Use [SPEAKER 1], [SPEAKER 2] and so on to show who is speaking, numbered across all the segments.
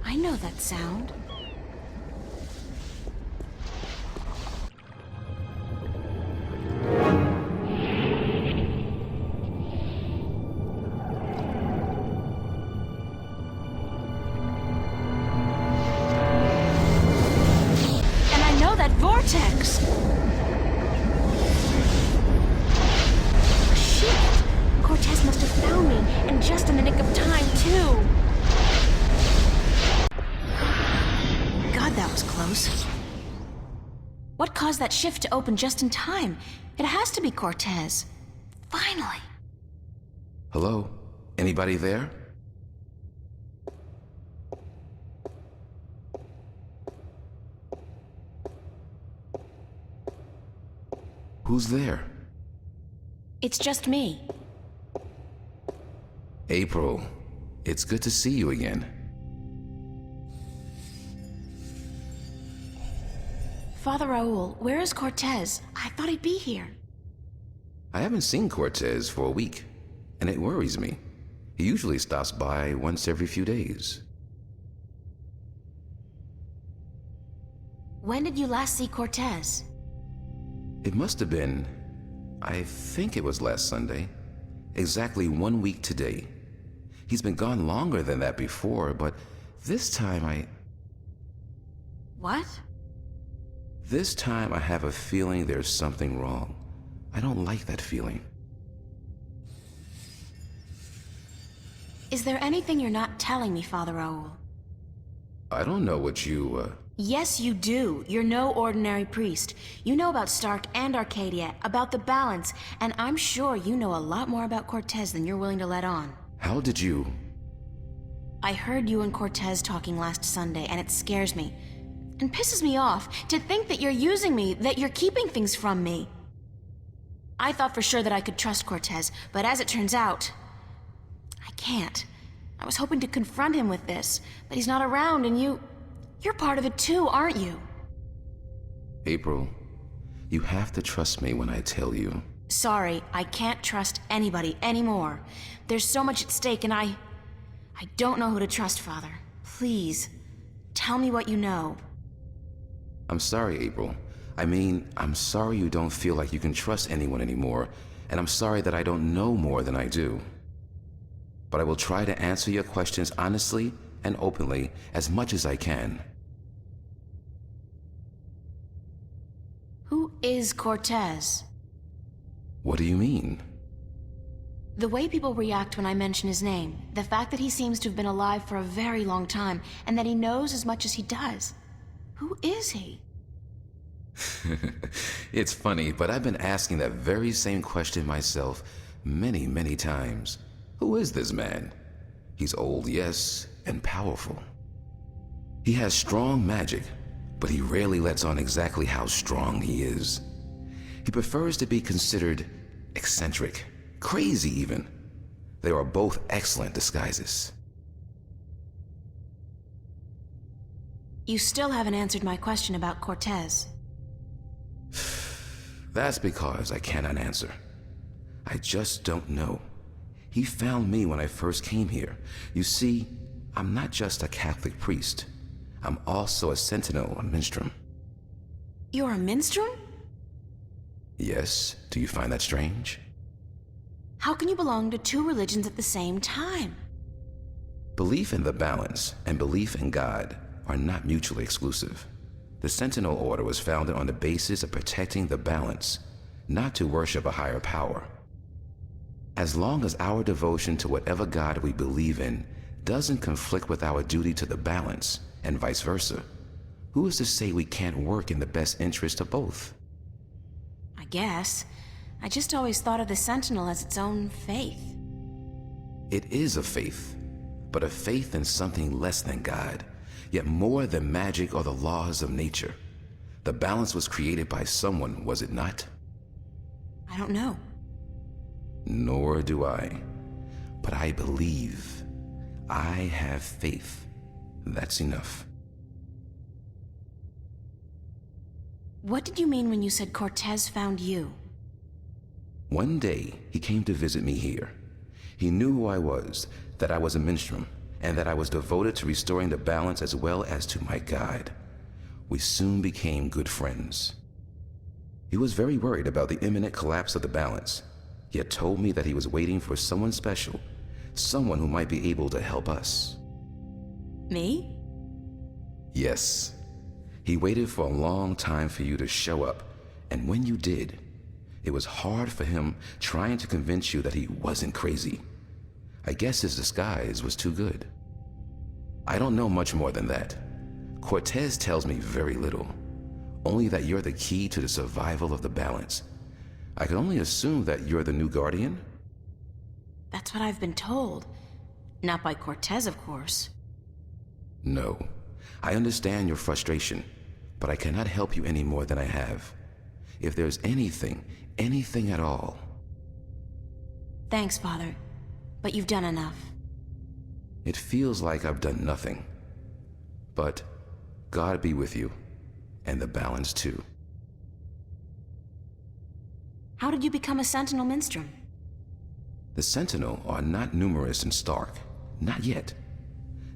[SPEAKER 1] I know that sound. And I know that vortex! Shit! Cortez must have found me, and just in the nick of time, too! That was close. What caused that shift to open just in time? It has to be Cortez. Finally.
[SPEAKER 2] Hello? Anybody there? Who's there?
[SPEAKER 1] It's just me.
[SPEAKER 2] April, it's good to see you again.
[SPEAKER 1] Father Raoul, where is Cortez? I thought he'd be here.
[SPEAKER 2] I haven't seen Cortez for a week, and it worries me. He usually stops by once every few days.
[SPEAKER 1] When did you last see Cortez?
[SPEAKER 2] It must have been, I think it was last Sunday. Exactly 1 week today. He's been gone longer than that before, but this time
[SPEAKER 1] What?
[SPEAKER 2] This time I have a feeling there's something wrong. I don't like that feeling.
[SPEAKER 1] Is there anything you're not telling me, Father Raoul?
[SPEAKER 2] I don't know what you,
[SPEAKER 1] Yes, you do. You're no ordinary priest. You know about Stark and Arcadia, about the balance, and I'm sure you know a lot more about Cortez than you're willing to let on.
[SPEAKER 2] How did you...
[SPEAKER 1] I heard you and Cortez talking last Sunday, and it scares me. And pisses me off to think that you're using me, that you're keeping things from me. I thought for sure that I could trust Cortez, but as it turns out, I can't. I was hoping to confront him with this, but he's not around, and you're part of it too, aren't you?
[SPEAKER 2] April, you have to trust me when I tell you.
[SPEAKER 1] Sorry, I can't trust anybody anymore. There's so much at stake, and I don't know who to trust, Father. Please, tell me what you know.
[SPEAKER 2] I'm sorry, April. I mean, I'm sorry you don't feel like you can trust anyone anymore, and I'm sorry that I don't know more than I do. But I will try to answer your questions honestly and openly as much as I can.
[SPEAKER 1] Who is Cortez?
[SPEAKER 2] What do you mean?
[SPEAKER 1] The way people react when I mention his name, the fact that he seems to have been alive for a very long time, and that he knows as much as he does. Who is he?
[SPEAKER 2] It's funny, but I've been asking that very same question myself many, many times. Who is this man? He's old, yes, and powerful. He has strong magic, but he rarely lets on exactly how strong he is. He prefers to be considered eccentric, crazy even. They are both excellent disguises.
[SPEAKER 1] You still haven't answered my question about Cortez.
[SPEAKER 2] That's because I cannot answer. I just don't know. He found me when I first came here. You see, I'm not just a Catholic priest. I'm also a sentinel, a minstrel.
[SPEAKER 1] You're a minstrel?
[SPEAKER 2] Yes, do you find that strange?
[SPEAKER 1] How can you belong to two religions at the same time?
[SPEAKER 2] Belief in the balance and belief in God are not mutually exclusive. The Sentinel Order was founded on the basis of protecting the balance, not to worship a higher power. As long as our devotion to whatever God we believe in doesn't conflict with our duty to the balance, and vice versa, who is to say we can't work in the best interest of both?
[SPEAKER 1] I guess. I just always thought of the Sentinel as its own faith.
[SPEAKER 2] It is a faith, but a faith in something less than God, yet more than magic or the laws of nature. The balance was created by someone, was it not?
[SPEAKER 1] I don't know.
[SPEAKER 2] Nor do I. But I believe. I have faith. That's enough.
[SPEAKER 1] What did you mean when you said Cortez found you?
[SPEAKER 2] One day, he came to visit me here. He knew who I was, that I was a minstrel, and that I was devoted to restoring the balance as well as to my guide. We soon became good friends. He was very worried about the imminent collapse of the balance, yet told me that he was waiting for someone special, someone who might be able to help us.
[SPEAKER 1] Me?
[SPEAKER 2] Yes. He waited for a long time for you to show up, and when you did, it was hard for him trying to convince you that he wasn't crazy. I guess his disguise was too good. I don't know much more than that. Cortez tells me very little, only that you're the key to the survival of the balance. I can only assume that you're the new guardian?
[SPEAKER 1] That's what I've been told. Not by Cortez, of course.
[SPEAKER 2] No. I understand your frustration, but I cannot help you any more than I have. If there's anything at all.
[SPEAKER 1] Thanks, Father. But you've done enough.
[SPEAKER 2] It feels like I've done nothing. But God be with you, and the balance too.
[SPEAKER 1] How did you become a Sentinel Minstrel?
[SPEAKER 2] The Sentinel are not numerous in Stark. Not yet.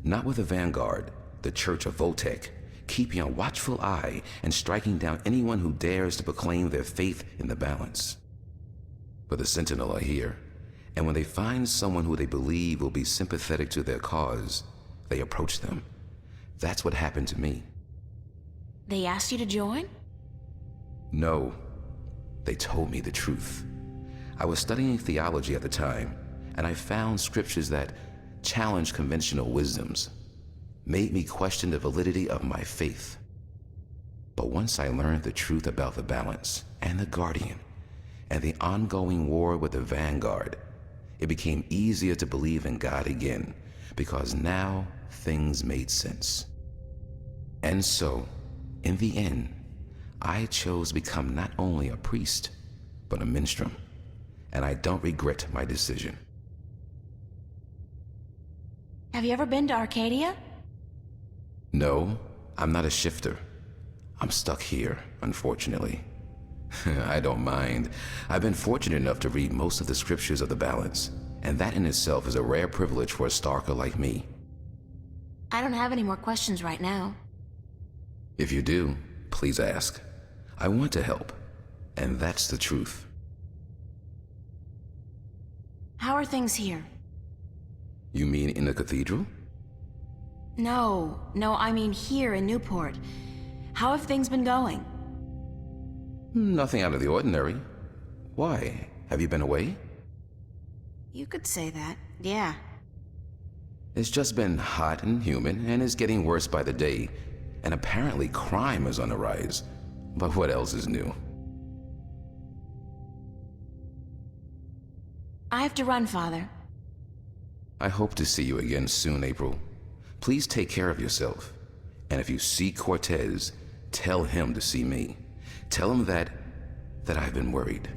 [SPEAKER 2] Not with the Vanguard, the Church of Voltec, keeping a watchful eye and striking down anyone who dares to proclaim their faith in the balance. But the Sentinel are here, and when they find someone who they believe will be sympathetic to their cause, they approach them. That's what happened to me.
[SPEAKER 1] They asked you to join?
[SPEAKER 2] No. They told me the truth. I was studying theology at the time, and I found scriptures that challenged conventional wisdoms, made me question the validity of my faith. But once I learned the truth about the balance and the Guardian and the ongoing war with the Vanguard, it became easier to believe in God again, because now things made sense. And so, in the end, I chose to become not only a priest, but a minstrel, and I don't regret my decision.
[SPEAKER 1] Have you ever been to Arcadia?
[SPEAKER 2] No, I'm not a shifter. I'm stuck here, unfortunately. I don't mind. I've been fortunate enough to read most of the scriptures of the balance, and that in itself is a rare privilege for a Starker like me.
[SPEAKER 1] I don't have any more questions right now.
[SPEAKER 2] If you do, please ask. I want to help, and that's the truth.
[SPEAKER 1] How are things here?
[SPEAKER 2] You mean in the cathedral?
[SPEAKER 1] No, I mean here in Newport. How have things been going?
[SPEAKER 2] Nothing out of the ordinary. Why? Have you been away?
[SPEAKER 1] You could say that, yeah.
[SPEAKER 2] It's just been hot and humid, and it's getting worse by the day. And apparently crime is on the rise. But what else is new?
[SPEAKER 1] I have to run, Father.
[SPEAKER 2] I hope to see you again soon, April. Please take care of yourself. And if you see Cortez, tell him to see me. Tell him that I've been worried.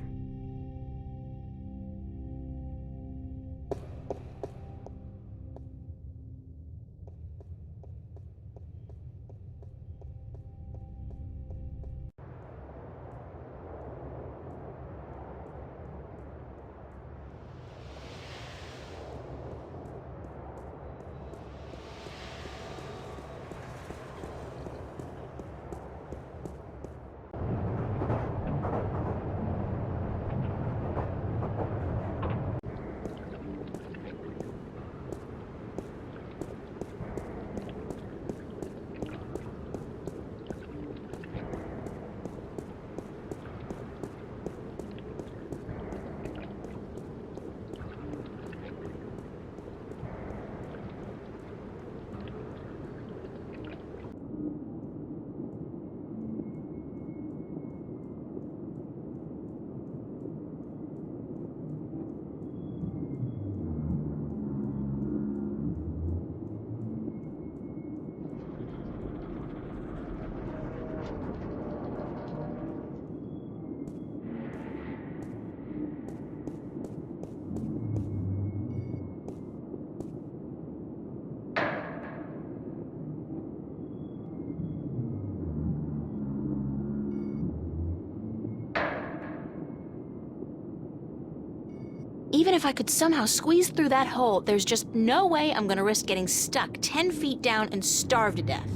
[SPEAKER 1] Even if I could somehow squeeze through that hole, there's just no way I'm gonna risk getting stuck 10 feet down and starve to death.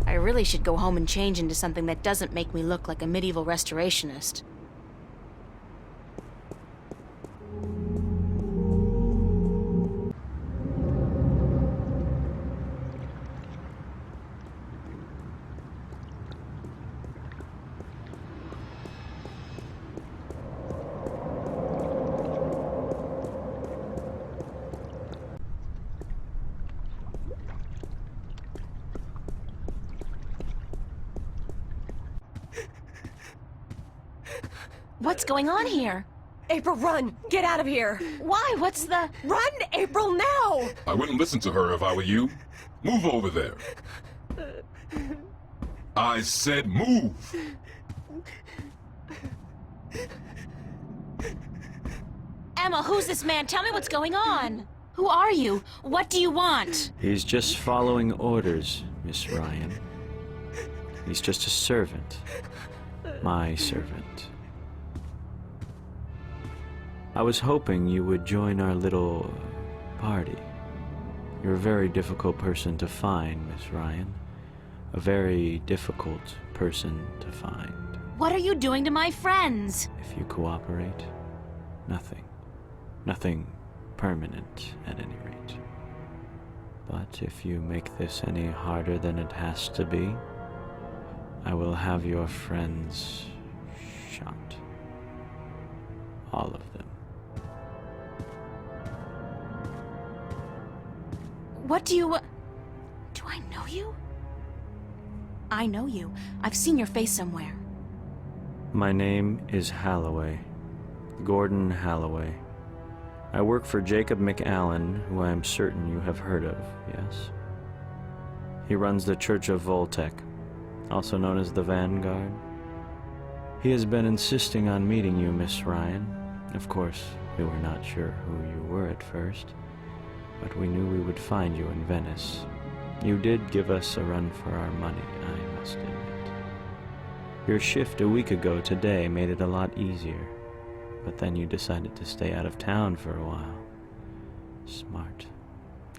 [SPEAKER 1] I really should go home and change into something that doesn't make me look like a medieval restorationist. What's going on here?
[SPEAKER 3] April, run! Get out of here!
[SPEAKER 1] Why? What's the...
[SPEAKER 3] Run, April, now!
[SPEAKER 4] I wouldn't listen to her if I were you. Move over there. I said move!
[SPEAKER 1] Emma, who's this man? Tell me what's going on. Who are you? What do you want?
[SPEAKER 5] He's just following orders, Miss Ryan. He's just a servant. My servant. I was hoping you would join our little party. You're a very difficult person to find, Miss Ryan. A very difficult person to find.
[SPEAKER 1] What are you doing to my friends?
[SPEAKER 5] If you cooperate, nothing. Nothing permanent, at any rate. But if you make this any harder than it has to be, I will have your friends shot. All of them.
[SPEAKER 1] What do you... Do I know you? I know you. I've seen your face somewhere.
[SPEAKER 5] My name is Halloway. Gordon Halloway. I work for Jacob McAllen, who I am certain you have heard of, yes? He runs the Church of Voltec, also known as the Vanguard. He has been insisting on meeting you, Miss Ryan. Of course, we were not sure who you were at first, but we knew we would find you in Venice. You did give us a run for our money, I must admit. Your shift a week ago today made it a lot easier, but then you decided to stay out of town for a while. Smart.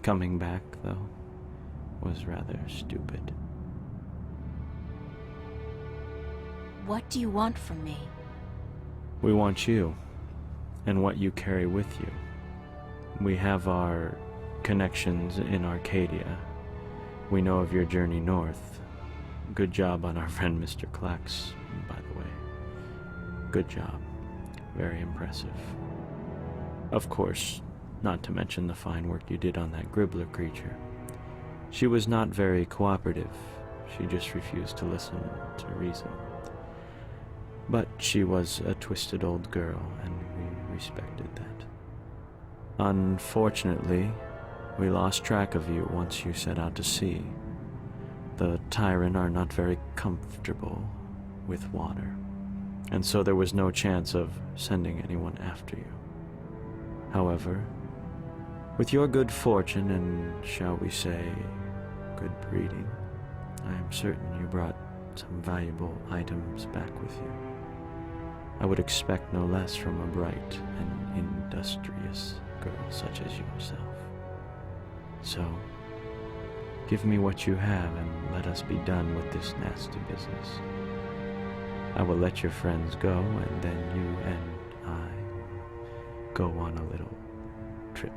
[SPEAKER 5] Coming back, though, was rather stupid.
[SPEAKER 1] What do you want from me?
[SPEAKER 5] We want you, and what you carry with you. We have our connections in Arcadia. We know of your journey north. Good job on our friend Mr. Klax, by the way. Good job. Very impressive. Of course, not to mention the fine work you did on that Gribbler creature. She was not very cooperative. She just refused to listen to reason. But she was a twisted old girl, and we respected that. Unfortunately, we lost track of you once you set out to sea. The Tyran are not very comfortable with water, and so there was no chance of sending anyone after you. However, with your good fortune and, shall we say, good breeding, I am certain you brought some valuable items back with you. I would expect no less from a bright and industrious girl such as yourself. So, give me what you have and let us be done with this nasty business. I will let your friends go, and then you and I go on a little trip.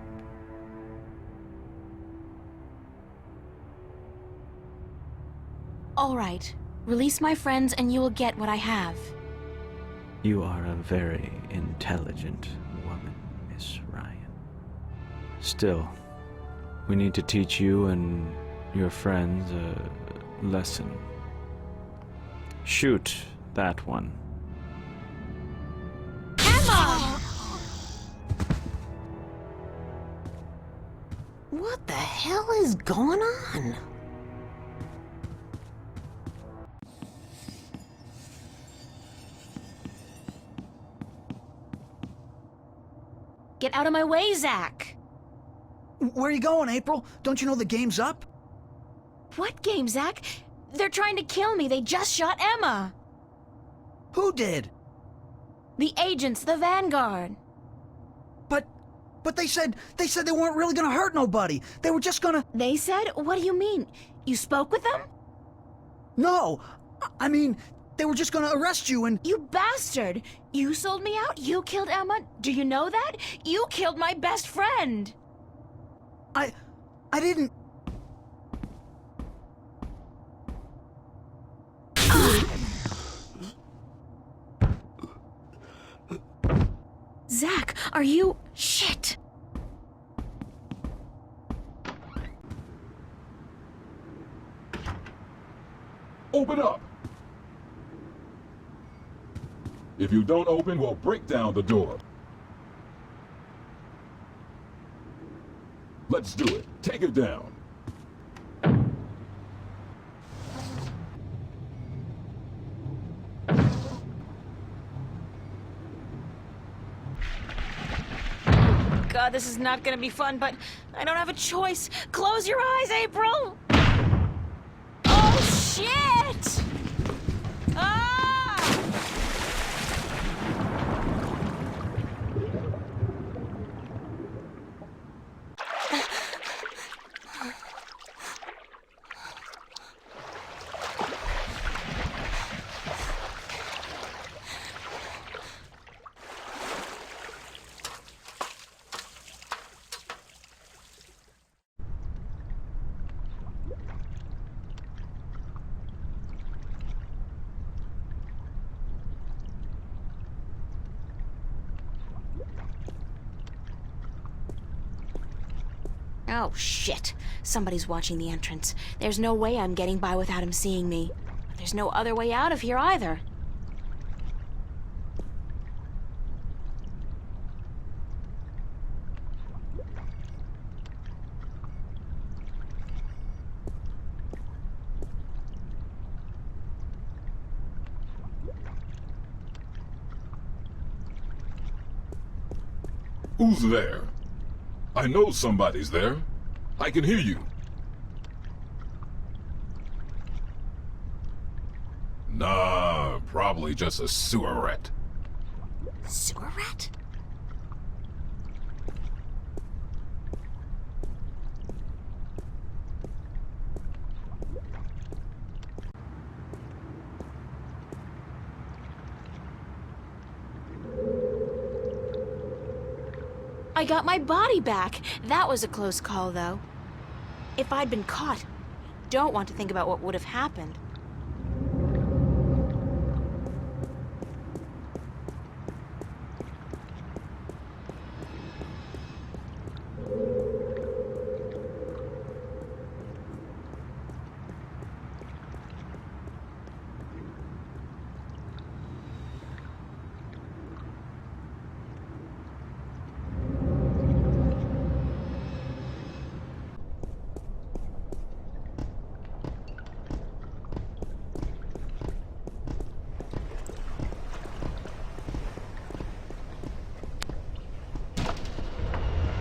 [SPEAKER 1] All right. Release my friends and you will get what I have.
[SPEAKER 5] You are a very intelligent woman, Miss Ryan. Still, we need to teach you and your friends a lesson. Shoot that one.
[SPEAKER 1] Emma!
[SPEAKER 3] What the hell is going on?
[SPEAKER 1] Get out of my way, Zach!
[SPEAKER 6] Where are you going, April? Don't you know the game's up?
[SPEAKER 1] What game, Zach? They're trying to kill me. They just shot Emma.
[SPEAKER 6] Who did?
[SPEAKER 1] The agents, the Vanguard.
[SPEAKER 6] But they said they weren't really gonna hurt nobody. They were just gonna...
[SPEAKER 1] They said? What do you mean? You spoke with them?
[SPEAKER 6] No! I mean, they were just gonna arrest you and...
[SPEAKER 1] You bastard! You sold me out? You killed Emma? Do you know that? You killed my best friend!
[SPEAKER 6] I didn't...
[SPEAKER 1] Zach, are you... Shit!
[SPEAKER 4] Open up! If you don't open, we'll break down the door. Let's do it. Take it down.
[SPEAKER 1] God, this is not gonna be fun, but I don't have a choice. Close your eyes, April! Oh, shit! Ah! Oh, shit. Somebody's watching the entrance. There's no way I'm getting by without him seeing me. But there's no other way out of here either.
[SPEAKER 4] Who's there? I know somebody's there. I can hear you. Nah, probably just a sewer rat.
[SPEAKER 1] Sewer rat? I got my body back. That was a close call, though. If I'd been caught, I don't want to think about what would have happened.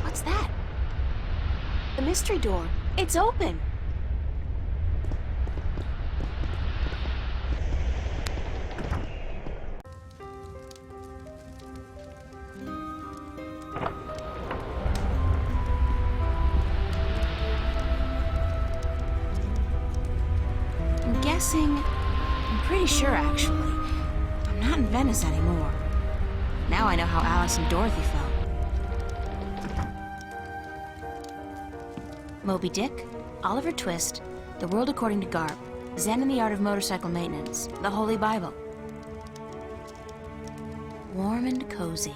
[SPEAKER 1] What's that? The mystery door. It's open. I'm guessing... I'm pretty sure, actually. I'm not in Venice anymore. Now I know how Alice and Dorothy felt. Moby Dick, Oliver Twist, The World According to Garp, Zen and the Art of Motorcycle Maintenance, the Holy Bible. Warm and cozy.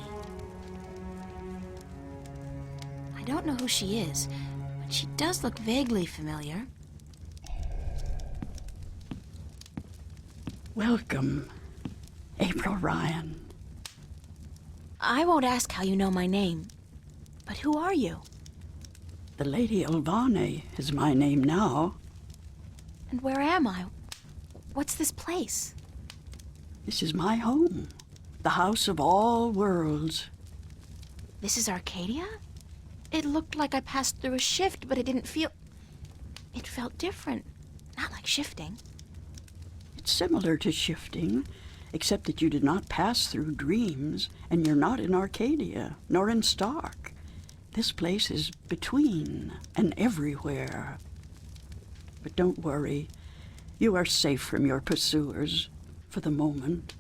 [SPEAKER 1] I don't know who she is, but she does look vaguely familiar.
[SPEAKER 7] Welcome, April Ryan.
[SPEAKER 1] I won't ask how you know my name, but who are you?
[SPEAKER 7] The Lady Olvane is my name now.
[SPEAKER 1] And where am I? What's this place?
[SPEAKER 7] This is my home, the house of all worlds.
[SPEAKER 1] This is Arcadia? It looked like I passed through a shift, but it didn't feel... It felt different. Not like shifting.
[SPEAKER 7] It's similar to shifting, except that you did not pass through dreams, and you're not in Arcadia, nor in Stark. This place is between and everywhere. But don't worry. You are safe from your pursuers, for the moment.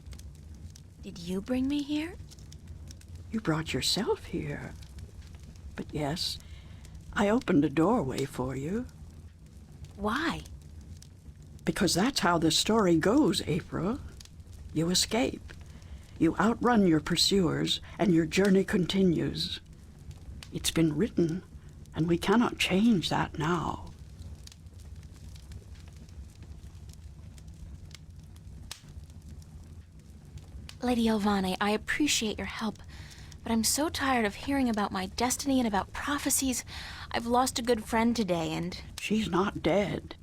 [SPEAKER 1] Did you bring me here?
[SPEAKER 7] You brought yourself here. But yes, I opened a doorway for you.
[SPEAKER 1] Why?
[SPEAKER 7] Because that's how the story goes, April. You escape. You outrun your pursuers, and your journey continues. It's been written, and we cannot change that now.
[SPEAKER 1] Lady Elvane, I appreciate your help, but I'm so tired of hearing about my destiny and about prophecies. I've lost a good friend today, and...
[SPEAKER 7] She's not dead.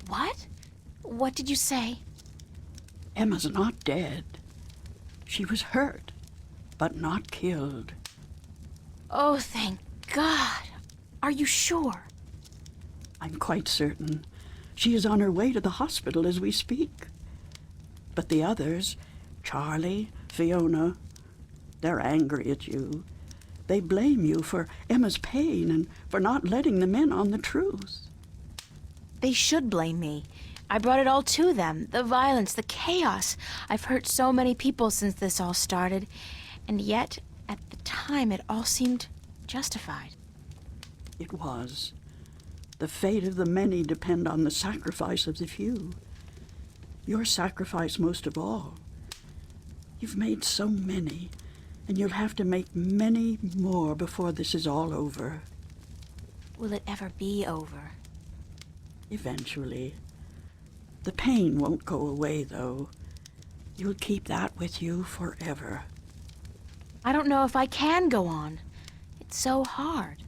[SPEAKER 1] What? What did you say?
[SPEAKER 7] Emma's not dead. She was hurt, but not killed.
[SPEAKER 1] Oh, thank God. Are you sure?
[SPEAKER 7] I'm quite certain. She is on her way to the hospital as we speak. But the others, Charlie, Fiona, they're angry at you. They blame you for Emma's pain and for not letting them in on the truth.
[SPEAKER 1] They should blame me. I brought it all to them. The violence, the chaos. I've hurt so many people since this all started. And yet, at the time, it all seemed justified.
[SPEAKER 7] It was. The fate of the many depend on the sacrifice of the few. Your sacrifice most of all. You've made so many, and you'll have to make many more before this is all over.
[SPEAKER 1] Will it ever be over?
[SPEAKER 7] Eventually. The pain won't go away, though. You'll keep that with you forever.
[SPEAKER 1] I don't know if I can go on. It's so hard.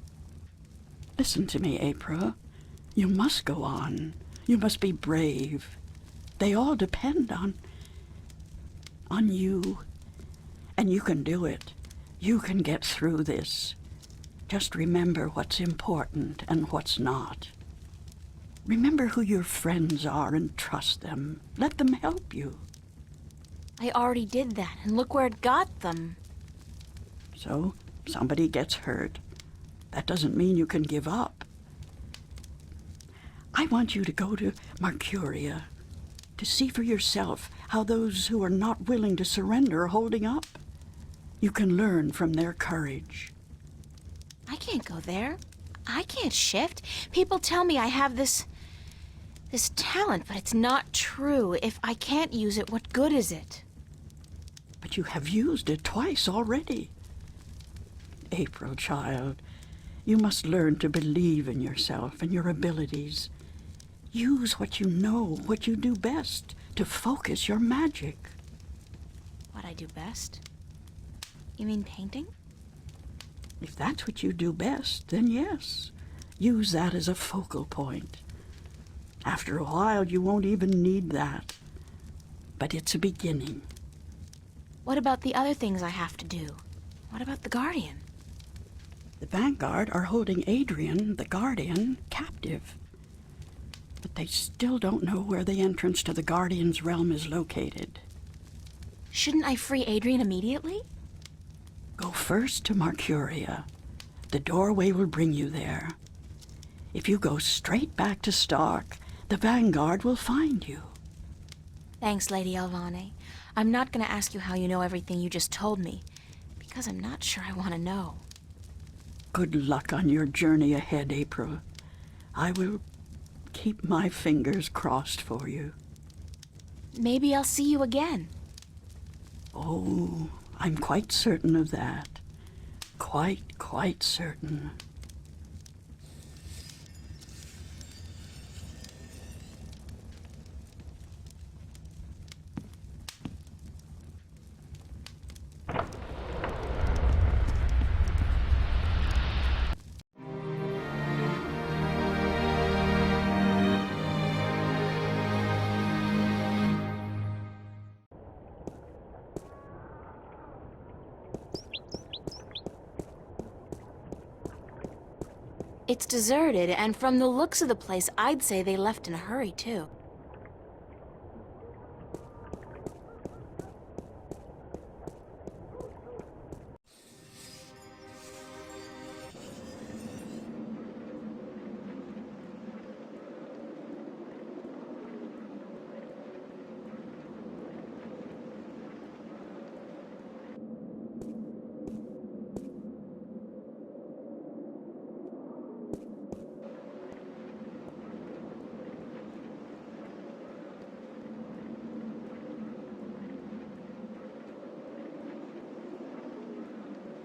[SPEAKER 7] Listen to me, April. You must go on. You must be brave. They all depend on you. And you can do it. You can get through this. Just remember what's important and what's not. Remember who your friends are and trust them. Let them help you.
[SPEAKER 1] I already did that, and look where it got them.
[SPEAKER 7] So, somebody gets hurt. That doesn't mean you can give up. I want you to go to Mercuria, to see for yourself how those who are not willing to surrender are holding up. You can learn from their courage.
[SPEAKER 1] I can't go there. I can't shift. People tell me I have this talent, but it's not true. If I can't use it, what good is it?
[SPEAKER 7] But you have used it twice already. April, child, you must learn to believe in yourself and your abilities. Use what you know, what you do best, to focus your magic.
[SPEAKER 1] What I do best? You mean painting?
[SPEAKER 7] If that's what you do best, then yes. Use that as a focal point. After a while, you won't even need that. But it's a beginning.
[SPEAKER 1] What about the other things I have to do? What about the Guardian?
[SPEAKER 7] The Vanguard are holding Adrian, the Guardian, captive. But they still don't know where the entrance to the Guardian's realm is located.
[SPEAKER 1] Shouldn't I free Adrian immediately?
[SPEAKER 7] Go first to Mercuria. The doorway will bring you there. If you go straight back to Stark, the Vanguard will find you.
[SPEAKER 1] Thanks, Lady Elvane. I'm not gonna ask you how you know everything you just told me, because I'm not sure I want to know.
[SPEAKER 7] Good luck on your journey ahead, April. I will keep my fingers crossed for you.
[SPEAKER 1] Maybe I'll see you again.
[SPEAKER 7] Oh, I'm quite certain of that. Quite certain.
[SPEAKER 1] It's deserted, and from the looks of the place, I'd say they left in a hurry, too.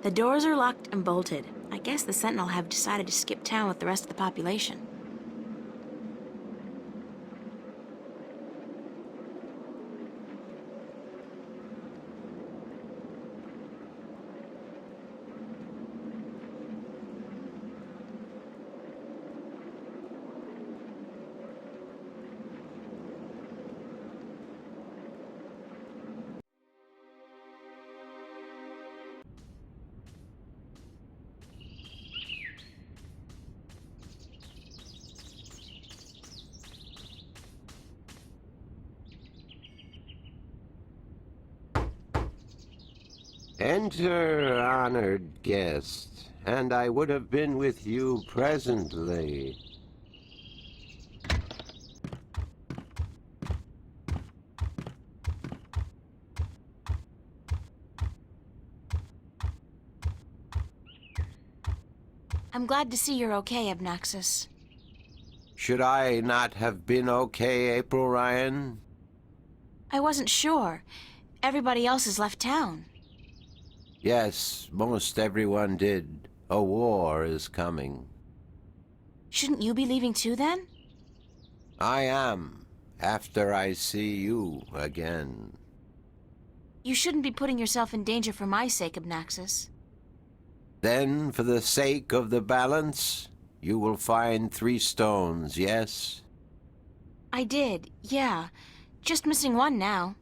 [SPEAKER 1] The doors are locked and bolted. I guess the Sentinel have decided to skip town with the rest of the population.
[SPEAKER 8] Enter, honored guest, and I would have been with you presently.
[SPEAKER 1] I'm glad to see you're okay, Abnaxis.
[SPEAKER 8] Should I not have been okay, April Ryan?
[SPEAKER 1] I wasn't sure. Everybody else has left town.
[SPEAKER 8] Yes, most everyone did. A war is coming.
[SPEAKER 1] Shouldn't you be leaving too, then?
[SPEAKER 8] I am, after I see you again.
[SPEAKER 1] You shouldn't be putting yourself in danger for my sake, Abnaxis.
[SPEAKER 8] Then, for the sake of the balance, you will find 3 stones, yes?
[SPEAKER 1] I did, yeah. Just missing one now.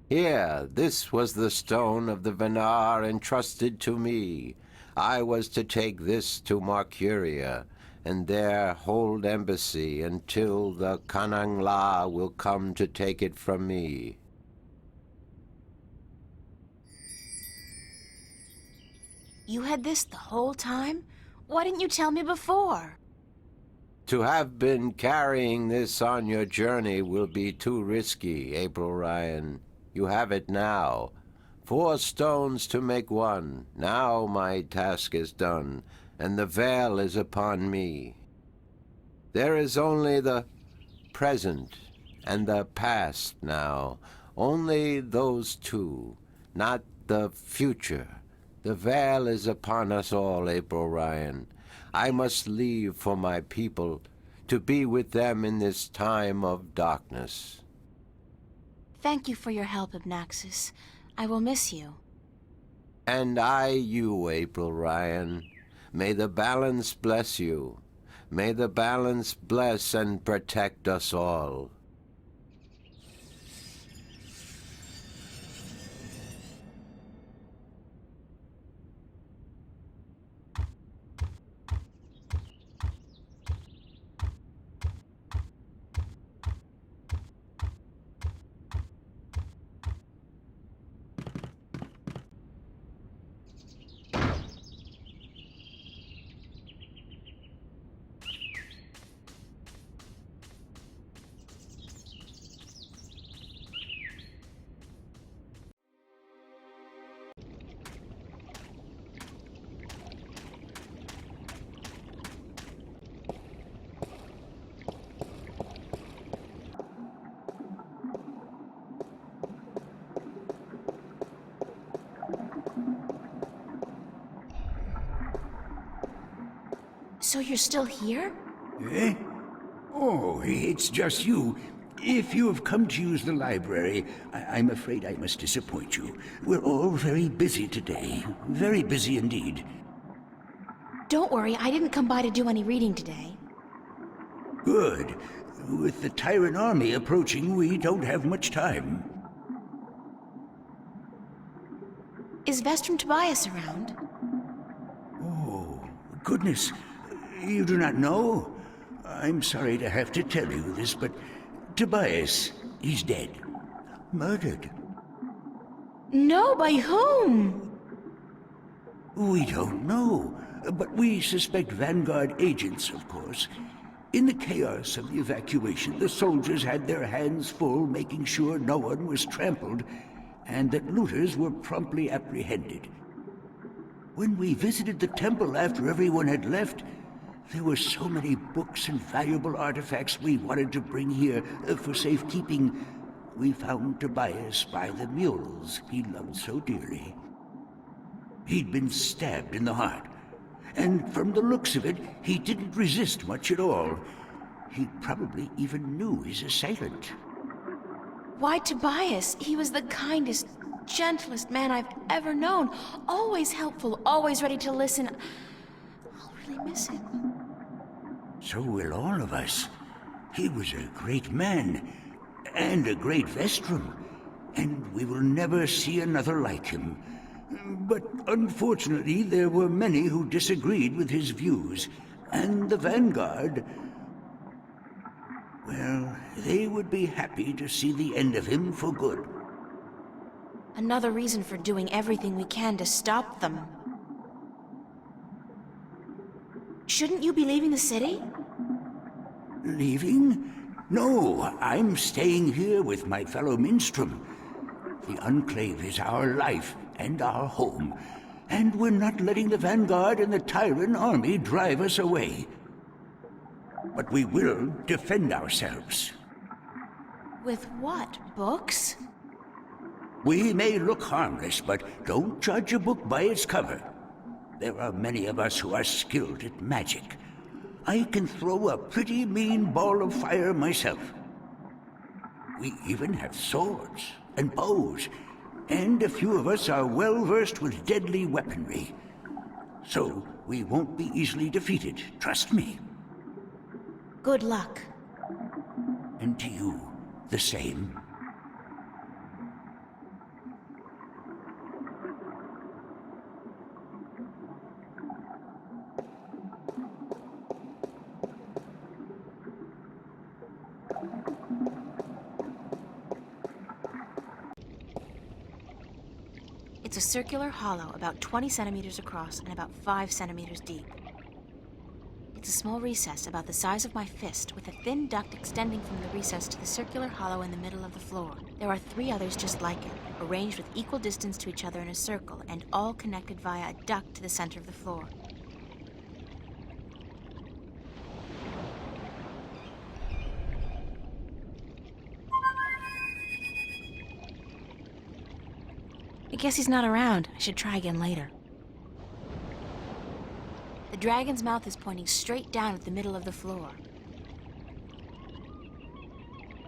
[SPEAKER 8] Here, this was the stone of the Venar entrusted to me. I was to take this to Marcuria, and there hold embassy until the Kanang La will come to take it from me.
[SPEAKER 1] You had this the whole time? Why didn't you tell me before?
[SPEAKER 8] To have been carrying this on your journey will be too risky, April Ryan. You have it now. 4 stones to make 1. Now my task is done, and the veil is upon me. There is only the present and the past now. Only those 2, not the future. The veil is upon us all, April Ryan. I must leave for my people, to be with them in this time of darkness.
[SPEAKER 1] Thank you for your help, Abnaxis. I will miss you.
[SPEAKER 8] And I you, April Ryan. May the balance bless you. May the balance bless and protect us all.
[SPEAKER 1] So you're still here?
[SPEAKER 9] Eh? Oh, it's just you. If you have come to use the library, I'm afraid I must disappoint you. We're all very busy today. Very busy indeed.
[SPEAKER 1] Don't worry, I didn't come by to do any reading today.
[SPEAKER 9] Good. With the Tyrant army approaching, we don't have much time.
[SPEAKER 1] Is Vestrum Tobias around?
[SPEAKER 9] Oh, goodness. You do not know? I'm sorry to have to tell you this, but Tobias, he's dead. Murdered.
[SPEAKER 1] No, by whom?
[SPEAKER 9] We don't know, but we suspect Vanguard agents, of course. In the chaos of the evacuation, the soldiers had their hands full making sure no one was trampled, and that looters were promptly apprehended. When we visited the temple after everyone had left, there were so many books and valuable artifacts we wanted to bring here for safekeeping. We found Tobias by the mules he loved so dearly. He'd been stabbed in the heart, and from the looks of it, he didn't resist much at all. He probably even knew his assailant.
[SPEAKER 1] Why Tobias? He was the kindest, gentlest man I've ever known. Always helpful, always ready to listen. I'll really miss him.
[SPEAKER 9] So will all of us. He was a great man, and a great Vestrum, and we will never see another like him. But unfortunately, there were many who disagreed with his views, and the Vanguard, well, they would be happy to see the end of him for good.
[SPEAKER 1] Another reason for doing everything we can to stop them. Shouldn't you be leaving the city?
[SPEAKER 9] Leaving? No, I'm staying here with my fellow minstrel. The Enclave is our life and our home, and we're not letting the Vanguard and the Tyrant army drive us away. But we will defend ourselves.
[SPEAKER 1] With what? Books?
[SPEAKER 9] We may look harmless, but don't judge a book by its cover. There are many of us who are skilled at magic. I can throw a pretty mean ball of fire myself. We even have swords and bows, and a few of us are well versed with deadly weaponry. So we won't be easily defeated, trust me.
[SPEAKER 1] Good luck.
[SPEAKER 9] And to you, the same.
[SPEAKER 1] It's a circular hollow about 20 centimeters across and about 5 centimeters deep. It's a small recess about the size of my fist with a thin duct extending from the recess to the circular hollow in the middle of the floor. There are 3 others just like it, arranged with equal distance to each other in a circle and all connected via a duct to the center of the floor. I guess he's not around. I should try again later. The dragon's mouth is pointing straight down at the middle of the floor.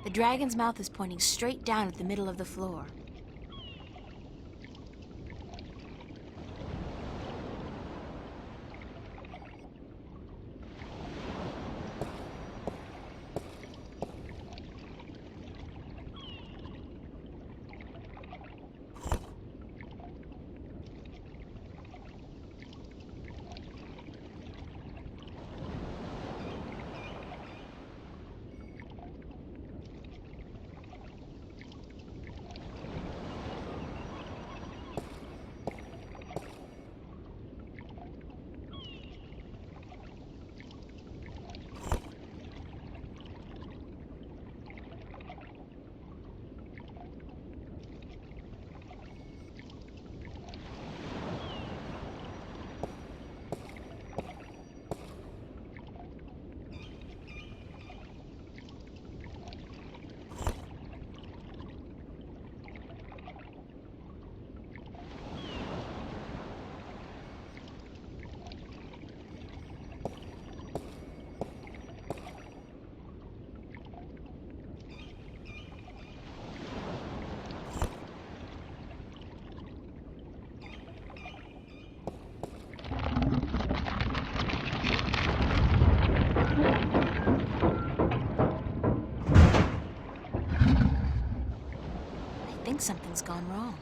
[SPEAKER 1] The dragon's mouth is pointing straight down at the middle of the floor. think something's gone wrong.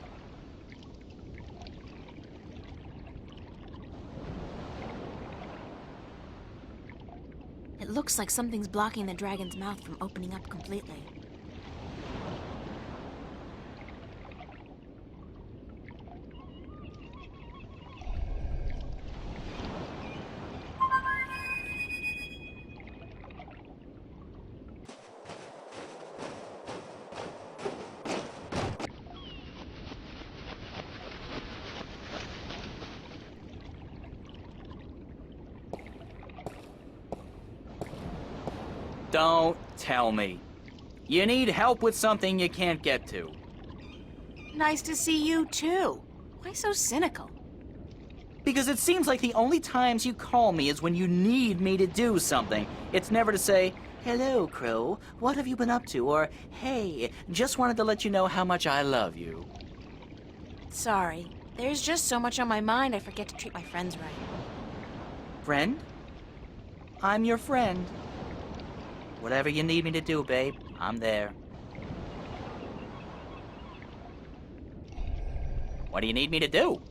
[SPEAKER 1] It looks like something's blocking the dragon's mouth from opening up completely.
[SPEAKER 10] Don't tell me. You need help with something you can't get to.
[SPEAKER 1] Nice to see you, too. Why so cynical?
[SPEAKER 10] Because it seems like the only times you call me is when you need me to do something. It's never to say, "Hello, Crow, what have you been up to?" Or, "Hey, just wanted to let you know how much I love you."
[SPEAKER 1] Sorry. There's just so much on my mind I forget to treat my friends right.
[SPEAKER 10] Friend? I'm your friend. Whatever you need me to do, babe, I'm there. What do you need me to do?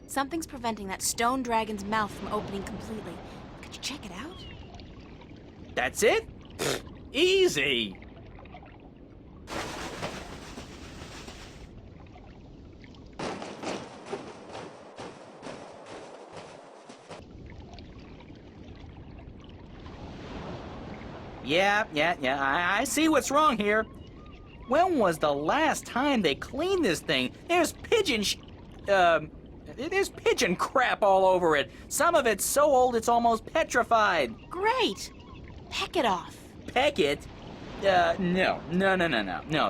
[SPEAKER 1] Something's preventing that stone dragon's mouth from opening completely. Could you check it out?
[SPEAKER 10] That's it? Pfft, easy. Yeah, I see what's wrong here. When was the last time they cleaned this thing? There's there's pigeon crap all over it. Some of it's so old it's almost petrified.
[SPEAKER 1] Great! Peck it off.
[SPEAKER 10] Peck it? No,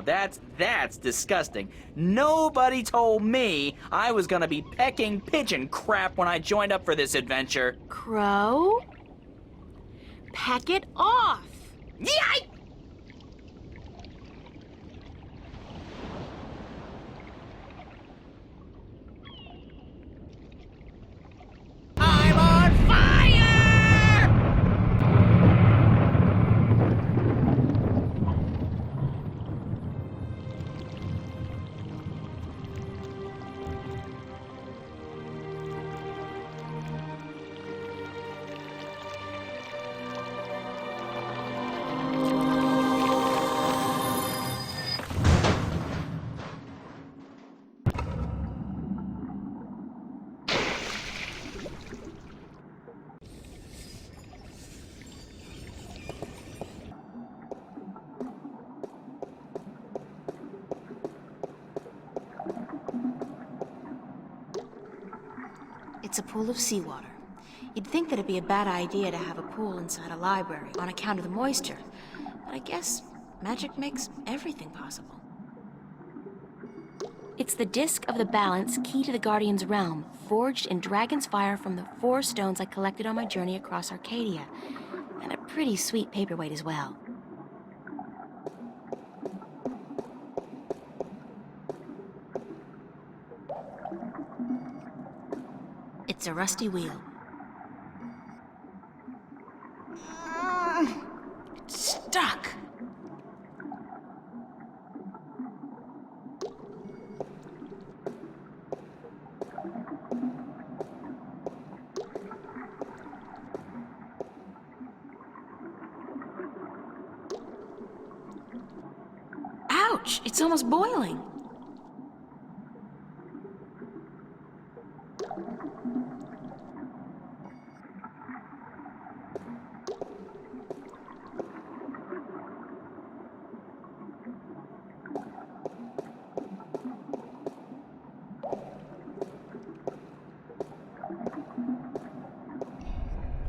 [SPEAKER 10] that's disgusting. Nobody told me I was gonna be pecking pigeon crap when I joined up for this adventure.
[SPEAKER 1] Crow? Peck it off!
[SPEAKER 10] Yike! I'm on fire!
[SPEAKER 1] It's a pool of seawater. You'd think that it'd be a bad idea to have a pool inside a library on account of the moisture, but I guess magic makes everything possible. It's the disc of the balance key to the Guardian's realm, forged in dragon's fire from the 4 stones I collected on my journey across Arcadia, and a pretty sweet paperweight as well. It's a rusty wheel. It's stuck. Ouch! It's almost boiling.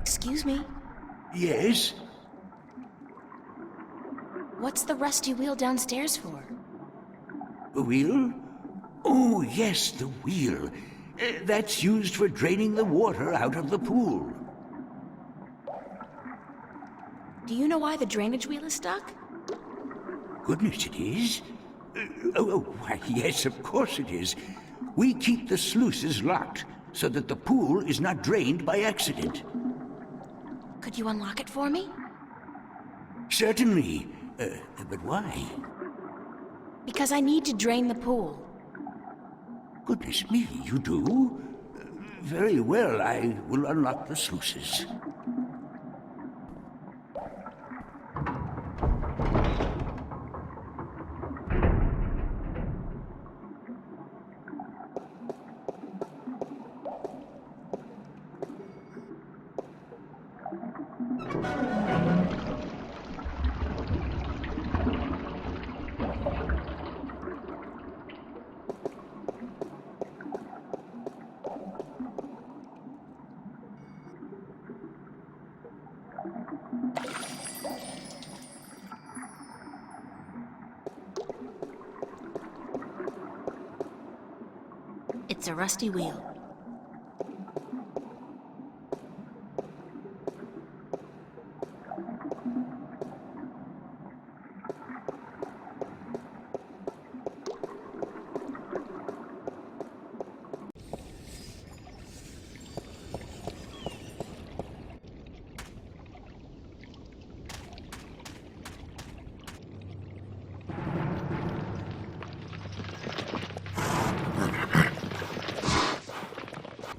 [SPEAKER 1] Excuse me.
[SPEAKER 9] Yes?
[SPEAKER 1] What's the rusty wheel downstairs for?
[SPEAKER 9] The wheel? Oh, yes, the wheel. That's used for draining the water out of the pool.
[SPEAKER 1] Do you know why the drainage wheel is stuck?
[SPEAKER 9] Goodness, it is. Why, yes, of course it is. We keep the sluices locked so that the pool is not drained by accident.
[SPEAKER 1] Could you unlock it for me?
[SPEAKER 9] Certainly. But why?
[SPEAKER 1] Because I need to drain the pool.
[SPEAKER 9] Goodness me, you do? Very well, I will unlock the sluices.
[SPEAKER 1] It's a rusty wheel.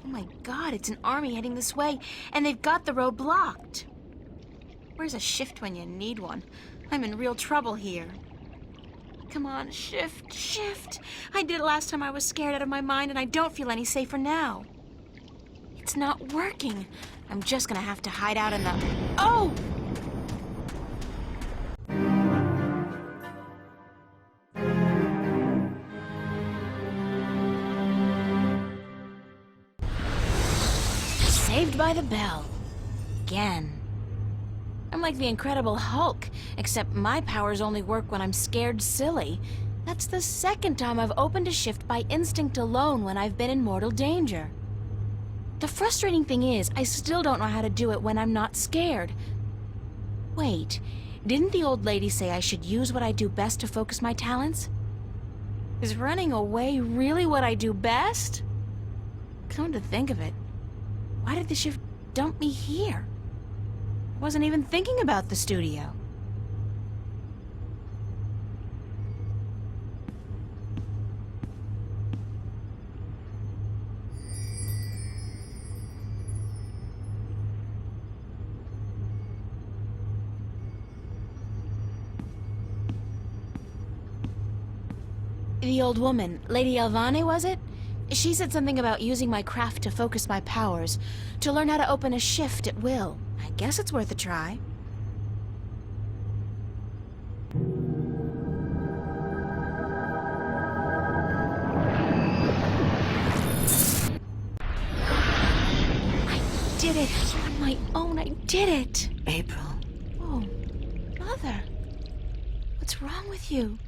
[SPEAKER 1] Oh my God, it's an army heading this way, and they've got the road blocked. Where's a shift when you need one? I'm in real trouble here. Come on, shift, shift. I did it last time I was scared out of my mind, and I don't feel any safer now. It's not working. I'm just gonna have to hide out in the... Oh! Saved by the bell. Again. I'm like the Incredible Hulk, except my powers only work when I'm scared silly. That's the second time I've opened a shift by instinct alone when I've been in mortal danger. The frustrating thing is, I still don't know how to do it when I'm not scared. Wait, didn't the old lady say I should use what I do best to focus my talents? Is running away really what I do best? Come to think of it, why did the shift dump me here? I wasn't even thinking about the studio. The old woman, Lady Elvane, was it? She said something about using my craft to focus my powers, to learn how to open a shift at will. I guess it's worth a try. I did it! On my own, I did it!
[SPEAKER 3] April.
[SPEAKER 1] Oh, Mother. What's wrong with you?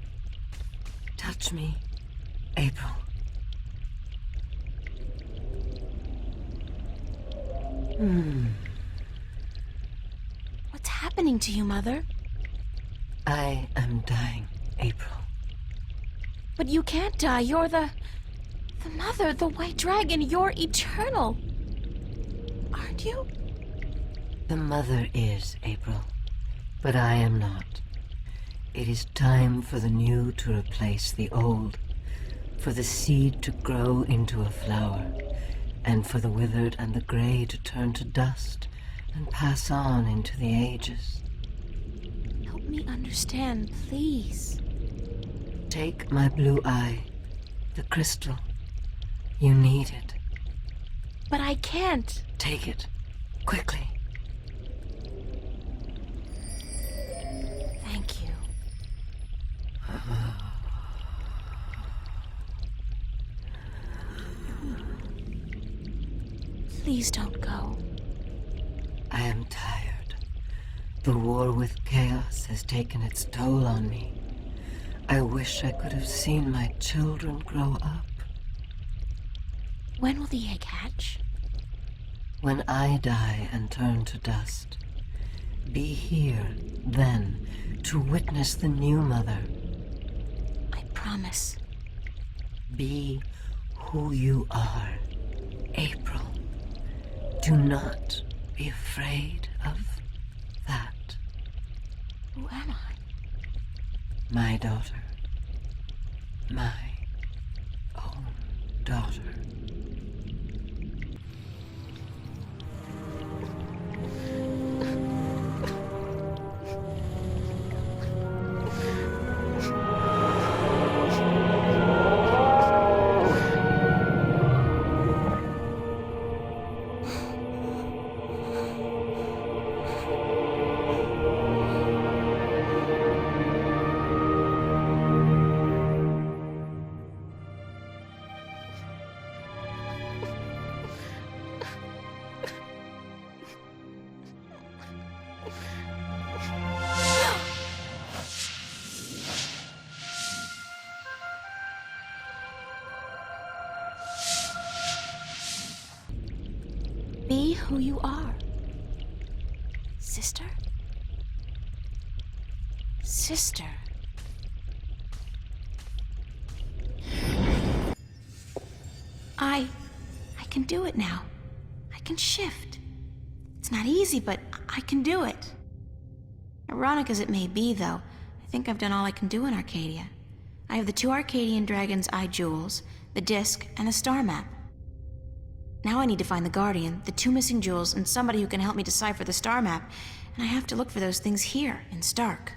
[SPEAKER 3] Touch me, April.
[SPEAKER 1] What's happening to you, Mother?
[SPEAKER 3] I am dying, April.
[SPEAKER 1] But you can't die. You're the Mother, the White Dragon. You're eternal. Aren't you?
[SPEAKER 3] The mother is, April, but I am not. It is time for the new to replace the old, for the seed to grow into a flower, and for the withered and the gray to turn to dust and pass on into the ages.
[SPEAKER 1] Help me understand, please.
[SPEAKER 3] Take my blue eye, the crystal. You need it.
[SPEAKER 1] But I can't.
[SPEAKER 3] Take it, quickly.
[SPEAKER 1] Thank you. Please don't go.
[SPEAKER 3] I am tired. The war with chaos has taken its toll on me. I wish I could have seen my children grow up.
[SPEAKER 1] When will the egg hatch?
[SPEAKER 3] When I die and turn to dust, be here then to witness the new mother.
[SPEAKER 1] I promise.
[SPEAKER 3] Be who you are, April. Do not be afraid of that.
[SPEAKER 1] Who am I?
[SPEAKER 3] My daughter. My own daughter.
[SPEAKER 1] Be who you are. Sister? Sister. I can do it now. I can shift. It's not easy, but I can do it. Ironic as it may be, though, I think I've done all I can do in Arcadia. I have the 2 Arcadian Dragon's Eye jewels, the disc, and the star map. Now I need to find the Guardian, the 2 missing jewels, and somebody who can help me decipher the star map, and I have to look for those things here, in Stark.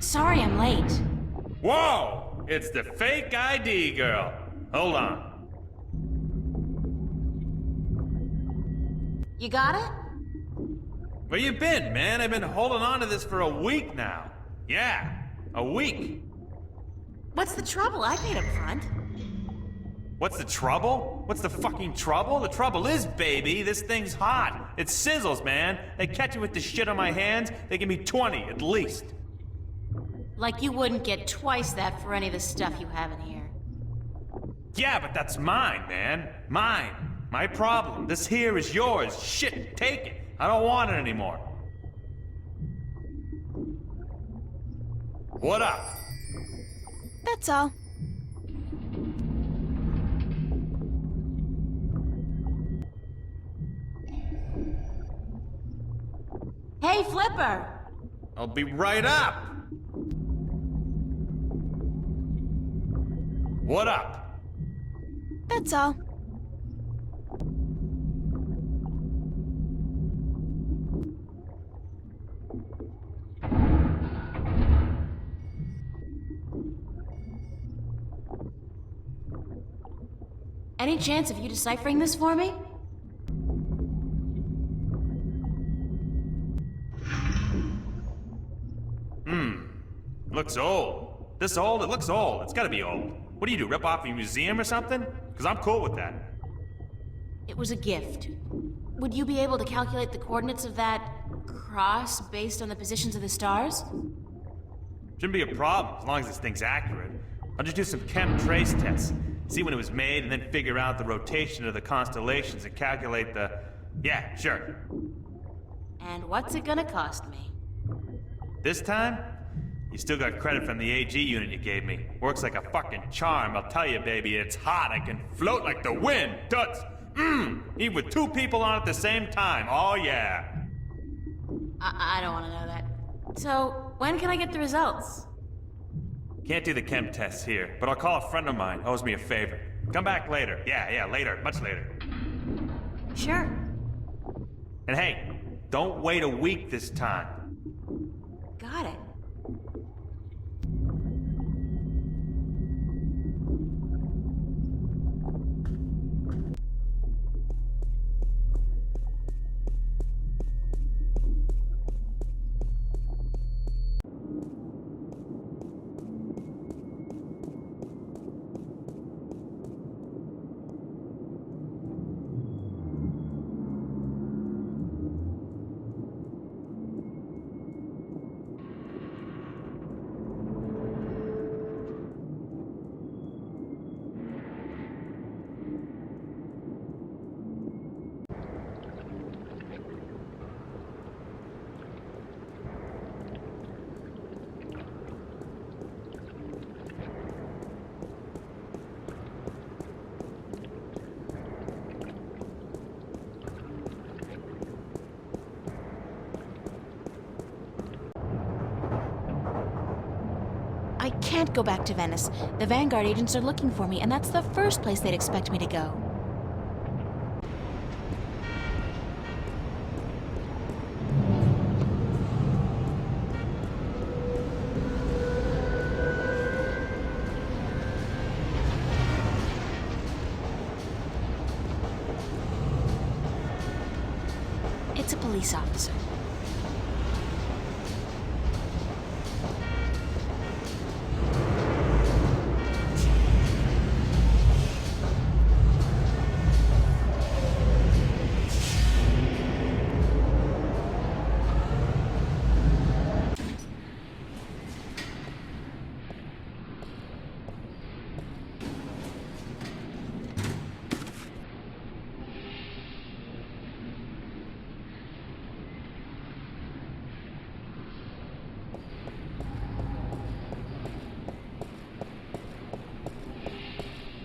[SPEAKER 1] Sorry I'm late.
[SPEAKER 11] Whoa! It's the fake ID girl. Hold on.
[SPEAKER 1] You got it?
[SPEAKER 11] Where you been, man? I've been holding on to this for a week now. Yeah, a week.
[SPEAKER 1] What's the trouble? I paid up front.
[SPEAKER 11] What's the trouble? What's the fucking trouble? The trouble is, baby, this thing's hot. It sizzles, man. They catch me with the shit on my hands, they give me 20 at least.
[SPEAKER 1] Like you wouldn't get twice that for any of the stuff you have in here.
[SPEAKER 11] Yeah, but that's mine, man. Mine. My problem. This here is yours. Shit, take it. I don't want it anymore. What up?
[SPEAKER 1] That's all. Hey, Flipper!
[SPEAKER 11] I'll be right up. What up?
[SPEAKER 1] That's all. Any chance of you deciphering this for me?
[SPEAKER 11] Looks old. This old? It looks old. It's gotta be old. What do you do, rip off a museum or something? Because I'm cool with that.
[SPEAKER 1] It was a gift. Would you be able to calculate the coordinates of that cross based on the positions of the stars?
[SPEAKER 11] Shouldn't be a problem, as long as this thing's accurate. I'll just do some chem trace tests. See when it was made, and then figure out the rotation of the constellations and calculate the... Yeah, sure.
[SPEAKER 1] And what's it gonna cost me?
[SPEAKER 11] This time, you still got credit from the AG unit you gave me. Works like a fucking charm, I'll tell you, baby. It's hot. I can float like the wind. Toots. Even with 2 people on at the same time. Oh, yeah.
[SPEAKER 1] I don't want to know that. So, when can I get the results?
[SPEAKER 11] Can't do the chem tests here, but I'll call a friend of mine. Owes me a favor. Come back later. Yeah, later. Much later.
[SPEAKER 1] Sure.
[SPEAKER 11] And hey, don't wait a week this time.
[SPEAKER 1] Got it. I can't go back to Venice. The Vanguard agents are looking for me, and that's the first place they'd expect me to go. It's a police officer.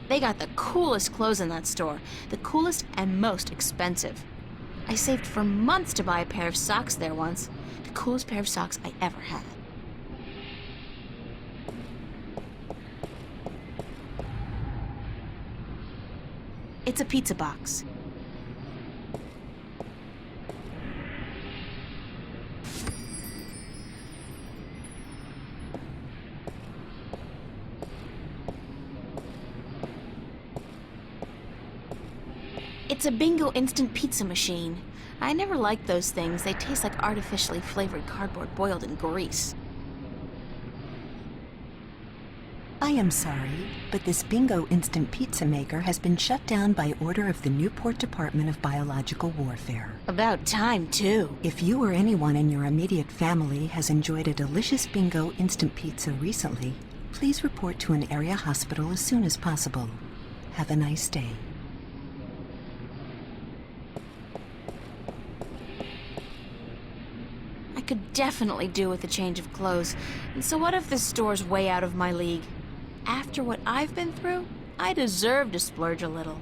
[SPEAKER 1] They got the coolest clothes in that store. The coolest and most expensive. I saved for months to buy a pair of socks there once. The coolest pair of socks I ever had. It's a pizza box. It's a Bingo instant pizza machine. I never liked those things. They taste like artificially flavored cardboard boiled in grease.
[SPEAKER 12] I am sorry, but this Bingo instant pizza maker has been shut down by order of the Newport Department of Biological Warfare.
[SPEAKER 1] About time, too.
[SPEAKER 12] If you or anyone in your immediate family has enjoyed a delicious Bingo instant pizza recently, please report to an area hospital as soon as possible. Have a nice day.
[SPEAKER 1] I could definitely do with a change of clothes. And so what if this store's way out of my league? After what I've been through, I deserve to splurge a little.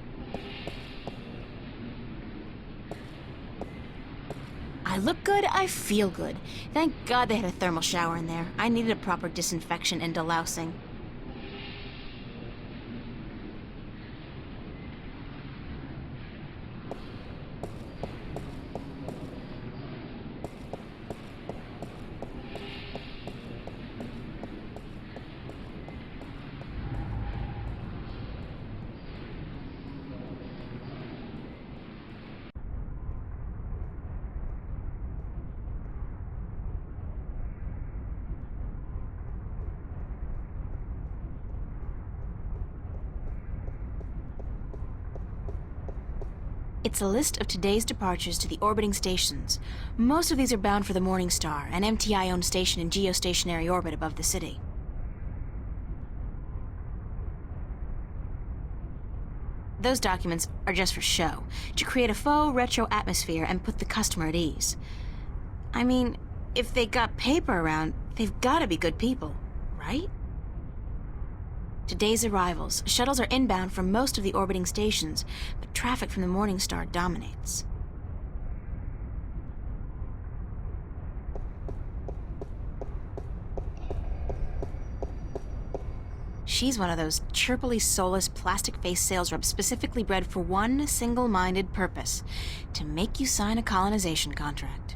[SPEAKER 1] I look good, I feel good. Thank God they had a thermal shower in there. I needed a proper disinfection and delousing. It's a list of today's departures to the orbiting stations. Most of these are bound for the Morning Star, an MTI-owned station in geostationary orbit above the city. Those documents are just for show, to create a faux retro atmosphere and put the customer at ease. I mean, if they got paper around, they've gotta be good people, right? Today's arrivals. Shuttles are inbound from most of the orbiting stations, but traffic from the Morning Star dominates. She's one of those chirpily soulless, plastic-faced sales reps specifically bred for one single-minded purpose: to make you sign a colonization contract.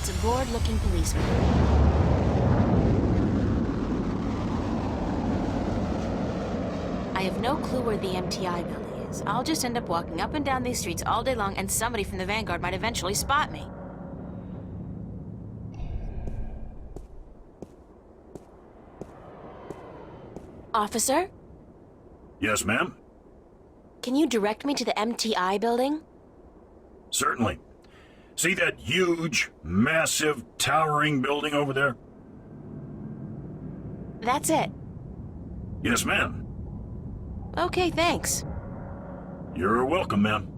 [SPEAKER 1] It's a bored-looking policeman. I have no clue where the MTI building is. I'll just end up walking up and down these streets all day long, and somebody from the Vanguard might eventually spot me. Officer?
[SPEAKER 13] Yes, ma'am?
[SPEAKER 1] Can you direct me to the MTI building?
[SPEAKER 13] Certainly. See that huge, massive, towering building over there?
[SPEAKER 1] That's it.
[SPEAKER 13] Yes, ma'am.
[SPEAKER 1] Okay, thanks.
[SPEAKER 13] You're welcome, ma'am.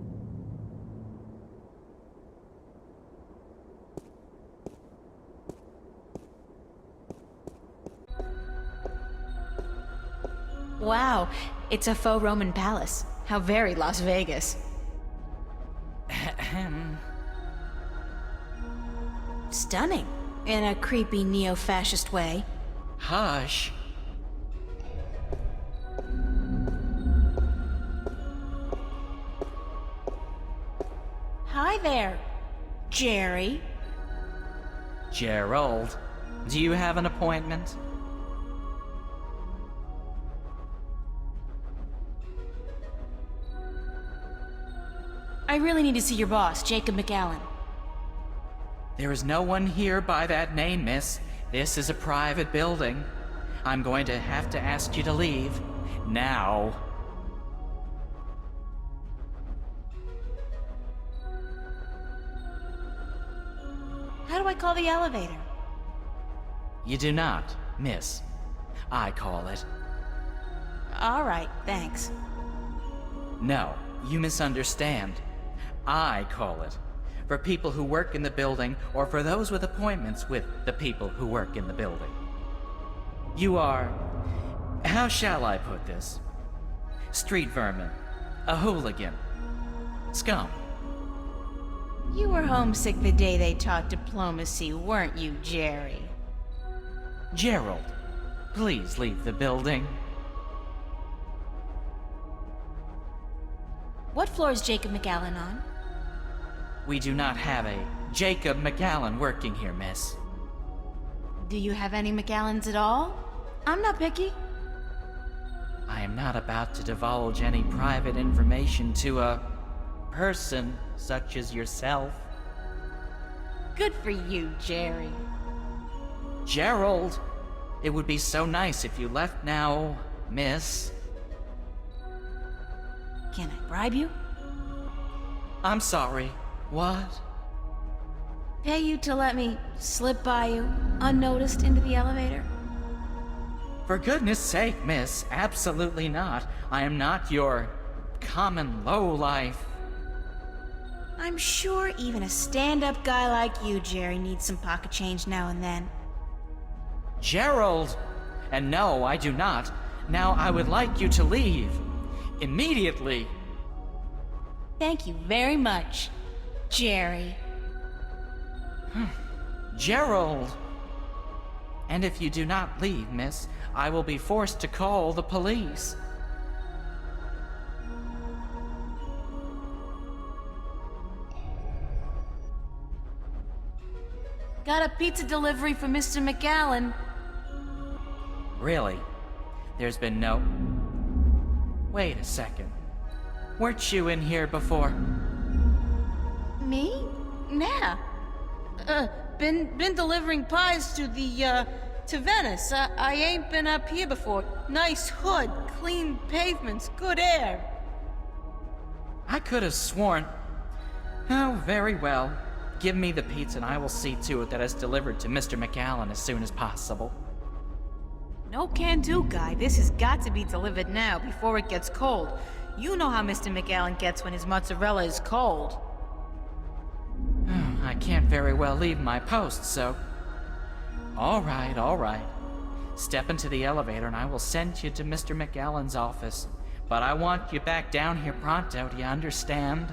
[SPEAKER 1] Wow, it's a faux Roman palace. How very Las Vegas. Stunning, in a creepy neo-fascist way.
[SPEAKER 10] Hush.
[SPEAKER 1] Hi there, Jerry.
[SPEAKER 10] Gerald, do you have an appointment?
[SPEAKER 1] I really need to see your boss, Jacob McAllen.
[SPEAKER 10] There is no one here by that name, miss. This is a private building. I'm going to have to ask you to leave. Now.
[SPEAKER 1] How do I call the elevator?
[SPEAKER 10] You do not, miss. I call it.
[SPEAKER 1] All right, thanks.
[SPEAKER 10] No, you misunderstand. I call it. For people who work in the building, or for those with appointments with the people who work in the building. You are... how shall I put this? Street vermin. A hooligan. Scum.
[SPEAKER 1] You were homesick the day they taught diplomacy, weren't you, Jerry?
[SPEAKER 10] Gerald, please leave the building.
[SPEAKER 1] What floor is Jacob McAllen on?
[SPEAKER 10] We do not have a Jacob McAllen working here, miss.
[SPEAKER 1] Do you have any McAllens at all? I'm not picky.
[SPEAKER 10] I am not about to divulge any private information to a person such as yourself.
[SPEAKER 1] Good for you, Jerry.
[SPEAKER 10] Gerald, it would be so nice if you left now, miss.
[SPEAKER 1] Can I bribe you?
[SPEAKER 10] I'm sorry. What?
[SPEAKER 1] Pay you to let me slip by you, unnoticed, into the elevator?
[SPEAKER 10] For goodness sake, miss, absolutely not. I am not your common lowlife.
[SPEAKER 1] I'm sure even a stand-up guy like you, Jerry, needs some pocket change now and then.
[SPEAKER 10] Gerald! And no, I do not. Now I would like you to leave. Immediately.
[SPEAKER 1] Thank you very much. Jerry.
[SPEAKER 10] Gerald! And if you do not leave, miss, I will be forced to call the police.
[SPEAKER 1] Got a pizza delivery for Mr. McAllen.
[SPEAKER 10] Really? There's been no... Wait a second. Weren't you in here before?
[SPEAKER 1] Me? Nah. Been delivering pies to to Venice. I ain't been up here before. Nice hood, clean pavements, good air.
[SPEAKER 10] I could have sworn... Oh, very well. Give me the pizza and I will see to it that it's delivered to Mr. McAllen as soon as possible.
[SPEAKER 1] No can-do, guy. This has got to be delivered now, before it gets cold. You know how Mr. McAllen gets when his mozzarella is cold.
[SPEAKER 10] I can't very well leave my post, so... All right. Step into the elevator and I will send you to Mr. McAllen's office. But I want you back down here pronto, do you understand?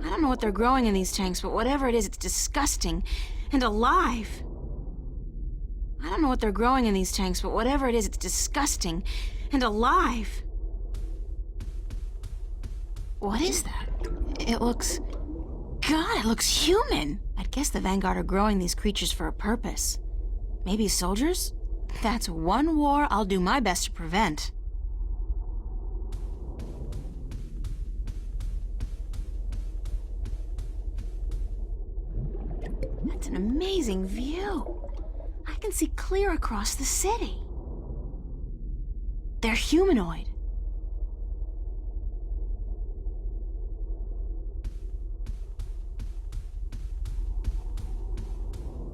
[SPEAKER 1] I don't know what they're growing in these tanks, but whatever it is, it's disgusting and alive. I don't know what they're growing in these tanks, but whatever it is, it's disgusting and alive. What is that? It looks... God, it looks human! I'd guess the Vanguard are growing these creatures for a purpose. Maybe soldiers? That's one war I'll do my best to prevent. That's an amazing view. I can see clear across the city. They're humanoid.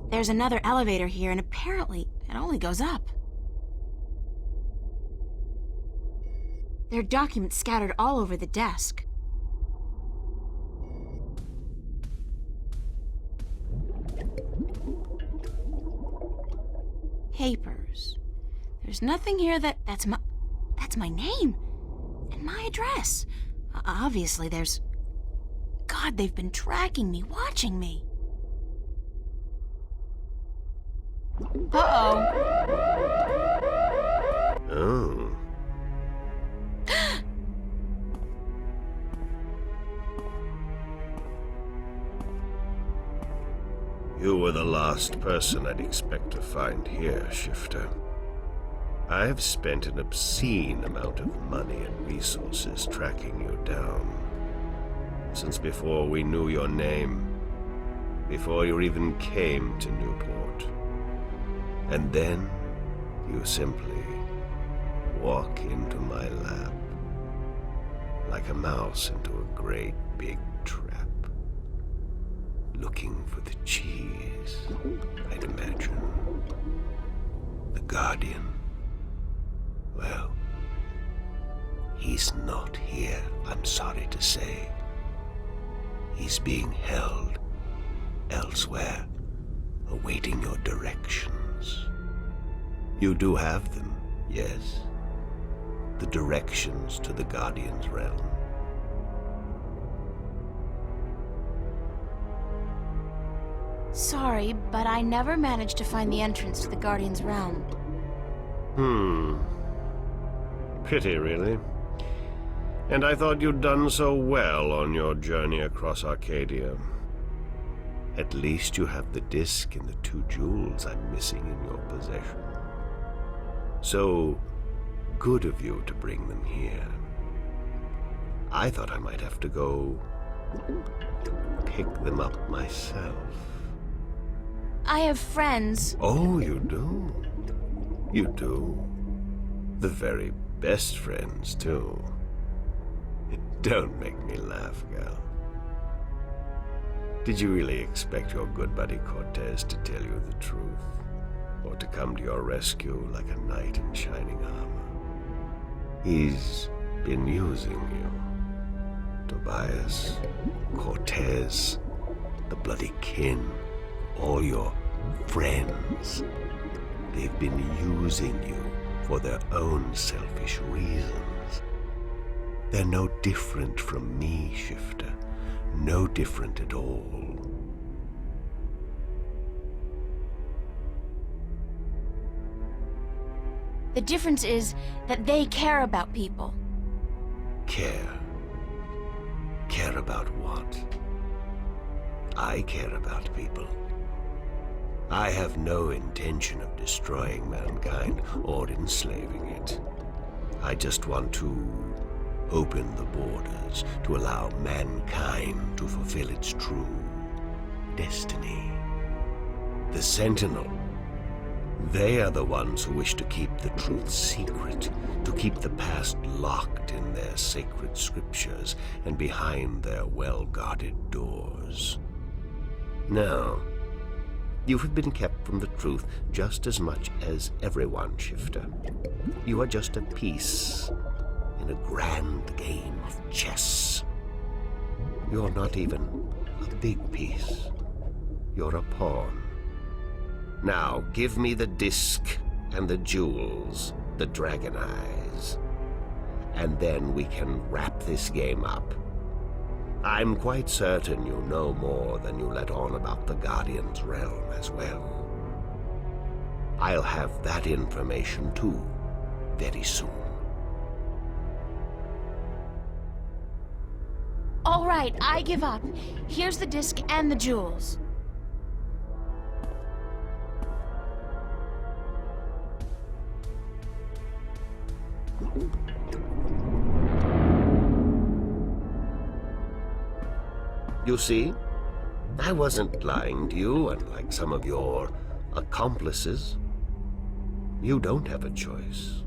[SPEAKER 1] There's another elevator here, and apparently it only goes up. There are documents scattered all over the desk. Papers. There's nothing here that's my name and my address. Obviously there's... God, they've been tracking me, watching me. Uh-oh.
[SPEAKER 14] Oh. You were the last person I'd expect to find here, Shifter. I've spent an obscene amount of money and resources tracking you down. Since before we knew your name, before you even came to Newport. And then you simply walk into my lab, like a mouse into a great big trap. Looking for the cheese, I'd imagine. The Guardian. Well, he's not here, I'm sorry to say. He's being held elsewhere, awaiting your directions. You do have them, yes? The directions to the Guardian's realm.
[SPEAKER 1] Sorry, but I never managed to find the entrance to the Guardian's realm.
[SPEAKER 14] Pity, really. And I thought you'd done so well on your journey across Arcadia. At least you have the disc and the 2 jewels I'm missing in your possession. So good of you to bring them here. I thought I might have to go pick them up myself.
[SPEAKER 1] I have friends.
[SPEAKER 14] Oh, you do? You do? The very best friends, too. Don't make me laugh, gal. Did you really expect your good buddy Cortez to tell you the truth? Or to come to your rescue like a knight in shining armor? He's been using you. Tobias, Cortez, the bloody kin, all your friends. They've been using you for their own selfish reasons. They're no different from me, Shifter. No different at all.
[SPEAKER 1] The difference is that they care about people.
[SPEAKER 14] Care? Care about what? I care about people. I have no intention of destroying mankind or enslaving it. I just want to open the borders to allow mankind to fulfill its true destiny. The Sentinel, they are the ones who wish to keep the truth secret, to keep the past locked in their sacred scriptures and behind their well-guarded doors. Now, you have been kept from the truth just as much as everyone, Shifter. You are just a piece in a grand game of chess. You're not even a big piece. You're a pawn. Now, give me the disc and the jewels, the dragon eyes, and then we can wrap this game up. I'm quite certain you know more than you let on about the Guardian's realm as well. I'll have that information too, very soon.
[SPEAKER 1] All right, I give up. Here's the disc and the jewels.
[SPEAKER 14] You see, I wasn't lying to you, unlike some of your accomplices. You don't have a choice.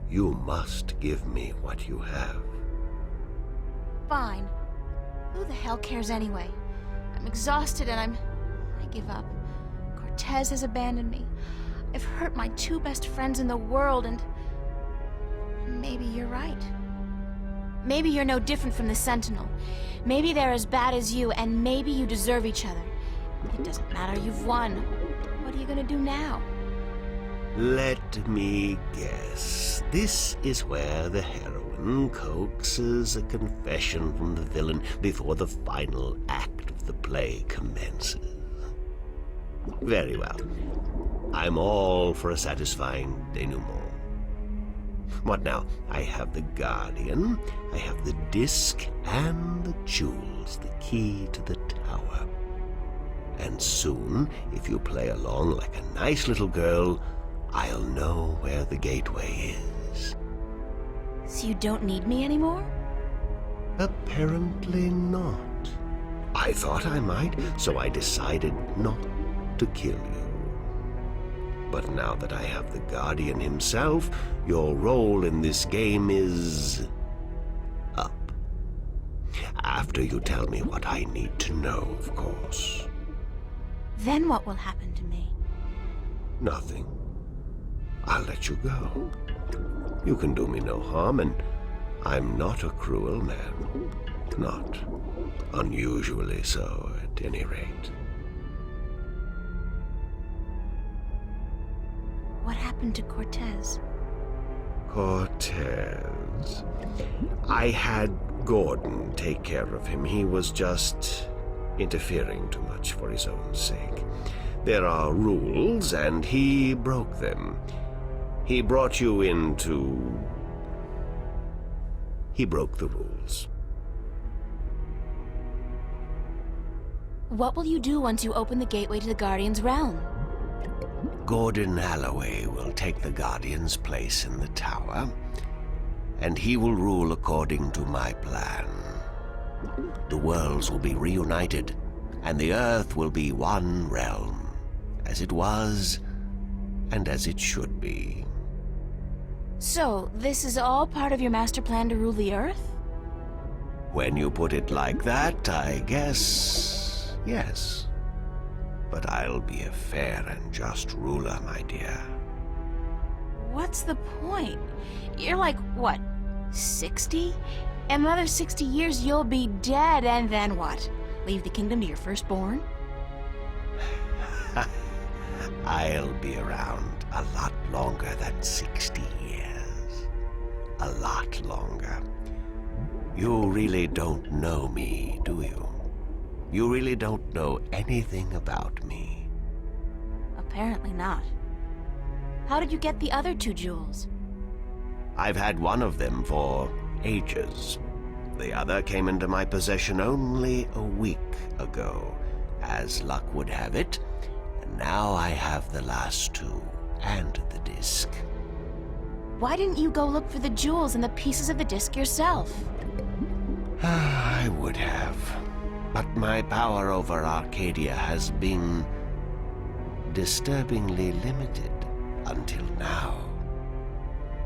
[SPEAKER 14] You must give me what you have.
[SPEAKER 1] Fine. Who the hell cares anyway? I'm exhausted and I give up. Cortez has abandoned me. I've hurt my two best friends in the world and maybe you're right. Maybe you're no different from the Sentinel. Maybe they're as bad as you, and maybe you deserve each other. It doesn't matter, you've won. What are you gonna do now?
[SPEAKER 14] Let me guess. This is where the heroine coaxes a confession from the villain before the final act of the play commences. Very well. I'm all for a satisfying denouement. What now? I have the Guardian, I have the disc, and the jewels, the key to the tower. And soon, if you play along like a nice little girl, I'll know where the gateway is.
[SPEAKER 1] So you don't need me anymore?
[SPEAKER 14] Apparently not. I thought I might, so I decided not to kill you. But now that I have the Guardian himself, your role in this game is up. After you tell me what I need to know, of course.
[SPEAKER 1] Then what will happen to me?
[SPEAKER 14] Nothing. I'll let you go. You can do me no harm, and I'm not a cruel man. Not unusually so, at any rate.
[SPEAKER 1] What happened to Cortez?
[SPEAKER 14] Cortez. I had Gordon take care of him. He was just interfering too much for his own sake. There are rules, and he broke them. He brought you into... He broke the rules.
[SPEAKER 1] What will you do once you open the gateway to the Guardian's realm?
[SPEAKER 14] Gordon Holloway will take the Guardian's place in the tower, and he will rule according to my plan. The worlds will be reunited, and the Earth will be one realm, as it was, and as it should be.
[SPEAKER 1] So, this is all part of your master plan to rule the Earth?
[SPEAKER 14] When you put it like that, I guess, yes. But I'll be a fair and just ruler, my dear.
[SPEAKER 1] What's the point? You're like, what, 60? In another 60 years, you'll be dead, and then what? Leave the kingdom to your firstborn?
[SPEAKER 14] I'll be around a lot longer than 60 years. A lot longer. You really don't know me, do you? You really don't know anything about me.
[SPEAKER 1] Apparently not. How did you get the other 2 jewels?
[SPEAKER 14] I've had one of them for ages. The other came into my possession only a week ago, as luck would have it, and now I have the last 2 and the disc.
[SPEAKER 1] Why didn't you go look for the jewels and the pieces of the disc yourself?
[SPEAKER 14] I would have, but my power over Arcadia has been disturbingly limited until now.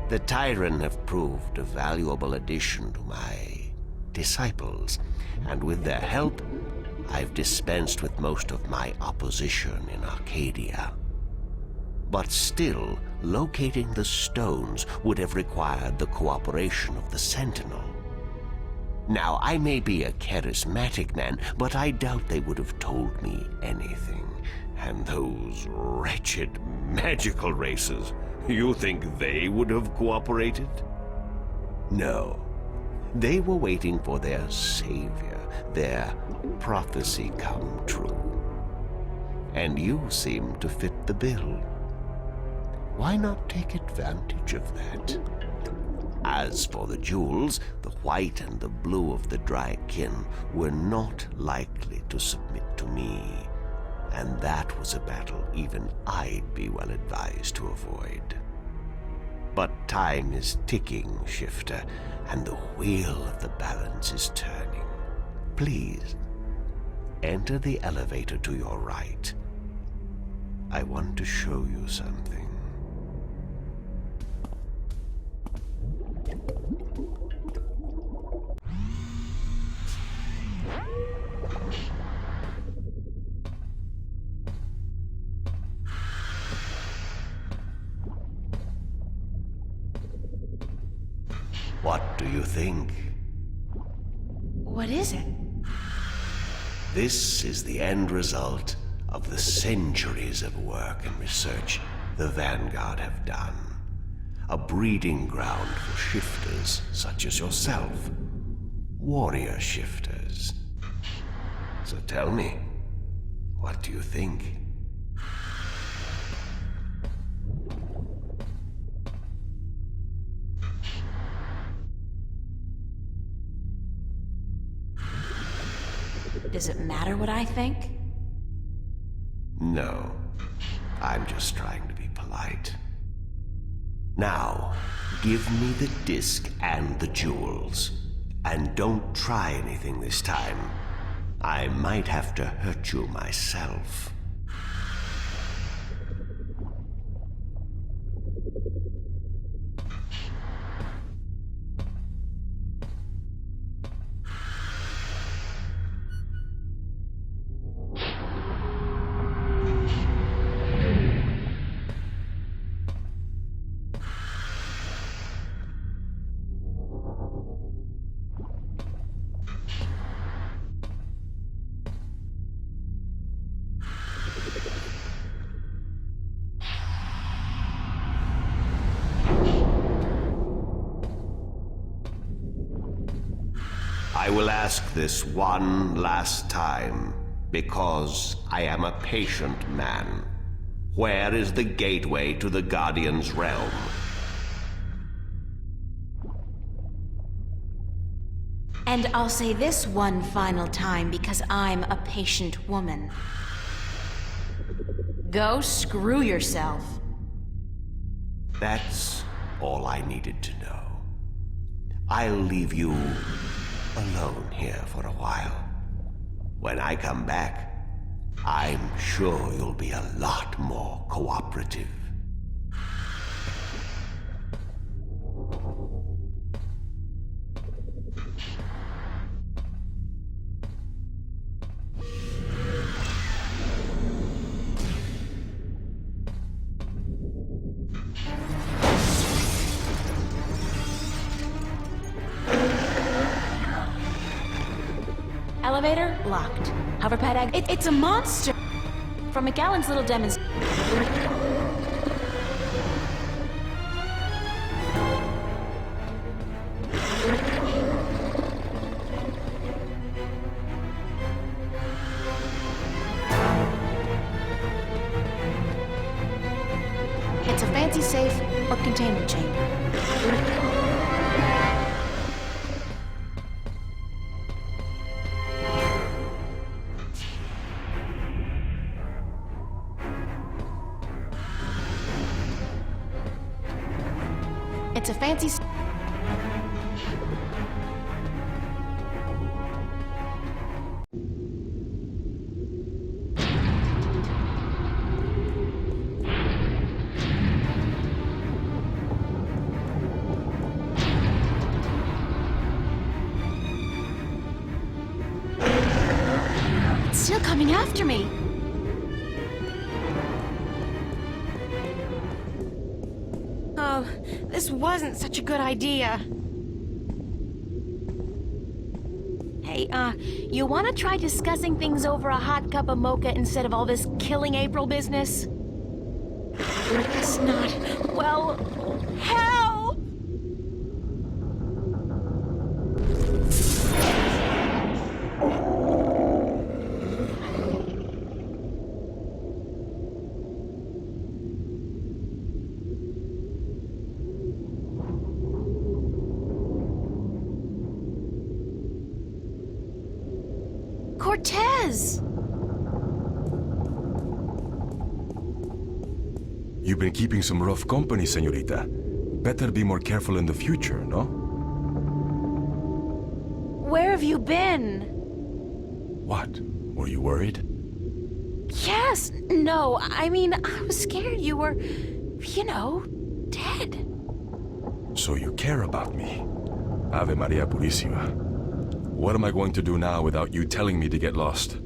[SPEAKER 14] The Tyran have proved a valuable addition to my disciples, and with their help, I've dispensed with most of my opposition in Arcadia. But still, locating the stones would have required the cooperation of the Sentinel. Now, I may be a charismatic man, but I doubt they would have told me anything. And those wretched magical races, you think they would have cooperated? No. They were waiting for their savior, their prophecy come true. And you seem to fit the bill. Why not take advantage of that? As for the jewels, the white and the blue of the Drykin were not likely to submit to me, and that was a battle even I'd be well advised to avoid. But time is ticking, Shifter, and the wheel of the balance is turning. Please, enter the elevator to your right. I want to show you something. What do you think?
[SPEAKER 1] What is it?
[SPEAKER 14] This is the end result of the centuries of work and research the Vanguard have done. A breeding ground for shifters such as yourself. Warrior shifters. So tell me, what do you think?
[SPEAKER 1] Does it matter what I think?
[SPEAKER 14] No. I'm just trying to be polite. Now, give me the disc and the jewels. And don't try anything this time. I might have to hurt you myself. I will ask this one last time, because I am a patient man. Where is the gateway to the Guardian's realm?
[SPEAKER 1] And I'll say this one final time because I'm a patient woman. Go screw yourself.
[SPEAKER 14] That's all I needed to know. I'll leave you alone here for a while. When I come back, I'm sure you'll be a lot more cooperative.
[SPEAKER 1] Elevator, locked. Hover pad, it's a monster! From McAllen's little demonstration. It's a fancy safe or containment chamber. It's a fancy... It's still coming after me. Oh, this wasn't such a good idea. Hey, you wanna try discussing things over a hot cup of mocha instead of all this killing April business? Guess not. Well, hell! Cortez!
[SPEAKER 15] You've been keeping some rough company, señorita. Better be more careful in the future, no?
[SPEAKER 1] Where have you been?
[SPEAKER 15] What? Were you worried?
[SPEAKER 1] Yes, no, I mean, I was scared you were, you know, dead.
[SPEAKER 15] So you care about me. Ave Maria Purísima. What am I going to do now without you telling me to get lost?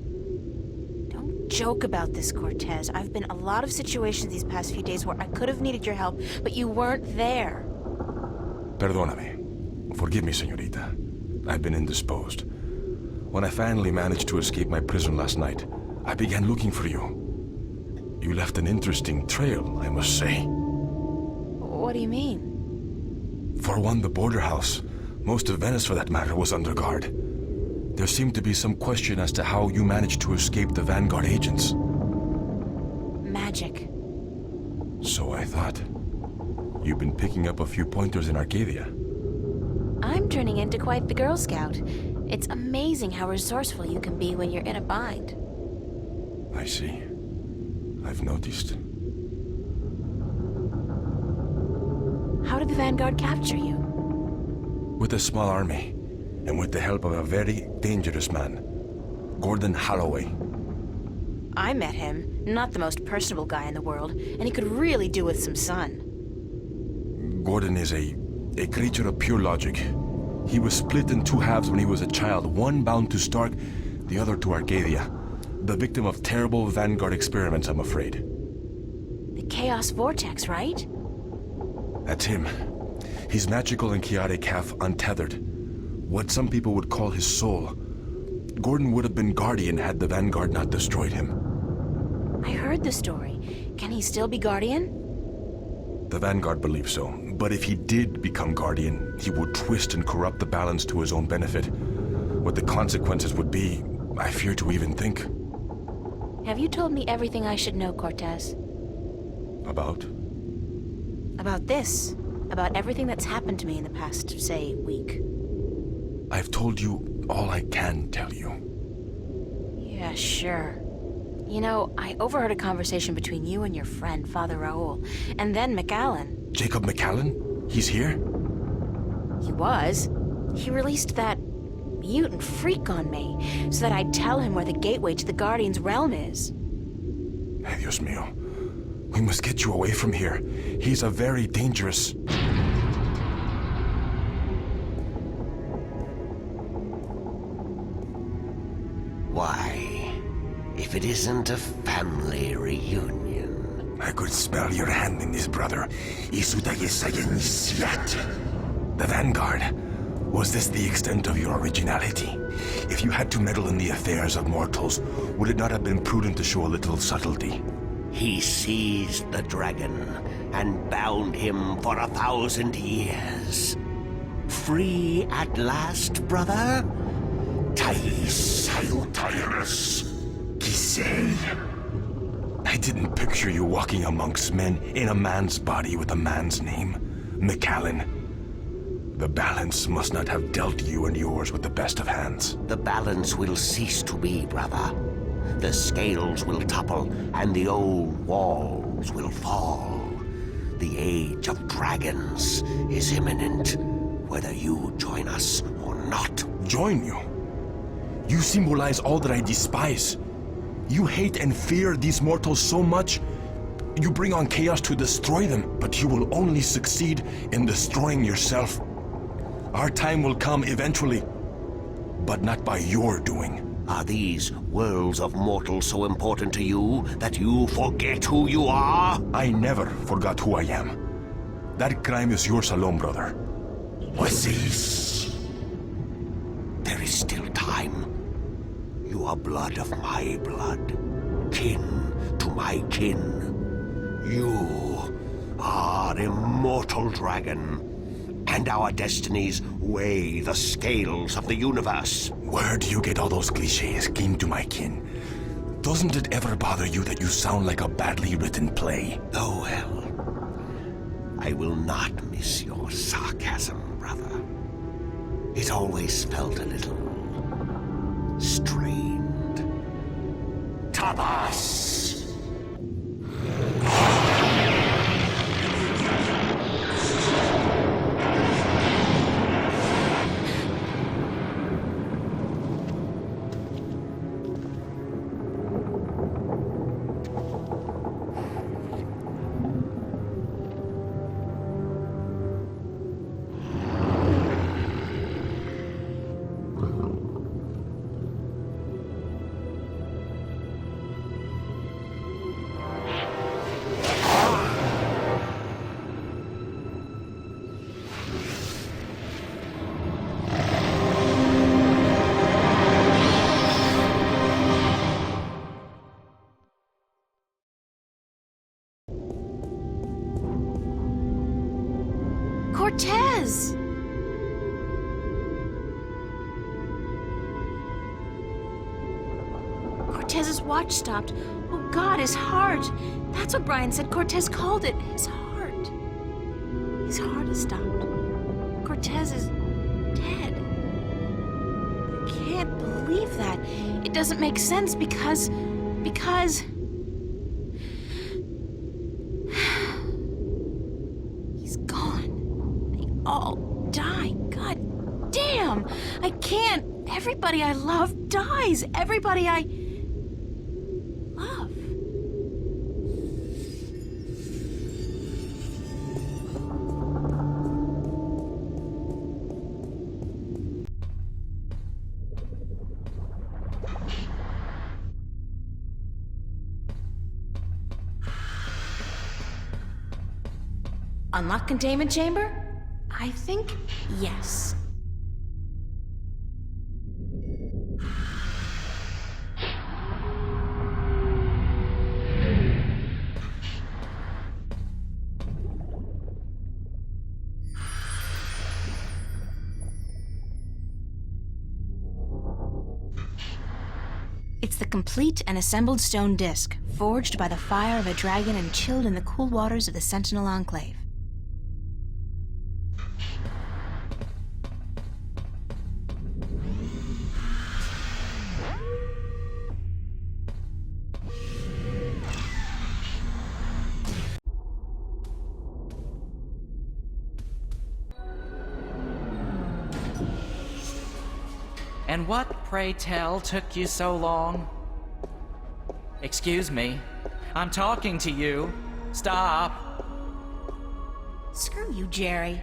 [SPEAKER 1] Don't joke about this, Cortez. I've been in a lot of situations these past few days where I could have needed your help, but you weren't there.
[SPEAKER 15] Perdóname. Forgive me, señorita. I've been indisposed. When I finally managed to escape my prison last night, I began looking for you. You left an interesting trail, I must say.
[SPEAKER 1] What do you mean?
[SPEAKER 15] For one, the border house, most of Venice for that matter, was under guard. There seemed to be some question as to how you managed to escape the Vanguard agents.
[SPEAKER 1] Magic.
[SPEAKER 15] So I thought. You've been picking up a few pointers in Arcadia.
[SPEAKER 1] I'm turning into quite the Girl Scout. It's amazing how resourceful you can be when you're in a bind.
[SPEAKER 15] I see. I've noticed.
[SPEAKER 1] How did the Vanguard capture you?
[SPEAKER 15] With a small army, and with the help of a very dangerous man, Gordon Holloway.
[SPEAKER 1] I met him, not the most personable guy in the world, and he could really do with some sun.
[SPEAKER 15] Gordon is a creature of pure logic. He was split in two halves when he was a child, one bound to Stark, the other to Arcadia. The victim of terrible Vanguard experiments, I'm afraid.
[SPEAKER 1] The Chaos Vortex, right?
[SPEAKER 15] That's him. He's magical and chaotic, half untethered. What some people would call his soul. Gordon would have been Guardian had the Vanguard not destroyed him.
[SPEAKER 1] I heard the story. Can he still be Guardian?
[SPEAKER 15] The Vanguard believes so, but if he did become Guardian, he would twist and corrupt the balance to his own benefit. What the consequences would be, I fear to even think.
[SPEAKER 1] Have you told me everything I should know, Cortez?
[SPEAKER 15] About?
[SPEAKER 1] About this. About everything that's happened to me in the past, say, week.
[SPEAKER 15] I've told you all I can tell you.
[SPEAKER 1] Yeah, sure. You know, I overheard a conversation between you and your friend, Father Raoul, and then McAllen.
[SPEAKER 15] Jacob McAllen? He's here?
[SPEAKER 1] He was. He released that mutant freak on me, so that I'd tell him where the gateway to the Guardian's realm is.
[SPEAKER 15] Ay, Dios mío. We must get you away from here. He's a very dangerous...
[SPEAKER 14] Why, if it isn't a family reunion.
[SPEAKER 15] I could smell your hand in this, brother. The Vanguard. Was this the extent of your originality? If you had to meddle in the affairs of mortals, would it not have been prudent to show a little subtlety?
[SPEAKER 9] He seized the dragon and bound him for 1,000 years. Free at last, brother? Thais Salutaris.
[SPEAKER 15] Kisei. I didn't picture you walking amongst men in a man's body with a man's name. McAllen. The balance must not have dealt you and yours with the best of hands.
[SPEAKER 9] The balance will cease to be, brother. The scales will topple, and the old walls will fall. The age of dragons is imminent, whether you join us or not.
[SPEAKER 15] Join you? You symbolize all that I despise. You hate and fear these mortals so much, you bring on chaos to destroy them, but you will only succeed in destroying yourself. Our time will come eventually, but not by your doing.
[SPEAKER 9] Are these worlds of mortals so important to you that you forget who you are?
[SPEAKER 15] I never forgot who I am. That crime is yours alone, brother.
[SPEAKER 9] Cease. There is still time. You are blood of my blood, kin to my kin. You are immortal dragon, and our destinies weigh the scales of the universe.
[SPEAKER 15] Where do you get all those cliches, kin to my kin? Doesn't it ever bother you that you sound like a badly written play?
[SPEAKER 9] Oh well, I will not miss your sarcasm, brother. It always felt a little strained. Tabas!
[SPEAKER 1] Cortez! Cortez's watch stopped. Oh God, his heart. That's what Brian said Cortez called it. His heart. His heart has stopped. Cortez is dead. I can't believe that. It doesn't make sense because... He's gone. They all die. God damn! I can't. Everybody I love dies. Everybody I love. Unlock containment chamber? I think yes. It's the complete and assembled stone disc, forged by the fire of a dragon and chilled in the cool waters of the Sentinel Enclave.
[SPEAKER 10] And what, pray tell, took you so long? Excuse me. I'm talking to you. Stop.
[SPEAKER 1] Screw you, Jerry.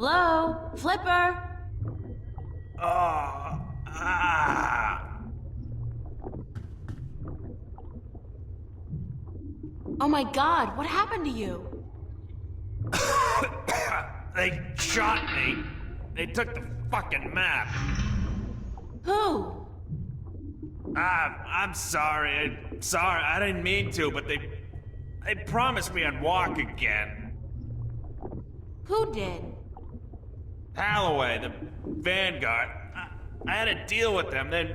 [SPEAKER 1] Hello? Flipper? Oh my god, what happened to you?
[SPEAKER 11] They shot me. They took the fucking map.
[SPEAKER 1] Who?
[SPEAKER 11] I'm sorry. Sorry, I didn't mean to, but they promised me I'd walk again.
[SPEAKER 1] Who did?
[SPEAKER 11] Halloway, the Vanguard. I had a deal with them. Then,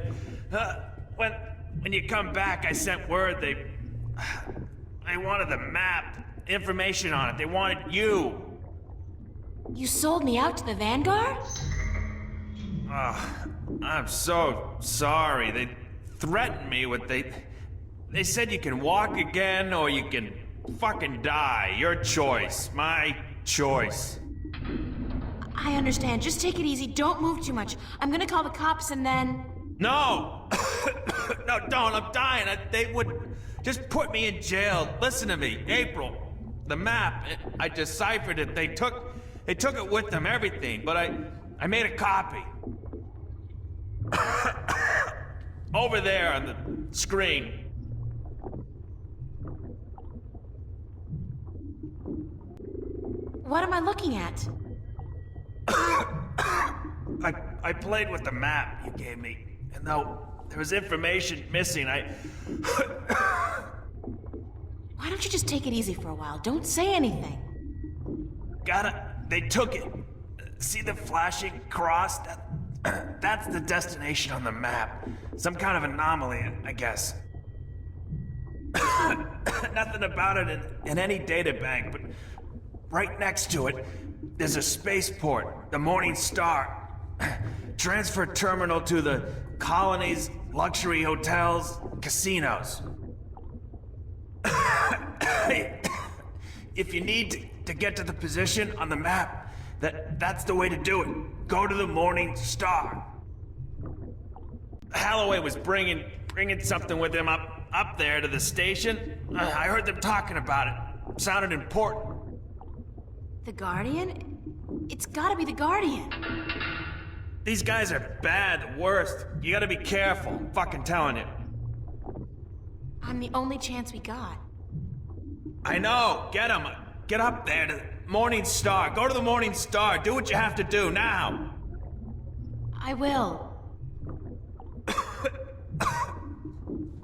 [SPEAKER 11] when you come back, I sent word they wanted the map, information on it. They wanted you.
[SPEAKER 1] You sold me out to the Vanguard?
[SPEAKER 11] I'm so sorry. They threatened me with they said you can walk again or you can fucking die. Your choice. My choice.
[SPEAKER 1] I understand. Just take it easy. Don't move too much. I'm gonna call the cops and then...
[SPEAKER 11] No! No, don't. I'm dying. They would just put me in jail. Listen to me. April. The map. I deciphered it. They took it with them, everything. But I made a copy. Over there on the screen.
[SPEAKER 1] What am I looking at?
[SPEAKER 11] I played with the map you gave me, and though there was information missing,
[SPEAKER 1] Why don't you just take it easy for a while? Don't say anything.
[SPEAKER 11] They took it. See the flashing cross? That's the destination on the map. Some kind of anomaly, I guess. Nothing about it in any data bank, but right next to it, there's a spaceport, the Morning Star. Transfer terminal to the colonies, luxury hotels, casinos. If you need to get to the position on the map, that's the way to do it. Go to the Morning Star. Halloway was bringing something with him up there to the station. I heard them talking about it. Sounded important.
[SPEAKER 1] The Guardian? It's gotta be the Guardian.
[SPEAKER 11] These guys are bad, the worst. You gotta be careful. I'm fucking telling you.
[SPEAKER 1] I'm the only chance we got.
[SPEAKER 11] I know. Get him. Get up there to the Morning Star. Go to the Morning Star. Do what you have to do now.
[SPEAKER 1] I will.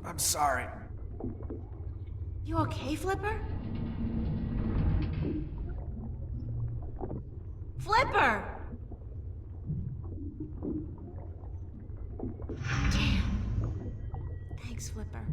[SPEAKER 11] I'm sorry.
[SPEAKER 1] You okay, Flipper? Flipper! Damn. Thanks, Flipper.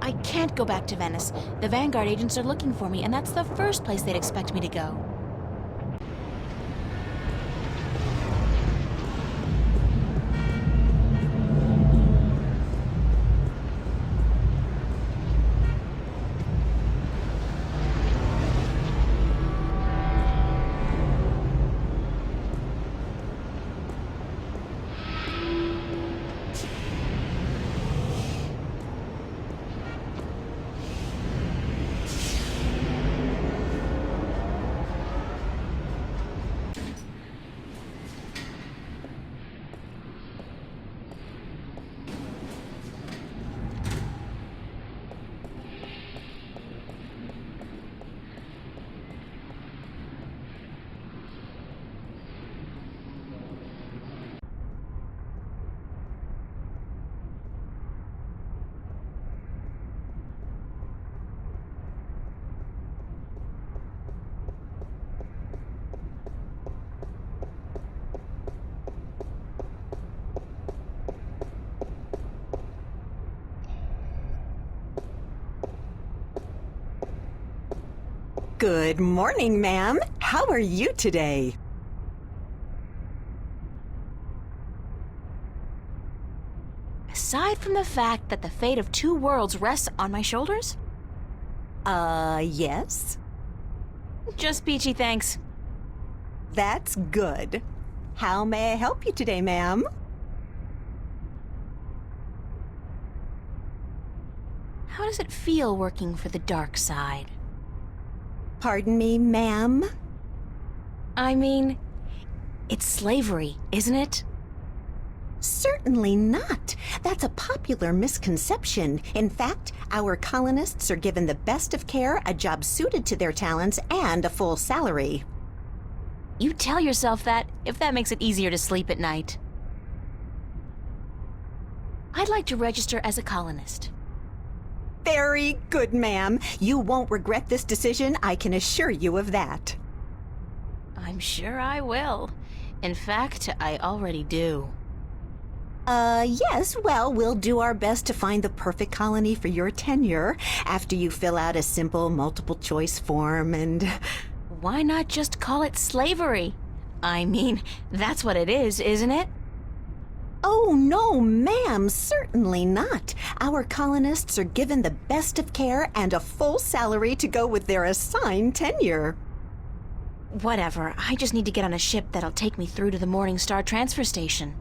[SPEAKER 1] I can't go back to Venice. The Vanguard agents are looking for me, and that's the first place they'd expect me to go.
[SPEAKER 12] Good morning, ma'am. How are you today?
[SPEAKER 1] Aside from the fact that the fate of 2 worlds rests on my shoulders?
[SPEAKER 12] Yes?
[SPEAKER 1] Just peachy, thanks.
[SPEAKER 12] That's good. How may I help you today, ma'am?
[SPEAKER 1] How does it feel working for the dark side?
[SPEAKER 12] Pardon me, ma'am?
[SPEAKER 1] I mean, it's slavery, isn't it?
[SPEAKER 12] Certainly not. That's a popular misconception. In fact, our colonists are given the best of care, a job suited to their talents, and a full salary.
[SPEAKER 1] You tell yourself that if that makes it easier to sleep at night. I'd like to register as a colonist.
[SPEAKER 12] Very good, ma'am. You won't regret this decision, I can assure you of that.
[SPEAKER 1] I'm sure I will. In fact, I already do.
[SPEAKER 12] Yes, well, we'll do our best to find the perfect colony for your tenure after you fill out a simple multiple-choice form and...
[SPEAKER 1] Why not just call it slavery? I mean, that's what it is, isn't it?
[SPEAKER 12] Oh, no, ma'am, certainly not. Our colonists are given the best of care and a full salary to go with their assigned tenure.
[SPEAKER 1] Whatever, I just need to get on a ship that'll take me through to the Morningstar transfer station.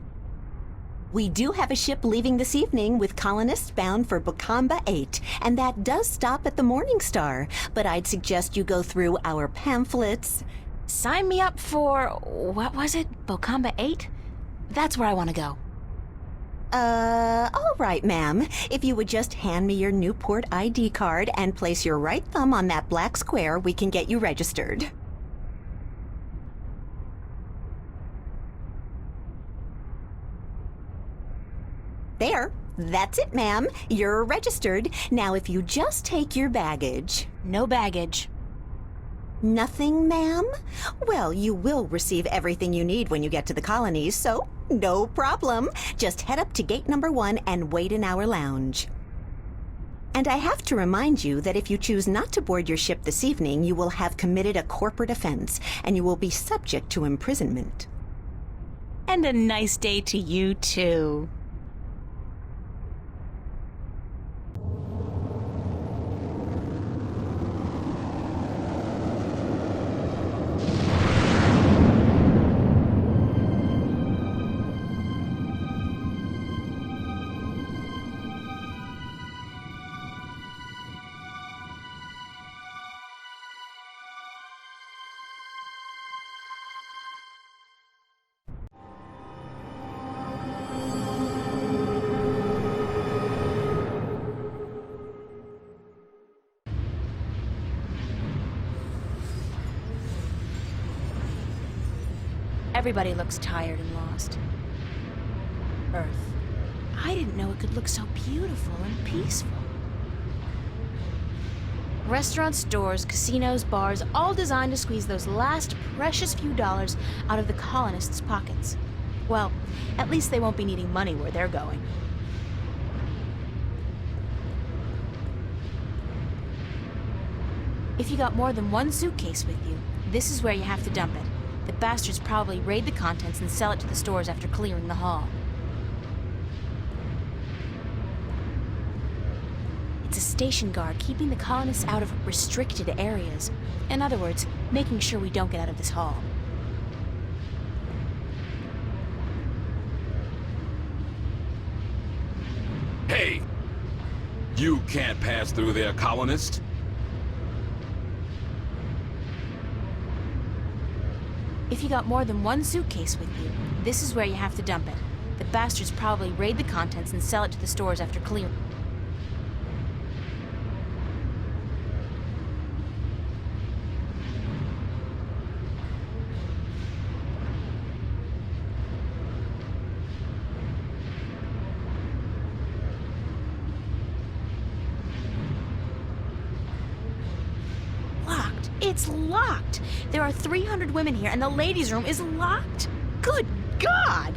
[SPEAKER 12] We do have a ship leaving this evening with colonists bound for Bokamba 8, and that does stop at the Morningstar, but I'd suggest you go through our pamphlets.
[SPEAKER 1] Sign me up for, what was it, Bokamba 8? That's where I want to go.
[SPEAKER 12] All right, ma'am. If you would just hand me your Newport ID card and place your right thumb on that black square, we can get you registered. There. That's it, ma'am. You're registered. Now, if you just take your baggage...
[SPEAKER 1] No baggage.
[SPEAKER 12] Nothing, ma'am? Well, you will receive everything you need when you get to the colonies, so no problem. Just head up to gate number 1 and wait in our lounge. And I have to remind you that if you choose not to board your ship this evening, you will have committed a corporate offense, and you will be subject to imprisonment.
[SPEAKER 1] And a nice day to you, too. Everybody looks tired and lost. Earth. I didn't know it could look so beautiful and peaceful. Restaurants, stores, casinos, bars, all designed to squeeze those last precious few dollars out of the colonists' pockets. Well, at least they won't be needing money where they're going. If you got more than one suitcase with you, this is where you have to dump it. The bastards probably raid the contents and sell it to the stores after clearing the hall. It's a station guard keeping the colonists out of restricted areas. In other words, making sure we don't get out of this hall.
[SPEAKER 16] Hey! You can't pass through there, colonist.
[SPEAKER 1] If you got more than one suitcase with you, this is where you have to dump it. The bastards probably raid the contents and sell it to the stores after clearing. It's locked! There are 300 women here, and the ladies' room is locked! Good God!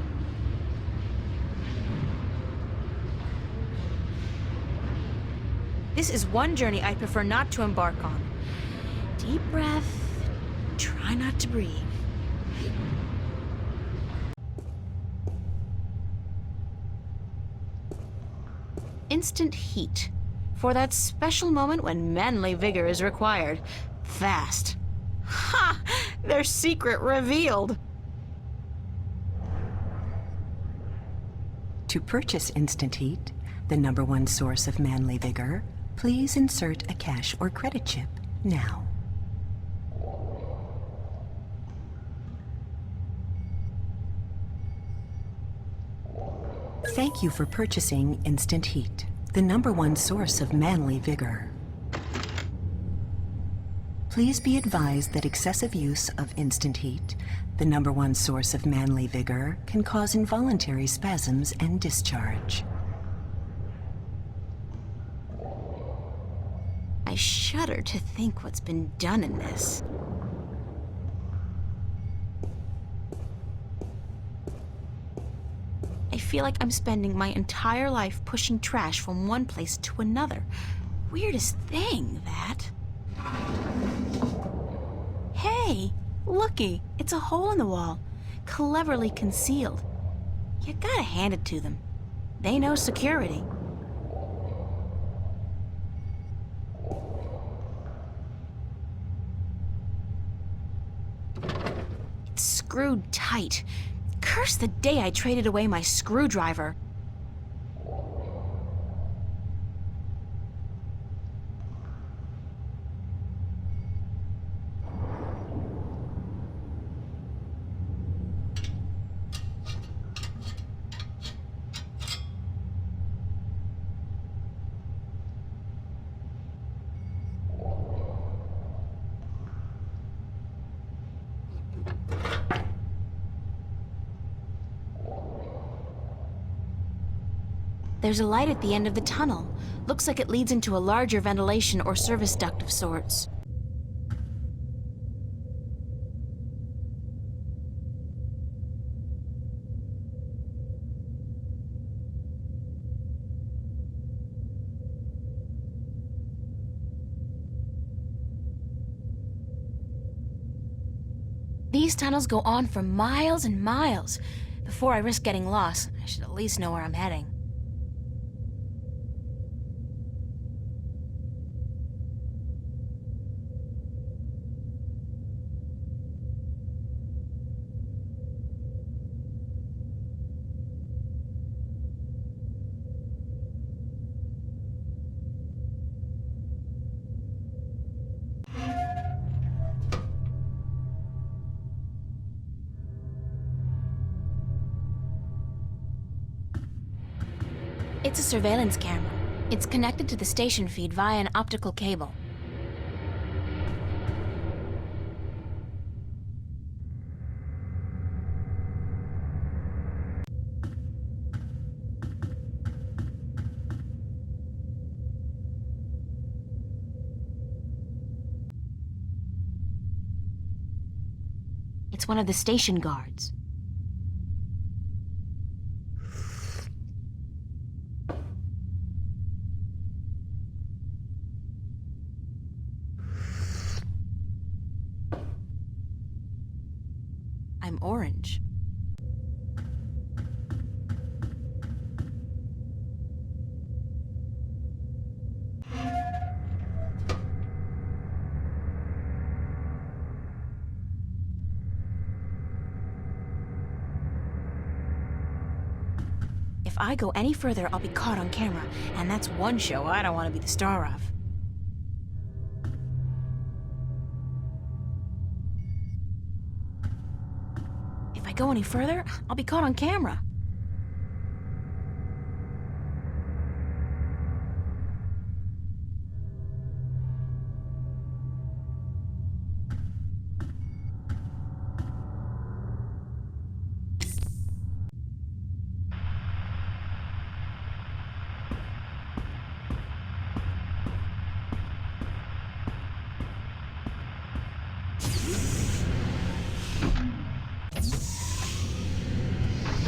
[SPEAKER 1] This is one journey I'd prefer not to embark on. Deep breath. Try not to breathe. Instant heat. For that special moment when manly vigor is required. Fast. Ha! Their secret revealed!
[SPEAKER 3] To purchase Instant Heat, the #1 source of manly vigor, please insert a cash or credit chip now. Thank you for purchasing Instant Heat, the #1 source of manly vigor. Please be advised that excessive use of Instant Heat, the #1 source of manly vigor, can cause involuntary spasms and discharge.
[SPEAKER 1] I shudder to think what's been done in this. I feel like I'm spending my entire life pushing trash from one place to another. Weirdest thing, that. Hey, looky, it's a hole in the wall, cleverly concealed. You gotta hand it to them. They know security. It's screwed tight. Curse the day I traded away my screwdriver. There's a light at the end of the tunnel. Looks like it leads into a larger ventilation or service duct of sorts. These tunnels go on for miles and miles. Before I risk getting lost, I should at least know where I'm heading. It's a surveillance camera. It's connected to the station feed via an optical cable. It's one of the station guards. I'm orange. If I go any further, I'll be caught on camera, and that's one show I don't want to be the star of. If I go any further, I'll be caught on camera.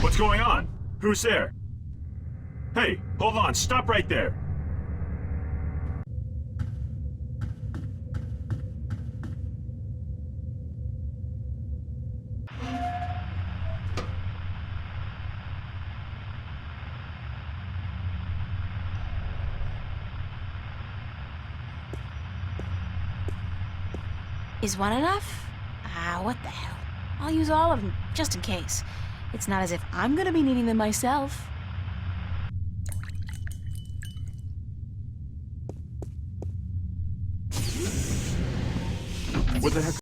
[SPEAKER 13] What's going on? Who's there? Hey, hold on, stop right there.
[SPEAKER 1] Is one enough? Ah, what the hell. I'll use all of them, just in case. It's not as if I'm gonna be needing them myself.
[SPEAKER 15] What the heck?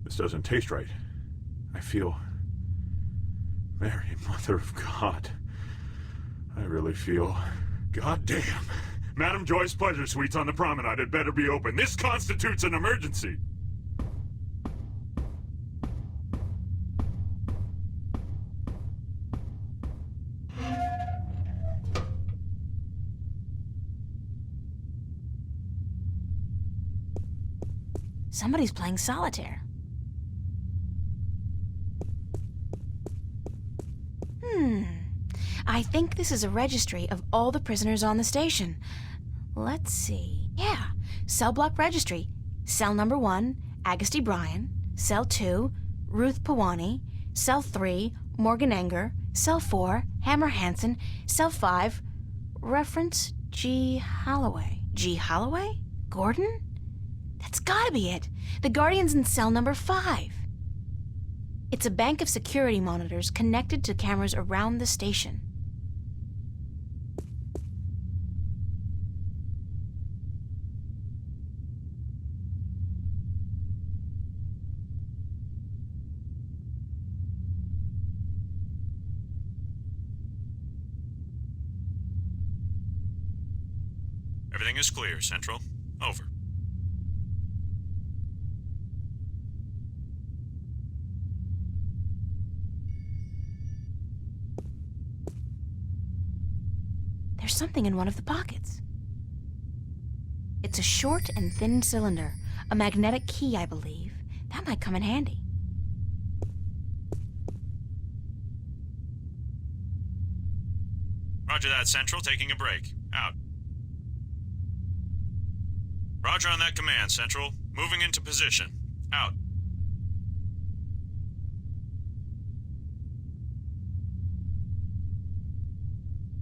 [SPEAKER 13] This doesn't taste right. I feel... Mary, Mother of God. I really feel... God damn. Madam Joy's Pleasure Suites on the promenade had better be open. This constitutes an emergency.
[SPEAKER 1] Somebody's playing solitaire. I think this is a registry of all the prisoners on the station. Let's see. Yeah, cell block registry. Cell number 1, Agusty Bryan. Cell 2, Ruth Pawani. Cell 3, Morgan Enger. Cell 4, Hammer Hansen. Cell 5, reference G. Holloway. G. Holloway? Gordon? That's gotta be it. The Guardian's in cell number 5. It's a bank of security monitors connected to cameras around the station.
[SPEAKER 13] Everything is clear, Central. Over.
[SPEAKER 1] There's something in one of the pockets. It's a short and thin cylinder, a magnetic key, I believe. That might come in handy.
[SPEAKER 13] Roger that, Central. Taking a break. Out. Roger on that command, Central. Moving into position. Out.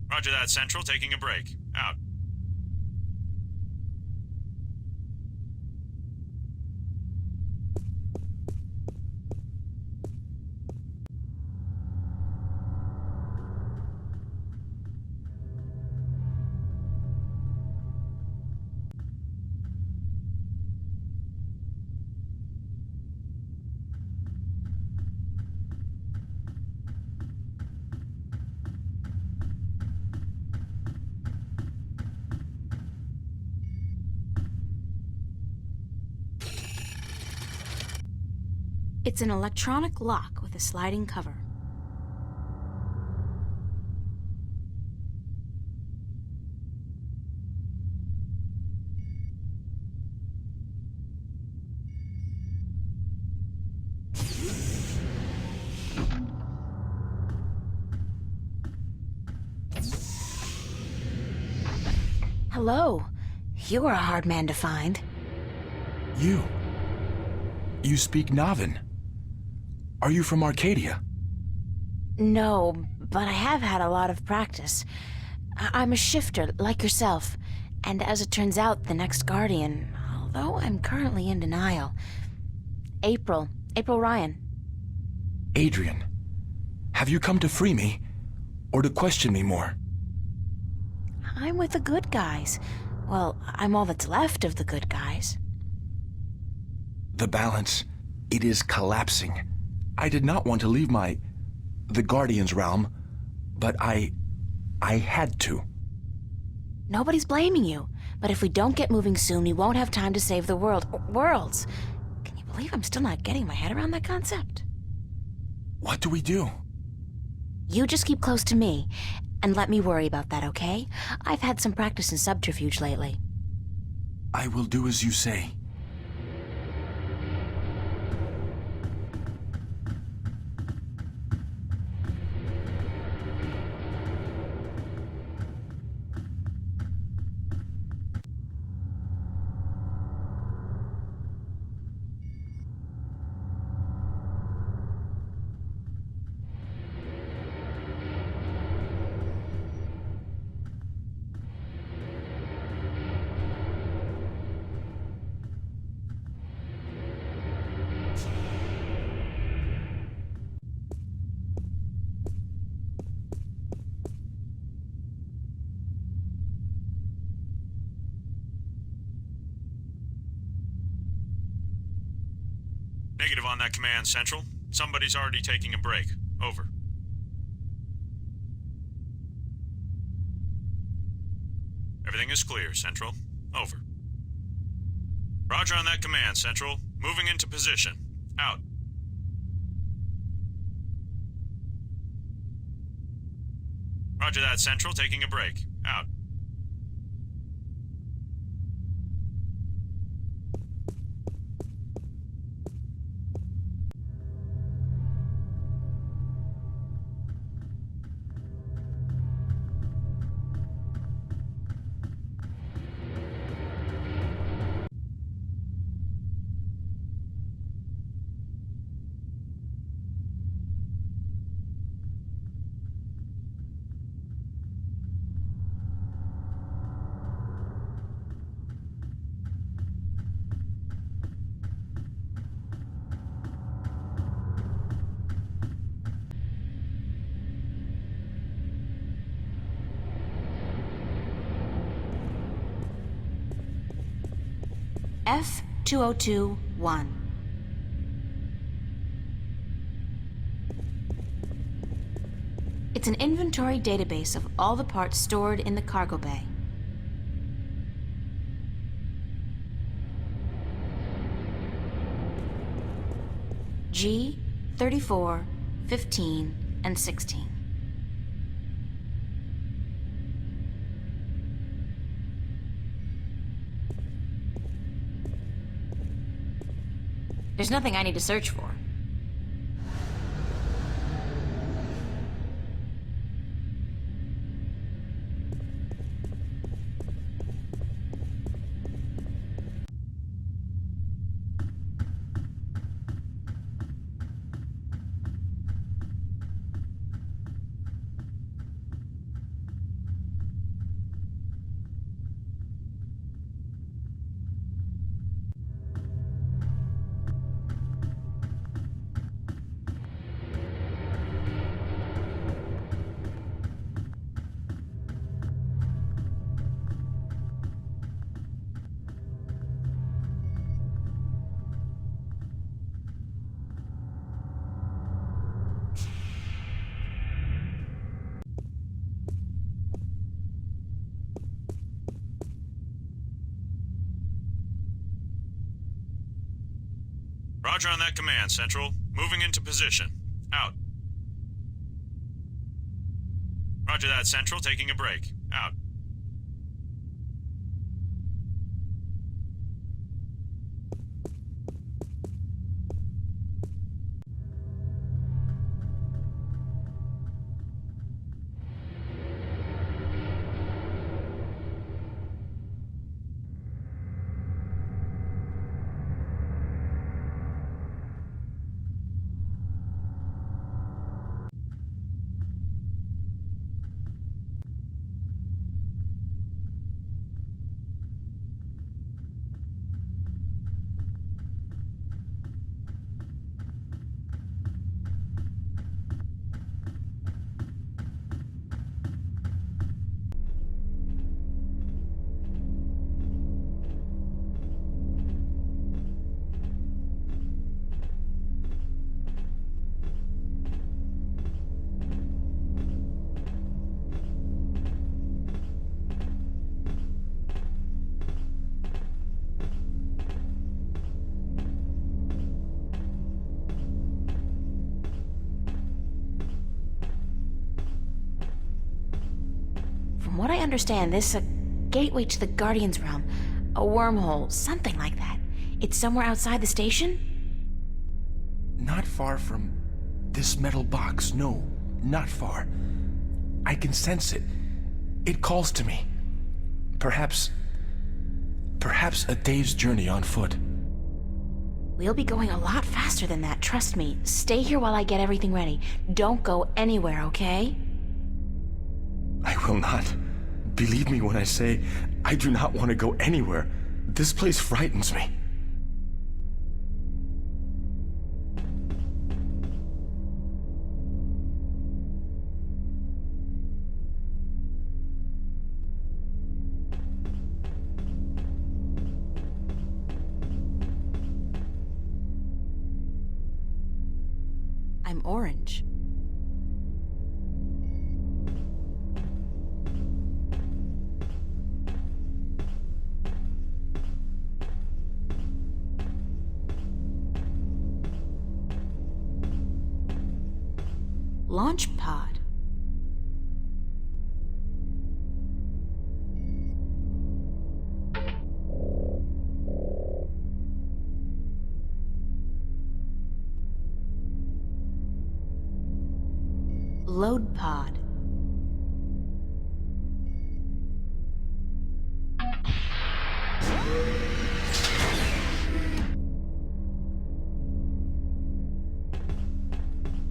[SPEAKER 13] Roger that, Central. Taking a break. Out.
[SPEAKER 1] It's an electronic lock with a sliding cover. Hello. You were a hard man to find.
[SPEAKER 15] You speak Navin. Are you from Arcadia?
[SPEAKER 1] No, but I have had a lot of practice. I'm a shifter, like yourself. And as it turns out, the next Guardian, although I'm currently in denial. April Ryan.
[SPEAKER 15] Adrian, have you come to free me, or to question me more?
[SPEAKER 1] I'm with the good guys. Well, I'm all that's left of the good guys.
[SPEAKER 15] The balance, it is collapsing. I did not want to leave the Guardian's realm, but I had to.
[SPEAKER 1] Nobody's blaming you, but if we don't get moving soon, we won't have time to save the world, or worlds. Can you believe I'm still not getting my head around that concept?
[SPEAKER 15] What do we do?
[SPEAKER 1] You just keep close to me, and let me worry about that, okay? I've had some practice in subterfuge lately.
[SPEAKER 15] I will do as you say.
[SPEAKER 13] on that command, Central. Somebody's already taking a break. Over. Everything is clear, Central. Over. Roger on that command, Central. Moving into position. Out. Roger that, Central. Taking a break. Out.
[SPEAKER 1] F2021. It's an inventory database of all the parts stored in the cargo bay. G, 34, 15, and 16. There's nothing I need to search for.
[SPEAKER 13] Roger on that command, Central. Moving into position. Out. Roger that, Central. Taking a break. Out.
[SPEAKER 1] From what I understand, this a gateway to the Guardian's realm. A wormhole, something like that. It's somewhere outside the station?
[SPEAKER 15] Not far from this metal box. No, not far. I can sense it. It calls to me. Perhaps a day's journey on foot.
[SPEAKER 1] We'll be going a lot faster than that, trust me. Stay here while I get everything ready. Don't go anywhere, okay?
[SPEAKER 15] I will not. Believe me when I say I do not want to go anywhere. This place frightens me.
[SPEAKER 1] orange. Launch pod. Load pod.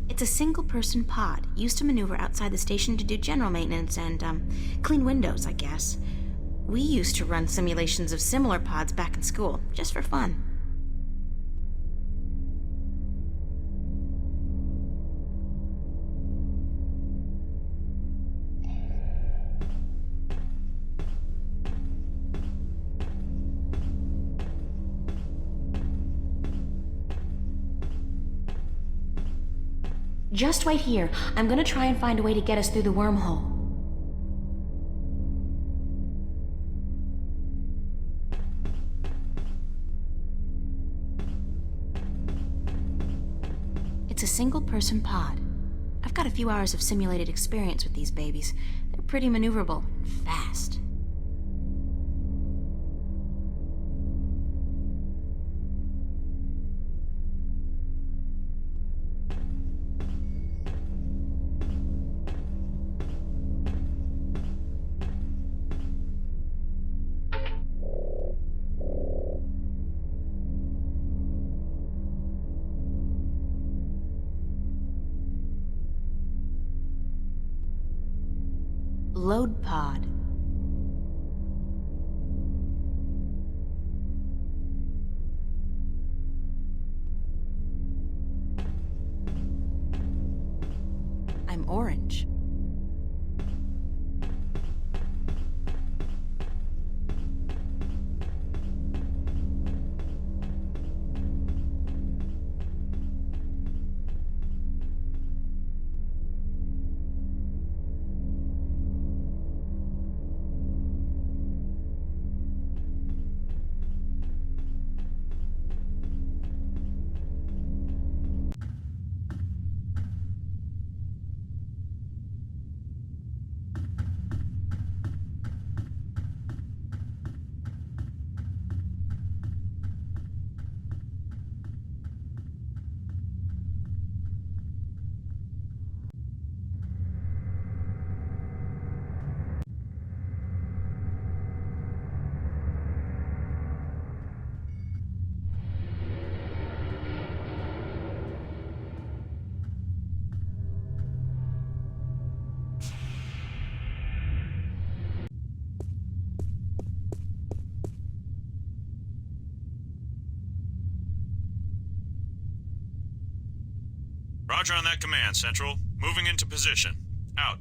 [SPEAKER 1] It's a single-person pod, used to maneuver outside the station to do general maintenance and, clean windows, I guess. We used to run simulations of similar pods back in school, just for fun. Just wait here. I'm gonna try and find a way to get us through the wormhole. It's a single-person pod. I've got a few hours of simulated experience with these babies. They're pretty maneuverable and fast. Load pod. I'm orange.
[SPEAKER 13] Roger on that command, Central. Moving into position. Out.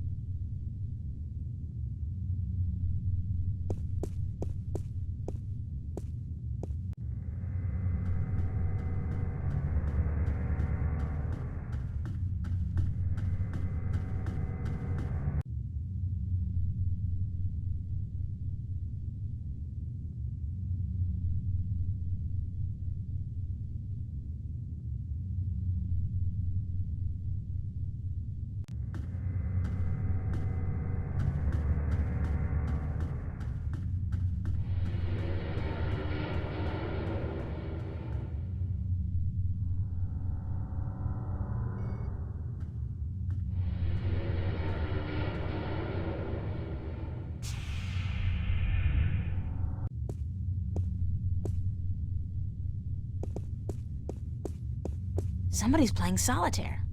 [SPEAKER 1] Somebody's playing solitaire.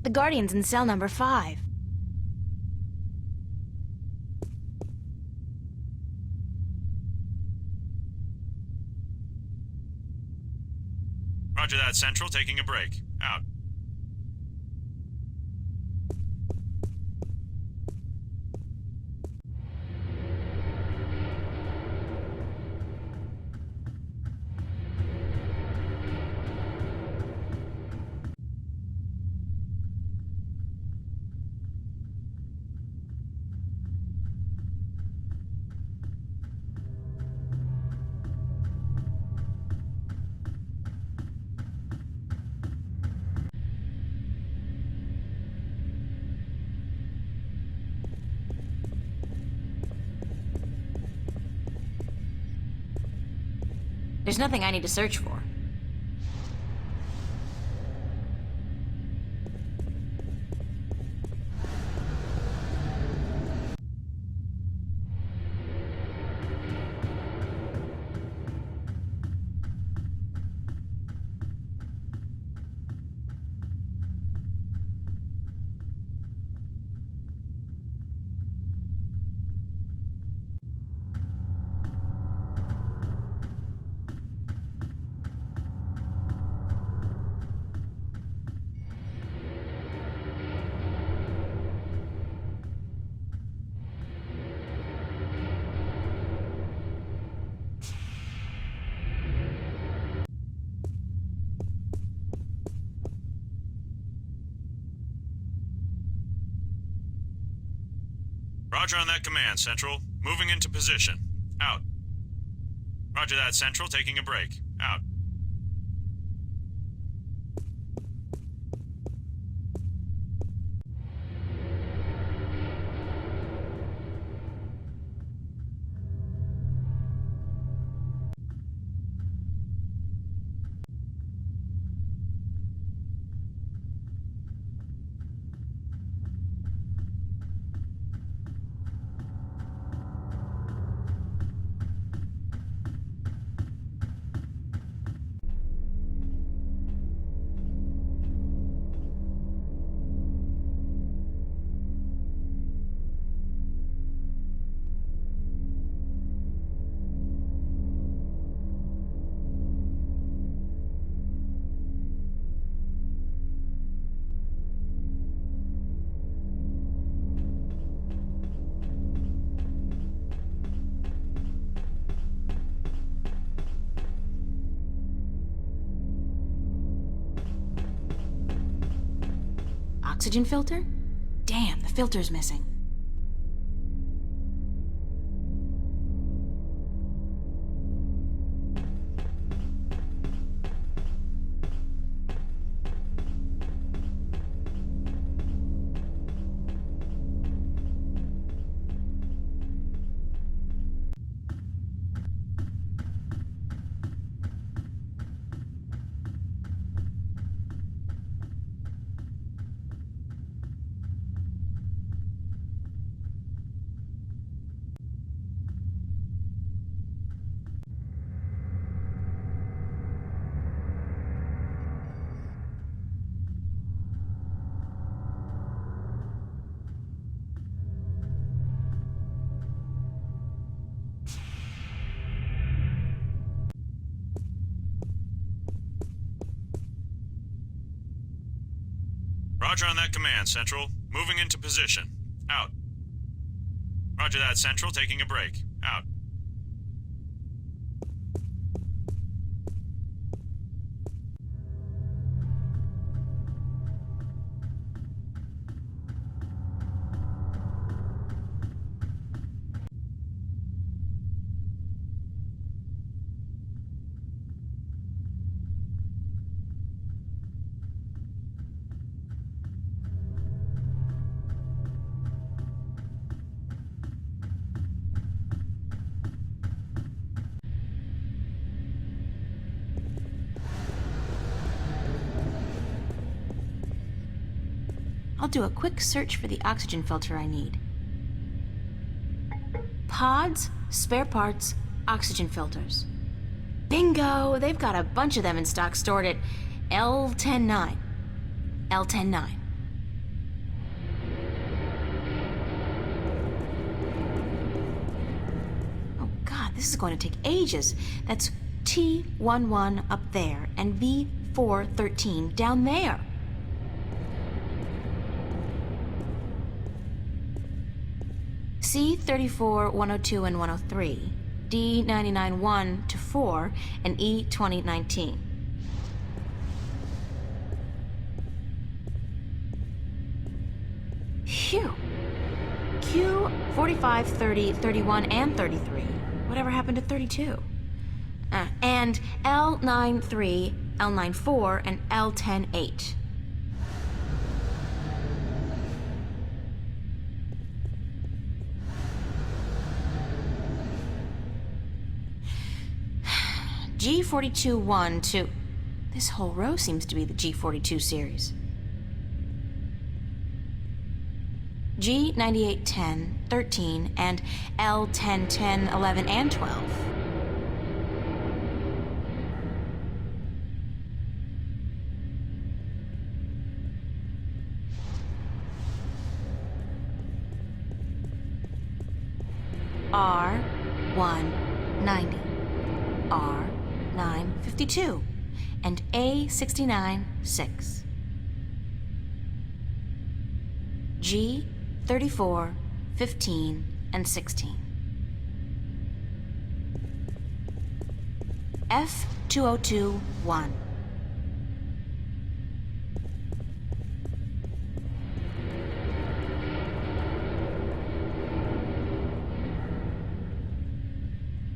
[SPEAKER 1] The Guardian's in cell number 5.
[SPEAKER 13] Roger that, Central. Taking a break. Out.
[SPEAKER 1] There's nothing I need to search for.
[SPEAKER 13] Roger on that command, Central. Moving into position. Out. Roger that, Central. Taking a break. Out.
[SPEAKER 1] Oxygen filter? Damn, the filter's missing.
[SPEAKER 13] Roger on that command, Central. Moving into position. Out. Roger that, Central. Taking a break. Out.
[SPEAKER 1] I'll do a quick search for the oxygen filter I need. Pods, spare parts, oxygen filters. Bingo! They've got a bunch of them in stock stored at L109. L109. Oh god, this is going to take ages. That's T11 up there and B413 down there. C34, 102, and 103, D99, 1 to 4, and E2019. Phew. Q, 45, 30, 31, and 33. Whatever happened to 32? And L93, L94, and L108. G42-1 to... This whole row seems to be the G42 series. G9810, 13, and L10, 10, 11, and 12. R190, R952, and A69 6. G34, 15, and 16. F202 1.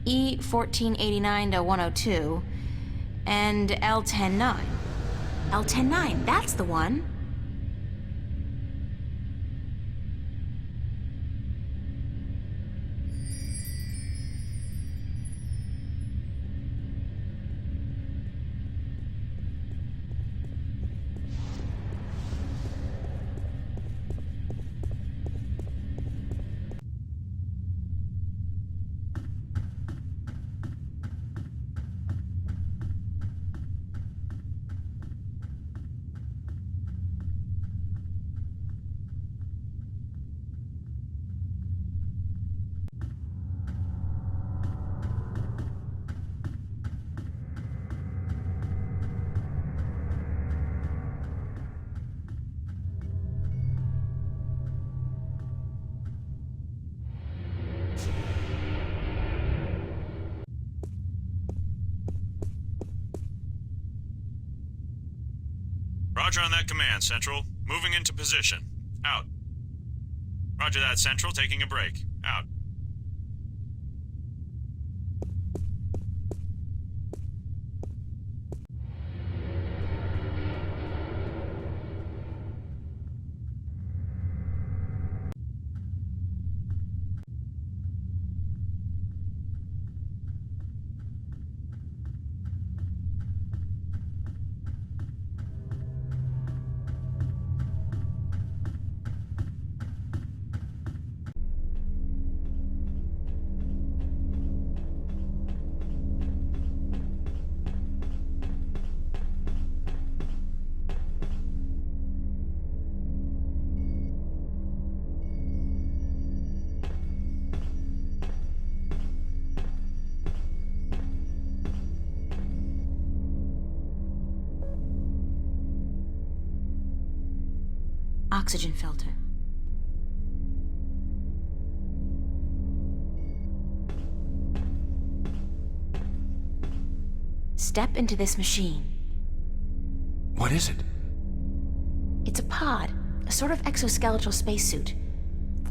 [SPEAKER 1] E1489 to 102, and L109. L109, that's the one.
[SPEAKER 13] Roger on that command, Central. Moving into position. Out. Roger that, Central. Taking a break. Out.
[SPEAKER 1] Oxygen filter. Step into this machine.
[SPEAKER 15] What is it?
[SPEAKER 1] It's a pod, a sort of exoskeletal spacesuit.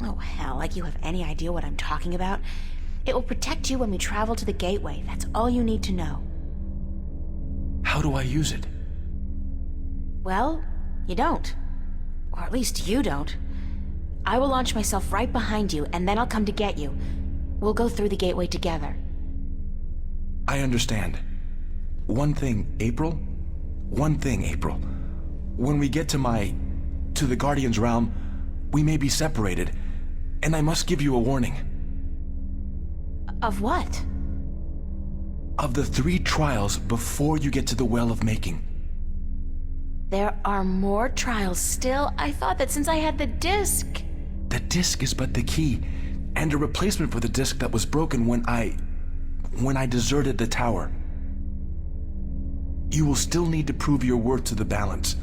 [SPEAKER 1] Oh, hell, like you have any idea what I'm talking about. It will protect you when we travel to the gateway. That's all you need to know.
[SPEAKER 15] How do I use it?
[SPEAKER 1] Well, you don't. Or at least you don't. I will launch myself right behind you, and then I'll come to get you. We'll go through the gateway together.
[SPEAKER 15] I understand. One thing, April. When we get to the Guardian's realm, we may be separated, and I must give you a warning.
[SPEAKER 1] Of what?
[SPEAKER 15] Of the 3 trials before you get to the Well of Making.
[SPEAKER 1] There are more trials still? I thought that since I had the disc...
[SPEAKER 15] The disc is but the key, and a replacement for the disc that was broken when I deserted the tower. You will still need to prove your worth to the balance,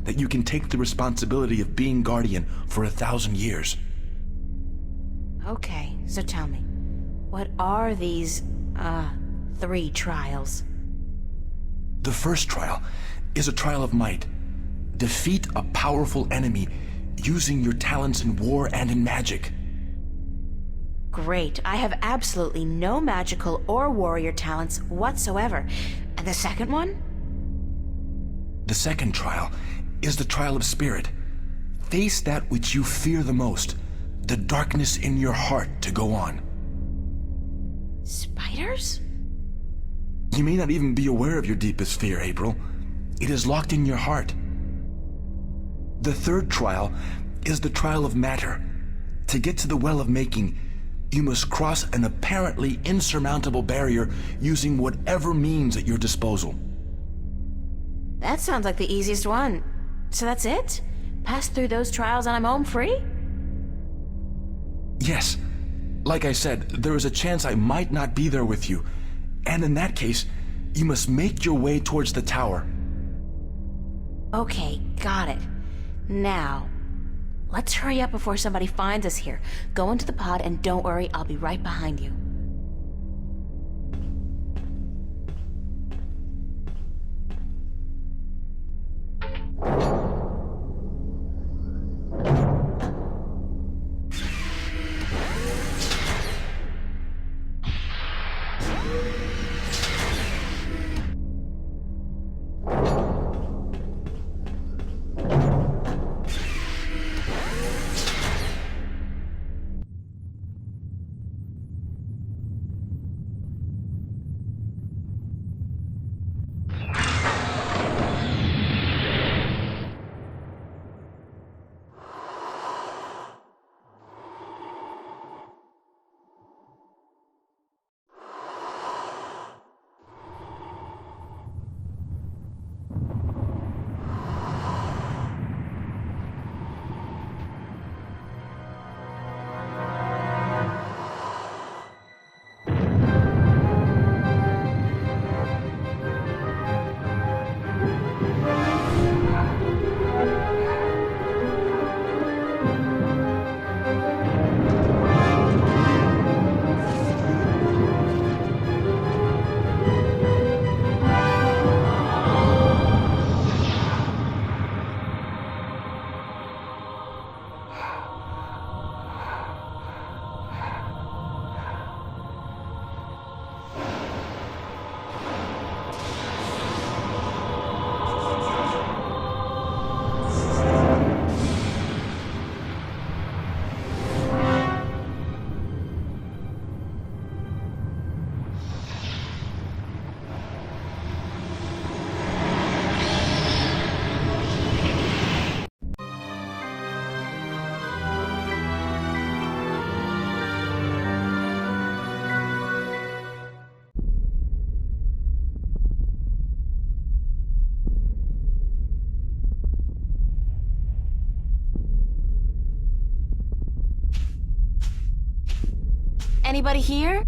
[SPEAKER 15] that you can take the responsibility of being Guardian for 1,000 years.
[SPEAKER 1] Okay, so tell me, what are these, 3 trials?
[SPEAKER 15] The first trial is a trial of might. Defeat a powerful enemy using your talents in war and in magic.
[SPEAKER 1] Great. I have absolutely no magical or warrior talents whatsoever. And the second one?
[SPEAKER 15] The second trial is the trial of spirit. Face that which you fear the most, the darkness in your heart to go on.
[SPEAKER 1] Spiders?
[SPEAKER 15] You may not even be aware of your deepest fear, April. It is locked in your heart. The third trial is the trial of matter. To get to the well of making, you must cross an apparently insurmountable barrier using whatever means at your disposal.
[SPEAKER 1] That sounds like the easiest one. So that's it? Pass through those trials and I'm home free?
[SPEAKER 15] Yes. Like I said, there is a chance I might not be there with you. And in that case, you must make your way towards the tower.
[SPEAKER 1] Okay, got it. Now, let's hurry up before somebody finds us here. Go into the pod and don't worry, I'll be right behind you. Anybody here?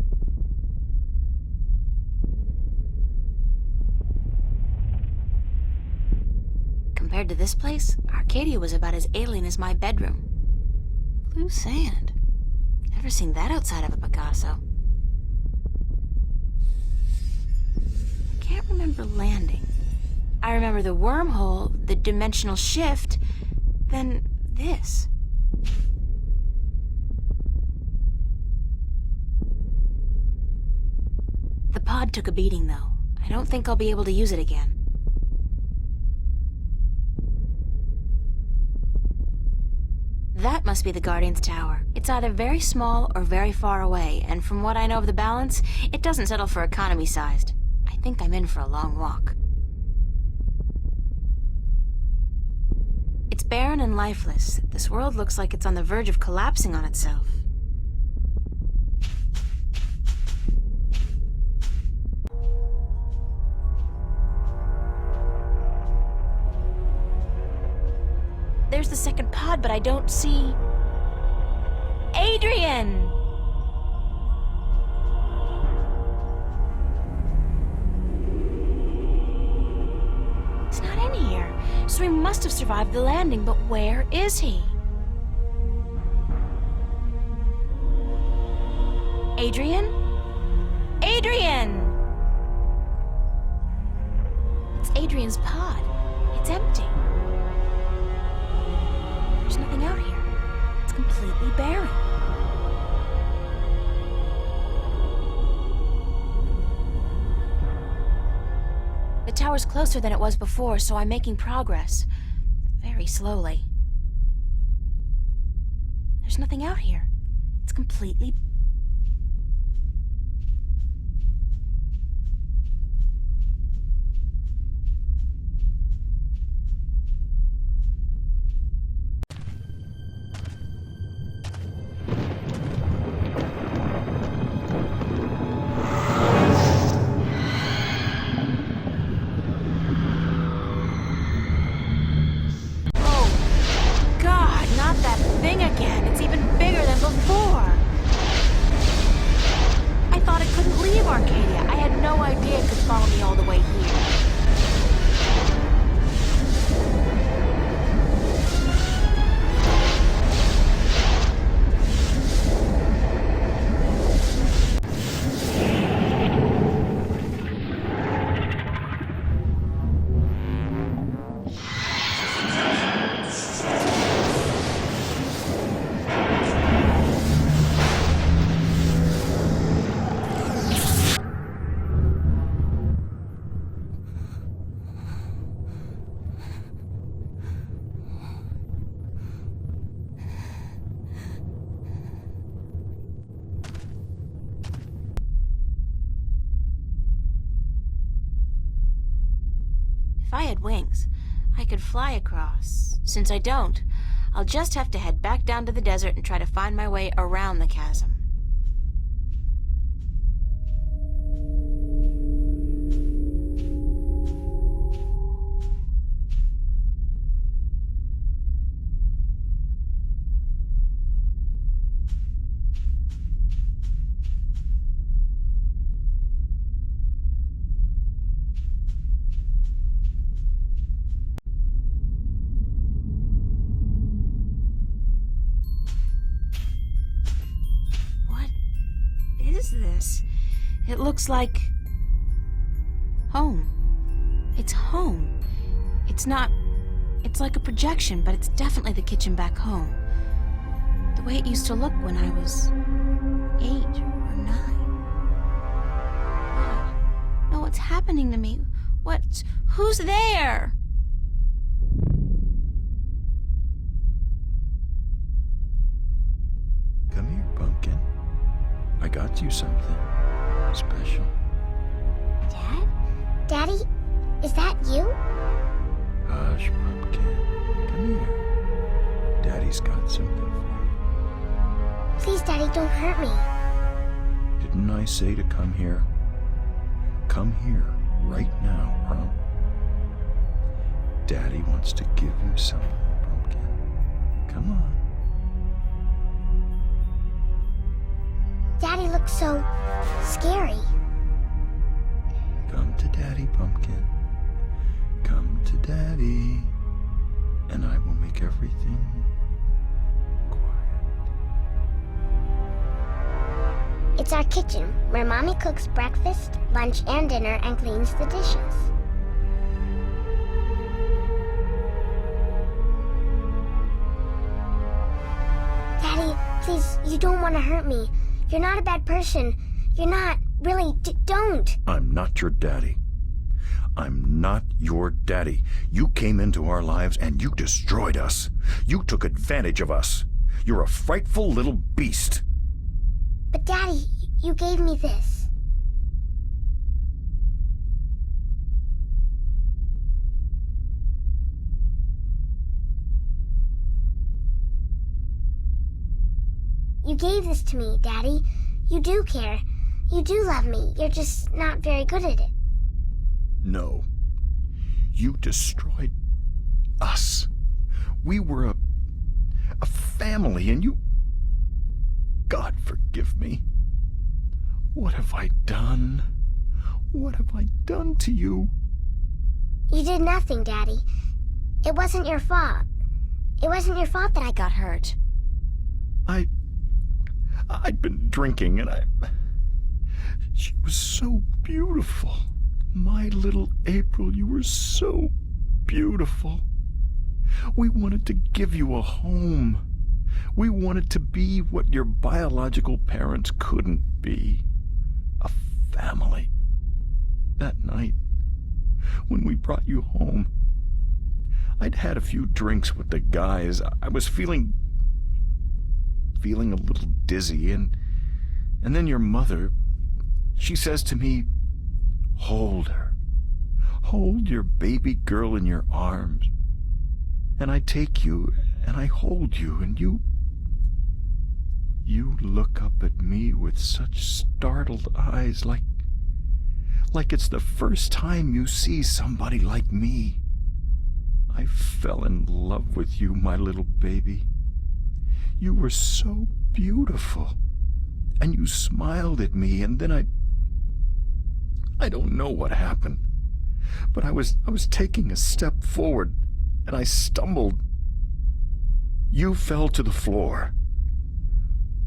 [SPEAKER 1] Compared to this place, Arcadia was about as alien as my bedroom. Blue sand. Never seen that outside of a Picasso. I can't remember landing. I remember the wormhole, the dimensional shift, then this. The pod took a beating, though. I don't think I'll be able to use it again. That must be the Guardian's Tower. It's either very small or very far away, and from what I know of the balance, it doesn't settle for economy-sized. I think I'm in for a long walk. It's barren and lifeless. This world looks like it's on the verge of collapsing on itself. There's the second pod, but I don't see... Adrian! He's not in here, so he must have survived the landing, but where is he? Adrian? Adrian! It's Adrian's pod. It's empty. There's nothing out here. It's completely barren. The tower's closer than it was before, so I'm making progress. Very slowly. There's nothing out here. It's completely... thing again. It's even bigger than before. I thought it couldn't leave Arcadia. I had no idea it could follow me all the way here. If I had wings, I could fly across. Since I don't, I'll just have to head back down to the desert and try to find my way around the chasm. This? It looks like home. It's home. It's not... It's like a projection, but it's definitely the kitchen back home. The way it used to look when I was 8 or 9. No, what's happening to me? Who's there?
[SPEAKER 15] Come here, Pumpkin. I got you something special.
[SPEAKER 17] Dad? Daddy? Is that you?
[SPEAKER 15] Hush, Pumpkin. Come here. Daddy's got something for you.
[SPEAKER 17] Please, Daddy, don't hurt me.
[SPEAKER 15] Didn't I say to come here? Come here, right now, huh? Daddy wants to give you something, Pumpkin. Come on.
[SPEAKER 17] Daddy looks so scary.
[SPEAKER 15] Come to Daddy, Pumpkin. Come to Daddy. And I will make everything quiet.
[SPEAKER 17] It's our kitchen, where Mommy cooks breakfast, lunch, and dinner and cleans the dishes. Daddy, please, you don't want to hurt me. You're not a bad person. You're not. Really, don't.
[SPEAKER 15] I'm not your daddy. I'm not your daddy. You came into our lives and you destroyed us. You took advantage of us. You're a frightful little beast.
[SPEAKER 17] But Daddy, you gave me this. You gave this to me, Daddy. You do care. You do love me. You're just not very good at it.
[SPEAKER 15] No. You destroyed us. We were a family, and you... God forgive me. What have I done? What have I done to you?
[SPEAKER 17] You did nothing, Daddy. It wasn't your fault. It wasn't your fault that I got hurt.
[SPEAKER 15] I'd been drinking, and she was so beautiful. My little April, you were so beautiful. We wanted to give you a home. We wanted to be what your biological parents couldn't be. A family. That night, when we brought you home, I'd had a few drinks with the guys. I was feeling a little dizzy, and then your mother, she says to me, hold her. Hold your baby girl in your arms. And I take you, and I hold you, and you look up at me with such startled eyes, like it's the first time you see somebody like me. I fell in love with you, my little baby. You were so beautiful. And you smiled at me, and then I don't know what happened. But I was taking a step forward, and I stumbled. You fell to the floor.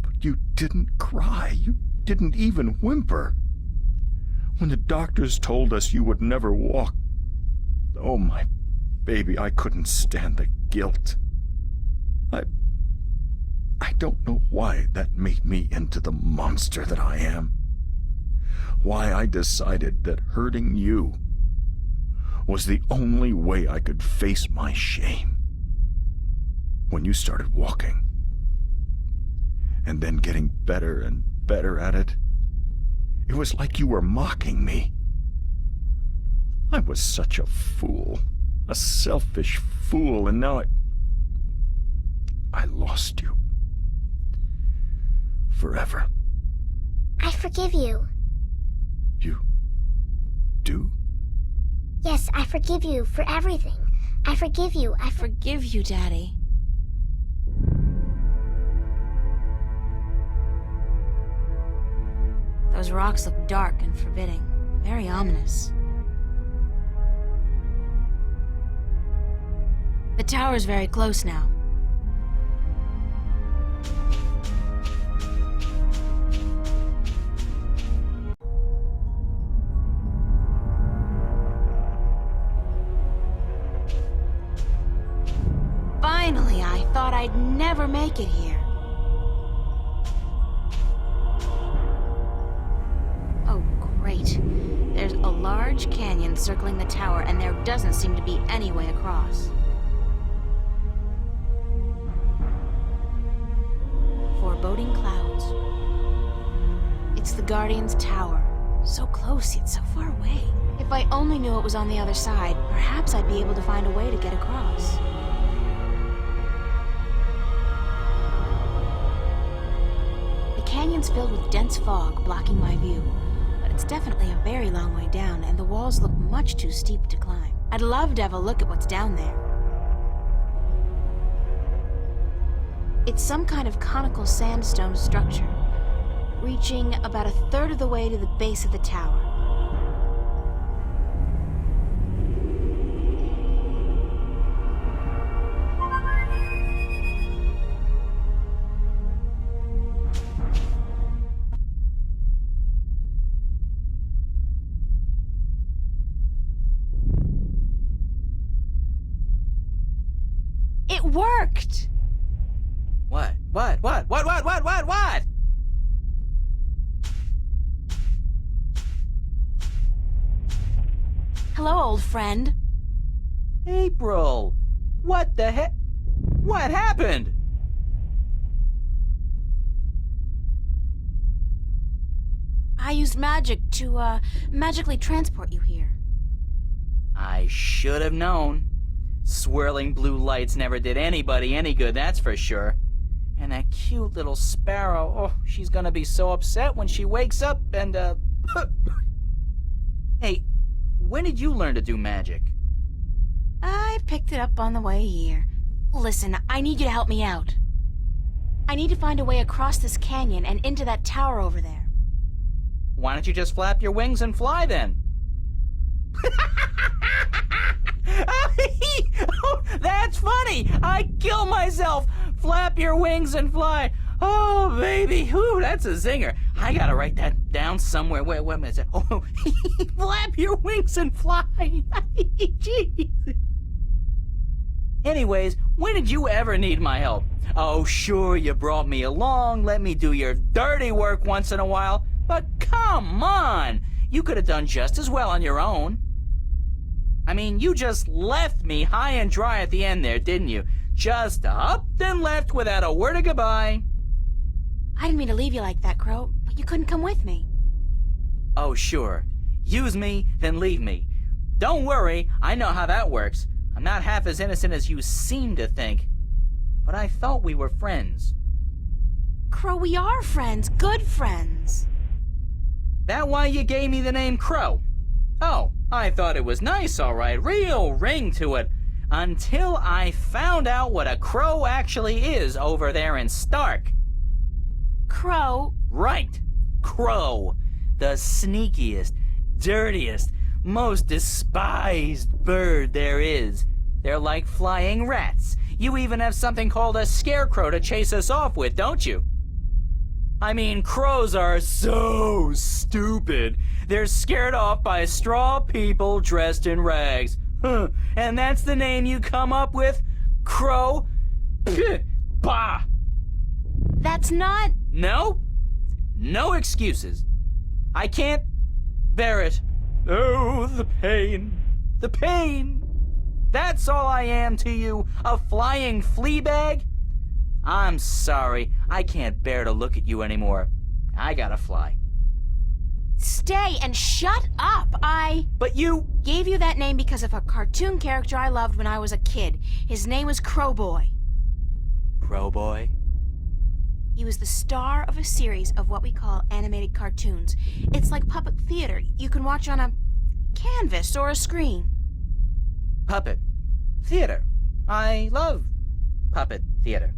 [SPEAKER 15] But you didn't cry. You didn't even whimper. When the doctors told us you would never walk, oh, my baby, I couldn't stand the guilt. I don't know why that made me into the monster that I am. Why I decided that hurting you was the only way I could face my shame. When you started walking, and then getting better and better at it, it was like you were mocking me. I was such a fool, a selfish fool, and now I lost you. Forever.
[SPEAKER 17] I forgive you.
[SPEAKER 15] You do?
[SPEAKER 17] Yes, I forgive you for everything. I forgive you. I
[SPEAKER 1] forgive you, Daddy. Those rocks look dark and forbidding. Very ominous. The tower's very close now. Finally, I thought I'd never make it here. Oh, great. There's a large canyon circling the tower, and there doesn't seem to be any way across. Foreboding clouds. It's the Guardian's tower. So close, yet so far away. If I only knew it was on the other side, perhaps I'd be able to find a way to get across. The canyon's filled with dense fog, blocking my view. But it's definitely a very long way down, and the walls look much too steep to climb. I'd love to have a look at what's down there. It's some kind of conical sandstone structure, reaching about a third of the way to the base of the tower. It worked!
[SPEAKER 10] What?
[SPEAKER 1] Hello, old friend.
[SPEAKER 10] April! What the heck? What happened?
[SPEAKER 1] I used magic to, magically transport you here.
[SPEAKER 10] I should have known. Swirling blue lights never did anybody any good, that's for sure. And that cute little sparrow, oh, she's gonna be so upset when she wakes up and, Hey, when did you learn to do magic?
[SPEAKER 1] I picked it up on the way here. Listen, I need you to help me out. I need to find a way across this canyon and into that tower over there.
[SPEAKER 10] Why don't you just flap your wings and fly then? Oh, that's funny! I kill myself! Flap your wings and fly! Oh, baby! Ooh, that's a zinger. I gotta write that down somewhere. Wait a minute. Oh, flap your wings and fly! Jeez. Anyways, when did you ever need my help? Oh, sure, you brought me along, let me do your dirty work once in a while, but come on! You could have done just as well on your own. I mean, you just left me high and dry at the end there, didn't you? Just up and left without a word of goodbye.
[SPEAKER 1] I didn't mean to leave you like that, Crow, but you couldn't come with me.
[SPEAKER 10] Oh, sure. Use me, then leave me. Don't worry, I know how that works. I'm not half as innocent as you seem to think. But I thought we were friends.
[SPEAKER 1] Crow, we are friends. Good friends.
[SPEAKER 10] That why you gave me the name Crow? Oh, I thought it was nice, all right. Real ring to it. Until I found out what a crow actually is over there in Stark.
[SPEAKER 1] Crow?
[SPEAKER 10] Right. Crow. The sneakiest, dirtiest, most despised bird there is. They're like flying rats. You even have something called a scarecrow to chase us off with, don't you? I mean, crows are so stupid. They're scared off by straw people dressed in rags. Huh. And that's the name you come up with? Crow? Pfft, bah!
[SPEAKER 1] That's not...
[SPEAKER 10] No? No excuses. I can't bear it. Oh, the pain. The pain. That's all I am to you, a flying flea bag? I'm sorry, I can't bear to look at you anymore. I gotta fly.
[SPEAKER 1] Stay and shut up.
[SPEAKER 10] But you...
[SPEAKER 1] Gave you that name because of a cartoon character I loved when I was a kid. His name was Crowboy.
[SPEAKER 10] Crowboy?
[SPEAKER 1] He was the star of a series of what we call animated cartoons. It's like puppet theater. You can watch on a canvas or a screen.
[SPEAKER 10] Puppet theater. I love puppet theater.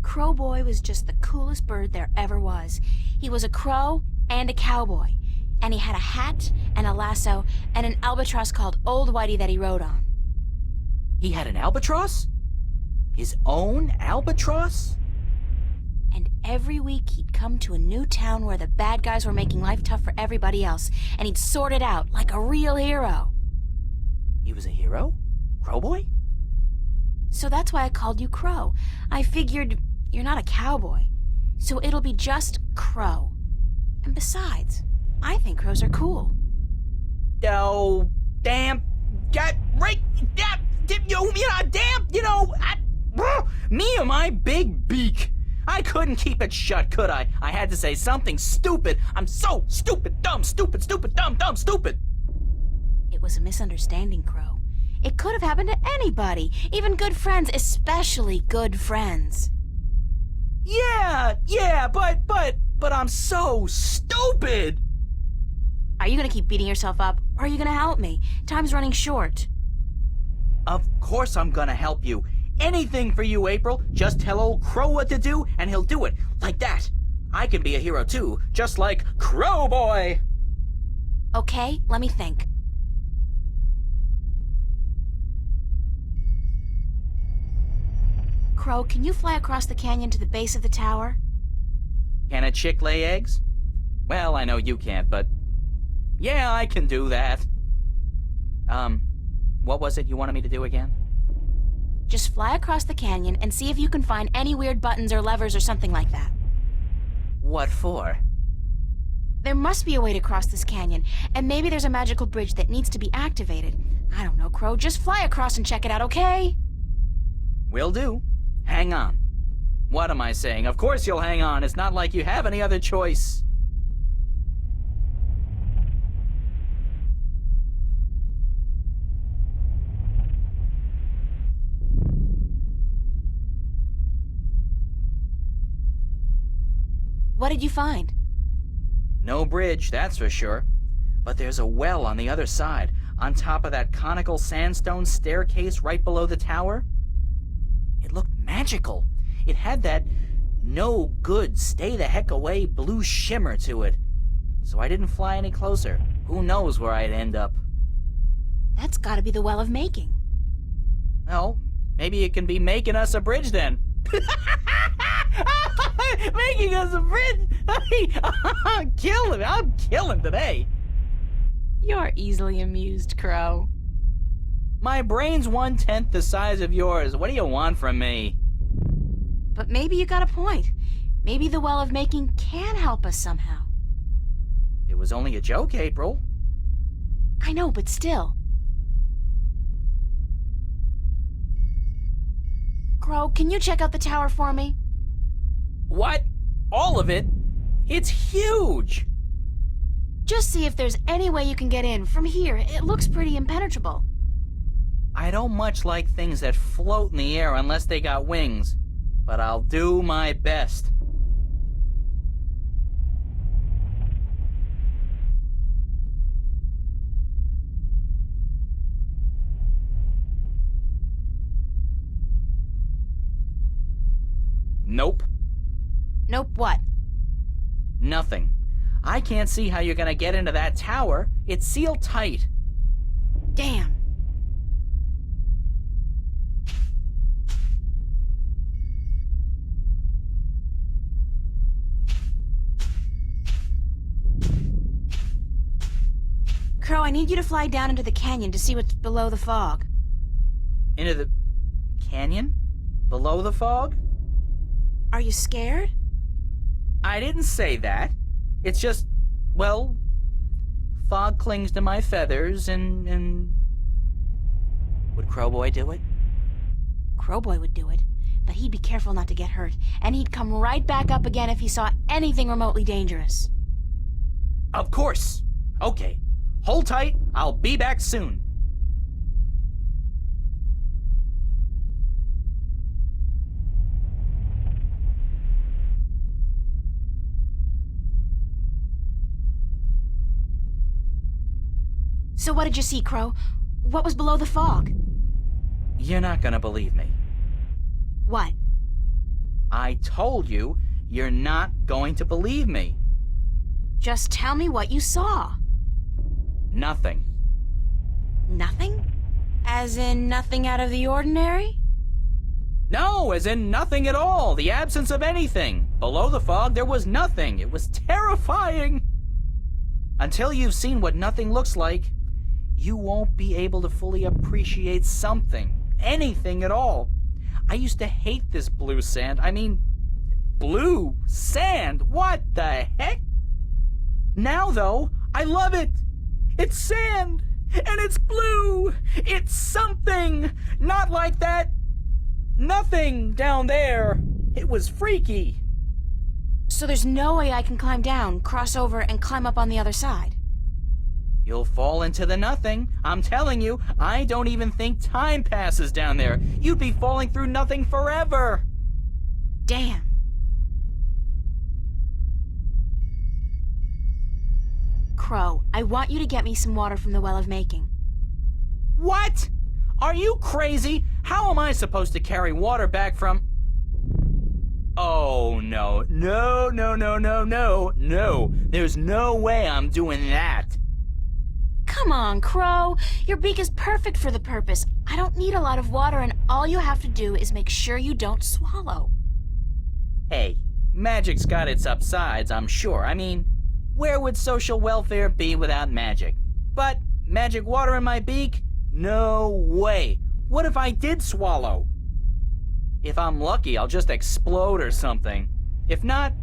[SPEAKER 1] Crowboy was just the coolest bird there ever was. He was a crow and a cowboy. And he had a hat and a lasso and an albatross called Old Whitey that he rode on.
[SPEAKER 10] He had an albatross? His own albatross?
[SPEAKER 1] And every week he'd come to a new town where the bad guys were making life tough for everybody else, and he'd sort it out like a real hero.
[SPEAKER 10] He was a hero? Crowboy?
[SPEAKER 1] So that's why I called you Crow. I figured you're not a cowboy, so it'll be just Crow. And besides, I think crows are cool.
[SPEAKER 10] Oh, damn. Get right. Me and my big beak. I couldn't keep it shut, could I? I had to say something stupid. I'm so stupid, dumb, stupid, stupid, dumb, dumb, stupid.
[SPEAKER 1] It was a misunderstanding, Crow. It could have happened to anybody, even good friends, especially good friends.
[SPEAKER 10] Yeah, but I'm so stupid.
[SPEAKER 1] Are you gonna keep beating yourself up, or are you gonna help me? Time's running short.
[SPEAKER 10] Of course I'm gonna help you. Anything for you, April. Just tell old Crow what to do, and he'll do it. Like that. I can be a hero too, just like Crowboy.
[SPEAKER 1] Okay, let me think. Crow, can you fly across the canyon to the base of the tower?
[SPEAKER 10] Can a chick lay eggs? Well, I know you can't, but... yeah, I can do that. What was it you wanted me to do again?
[SPEAKER 1] Just fly across the canyon and see if you can find any weird buttons or levers or something like that.
[SPEAKER 10] What for?
[SPEAKER 1] There must be a way to cross this canyon, and maybe there's a magical bridge that needs to be activated. I don't know, Crow. Just fly across and check it out, okay?
[SPEAKER 10] Will do. Hang on. What am I saying? Of course you'll hang on. It's not like you have any other choice.
[SPEAKER 1] What did you find?
[SPEAKER 10] No bridge, that's for sure. But there's a well on the other side, on top of that conical sandstone staircase right below the tower. It looked magical. It had that no good, stay the heck away blue shimmer to it. So I didn't fly any closer. Who knows where I'd end up?
[SPEAKER 1] That's gotta be the Well of Making.
[SPEAKER 10] Well, maybe it can be making us a bridge then. Making us a bridge! I'm killing today.
[SPEAKER 1] You're easily amused, Crow.
[SPEAKER 10] My brain's 1/10 the size of yours. What do you want from me?
[SPEAKER 1] But maybe you got a point. Maybe the Well of Making can help us somehow.
[SPEAKER 10] It was only a joke, April.
[SPEAKER 1] I know, but still. Crow, can you check out the tower for me?
[SPEAKER 10] What? All of it? It's huge!
[SPEAKER 1] Just see if there's any way you can get in. From here, it looks pretty impenetrable.
[SPEAKER 10] I don't much like things that float in the air unless they got wings. But I'll do my best. Nope.
[SPEAKER 1] Nope what?
[SPEAKER 10] Nothing. I can't see how you're gonna get into that tower. It's sealed tight.
[SPEAKER 1] Damn. Crow, I need you to fly down into the canyon to see what's below the fog.
[SPEAKER 10] Into the canyon? Below the fog?
[SPEAKER 1] Are you scared?
[SPEAKER 10] I didn't say that. It's just, well, fog clings to my feathers and... Would Crowboy do it?
[SPEAKER 1] Crowboy would do it, but he'd be careful not to get hurt, and he'd come right back up again if he saw anything remotely dangerous.
[SPEAKER 10] Of course. Okay. Hold tight. I'll be back soon.
[SPEAKER 1] So what did you see, Crow? What was below the fog?
[SPEAKER 10] You're not gonna believe me.
[SPEAKER 1] What?
[SPEAKER 10] I told you, you're not going to believe me.
[SPEAKER 1] Just tell me what you saw.
[SPEAKER 10] Nothing.
[SPEAKER 1] Nothing? As in nothing out of the ordinary?
[SPEAKER 10] No, as in nothing at all. The absence of anything. Below the fog, there was nothing. It was terrifying. Until you've seen what nothing looks like, you won't be able to fully appreciate something. Anything at all. I used to hate this blue sand. I mean, blue sand. What the heck? Now, though, I love it. It's sand, and it's blue. It's something. Not like that nothing down there. It was freaky.
[SPEAKER 1] So there's no way I can climb down, cross over, and climb up on the other side?
[SPEAKER 10] You'll fall into the nothing. I'm telling you, I don't even think time passes down there. You'd be falling through nothing forever.
[SPEAKER 1] Damn. Crow, I want you to get me some water from the Well of Making.
[SPEAKER 10] What? Are you crazy? How am I supposed to carry water back from... Oh, no. No. There's no way I'm doing that.
[SPEAKER 1] Come on, Crow. Your beak is perfect for the purpose. I don't need a lot of water, and all you have to do is make sure you don't swallow.
[SPEAKER 10] Hey, magic's got its upsides, I'm sure. I mean, where would social welfare be without magic? But magic water in my beak? No way. What if I did swallow? If I'm lucky, I'll just explode or something. If not,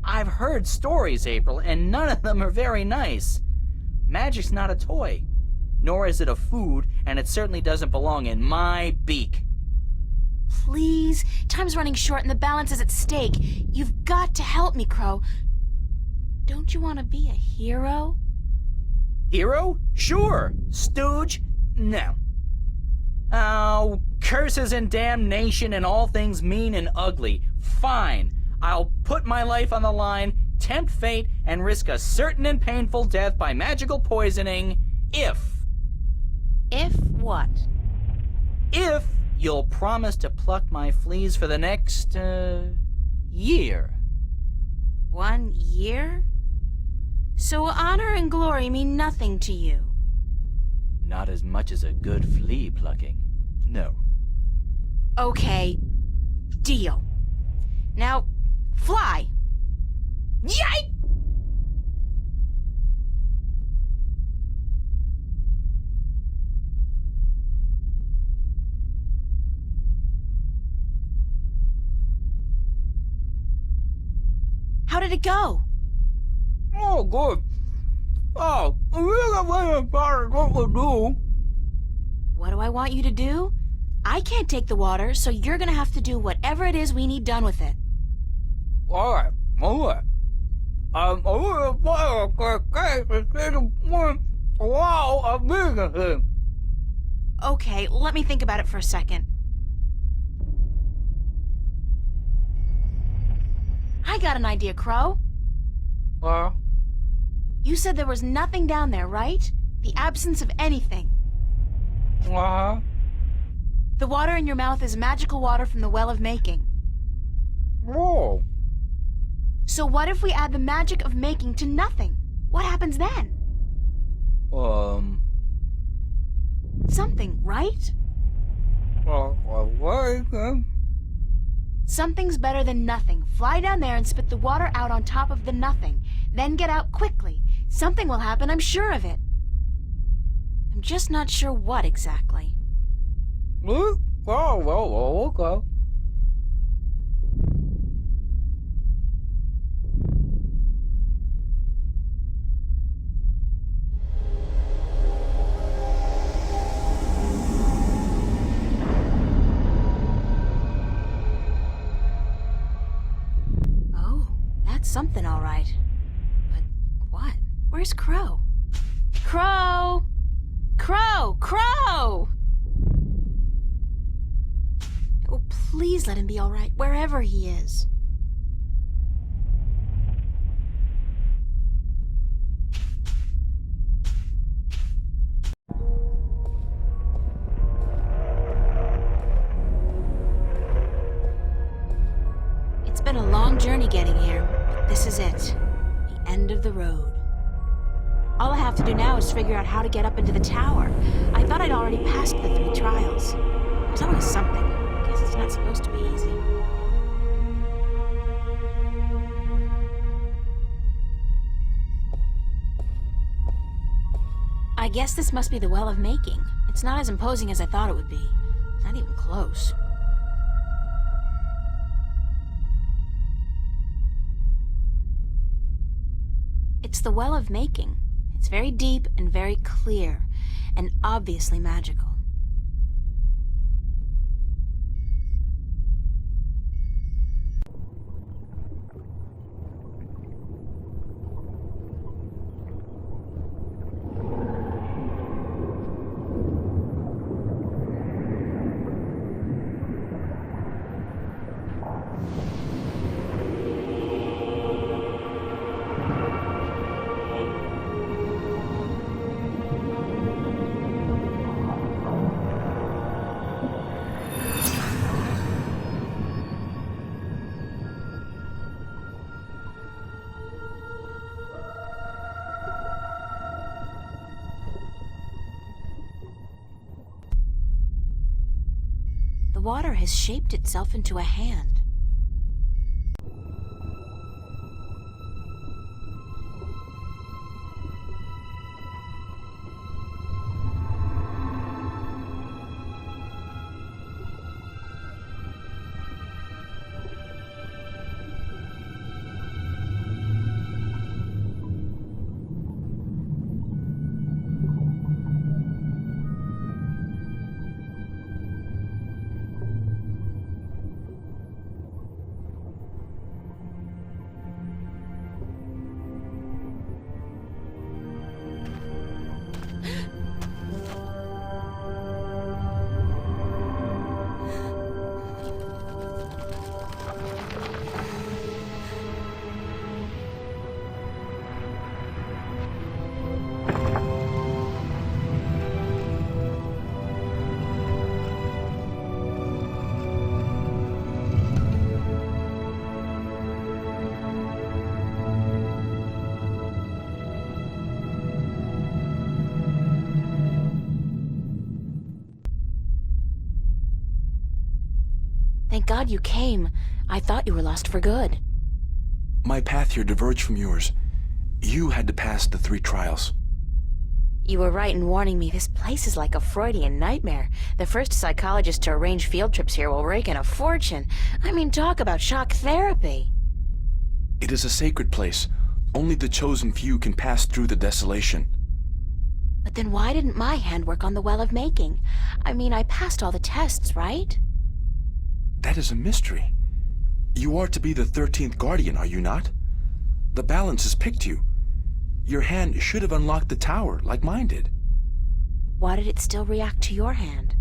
[SPEAKER 10] I've heard stories, April, and none of them are very nice. Magic's not a toy, nor is it a food, and it certainly doesn't belong in my beak.
[SPEAKER 1] Please, time's running short and the balance is at stake. You've got to help me, Crow. Don't you want to be a hero?
[SPEAKER 10] Hero? Sure. Stooge? No. Oh, curses and damnation and all things mean and ugly. Fine. I'll put my life on the line, tempt fate, and risk a certain and painful death by magical poisoning if...
[SPEAKER 1] If what?
[SPEAKER 10] If you'll promise to pluck my fleas for the next, year.
[SPEAKER 1] 1 year? So honor and glory mean nothing to you?
[SPEAKER 10] Not as much as a good flea plucking. No.
[SPEAKER 1] Okay. Deal. Now, fly! Yike! How did it go?
[SPEAKER 10] Oh, good. Oh, what to do.
[SPEAKER 1] What do I want you to do? I can't take the water, so you're gonna have to do whatever it is we need done with it.
[SPEAKER 10] All right.
[SPEAKER 1] Okay, let me think about it for a second. I got an idea, Crow. You said there was nothing down there, right? The absence of anything. The water in your mouth is magical water from the Well of Making.
[SPEAKER 6] Whoa.
[SPEAKER 1] So what if we add the magic of making to nothing? What happens then? Something, right?
[SPEAKER 6] What?
[SPEAKER 1] Something's better than nothing. Fly down there and spit the water out on top of the nothing. Then get out quickly. Something will happen, I'm sure of it. I'm just not sure what exactly.
[SPEAKER 6] Okay.
[SPEAKER 1] Oh, that's something all right. But what? Where's Crow? Crow! Crow! Crow! Oh, please let him be all right, wherever he is. It's been a long journey getting here, but this is it. The end of the road. All I have to do now is figure out how to get up into the tower. I thought I'd already passed the 3 trials. There's always something. I guess it's not supposed to be easy. I guess this must be the Well of Making. It's not as imposing as I thought it would be. Not even close. It's the Well of Making. It's very deep and very clear, and obviously magical. The water has shaped itself into a hand. Thank God you came. I thought you were lost for good.
[SPEAKER 15] My path here diverged from yours. You had to pass the 3 trials.
[SPEAKER 1] You were right in warning me. This place is like a Freudian nightmare. The first psychologist to arrange field trips here will rake in a fortune. I mean, talk about shock therapy.
[SPEAKER 15] It is a sacred place. Only the chosen few can pass through the desolation.
[SPEAKER 1] But then why didn't my hand work on the Well of Making? I mean, I passed all the tests, right?
[SPEAKER 15] That is a mystery. You are to be the 13th Guardian, are you not? The balance has picked you. Your hand should have unlocked the tower, like mine did.
[SPEAKER 1] Why did it still react to your hand?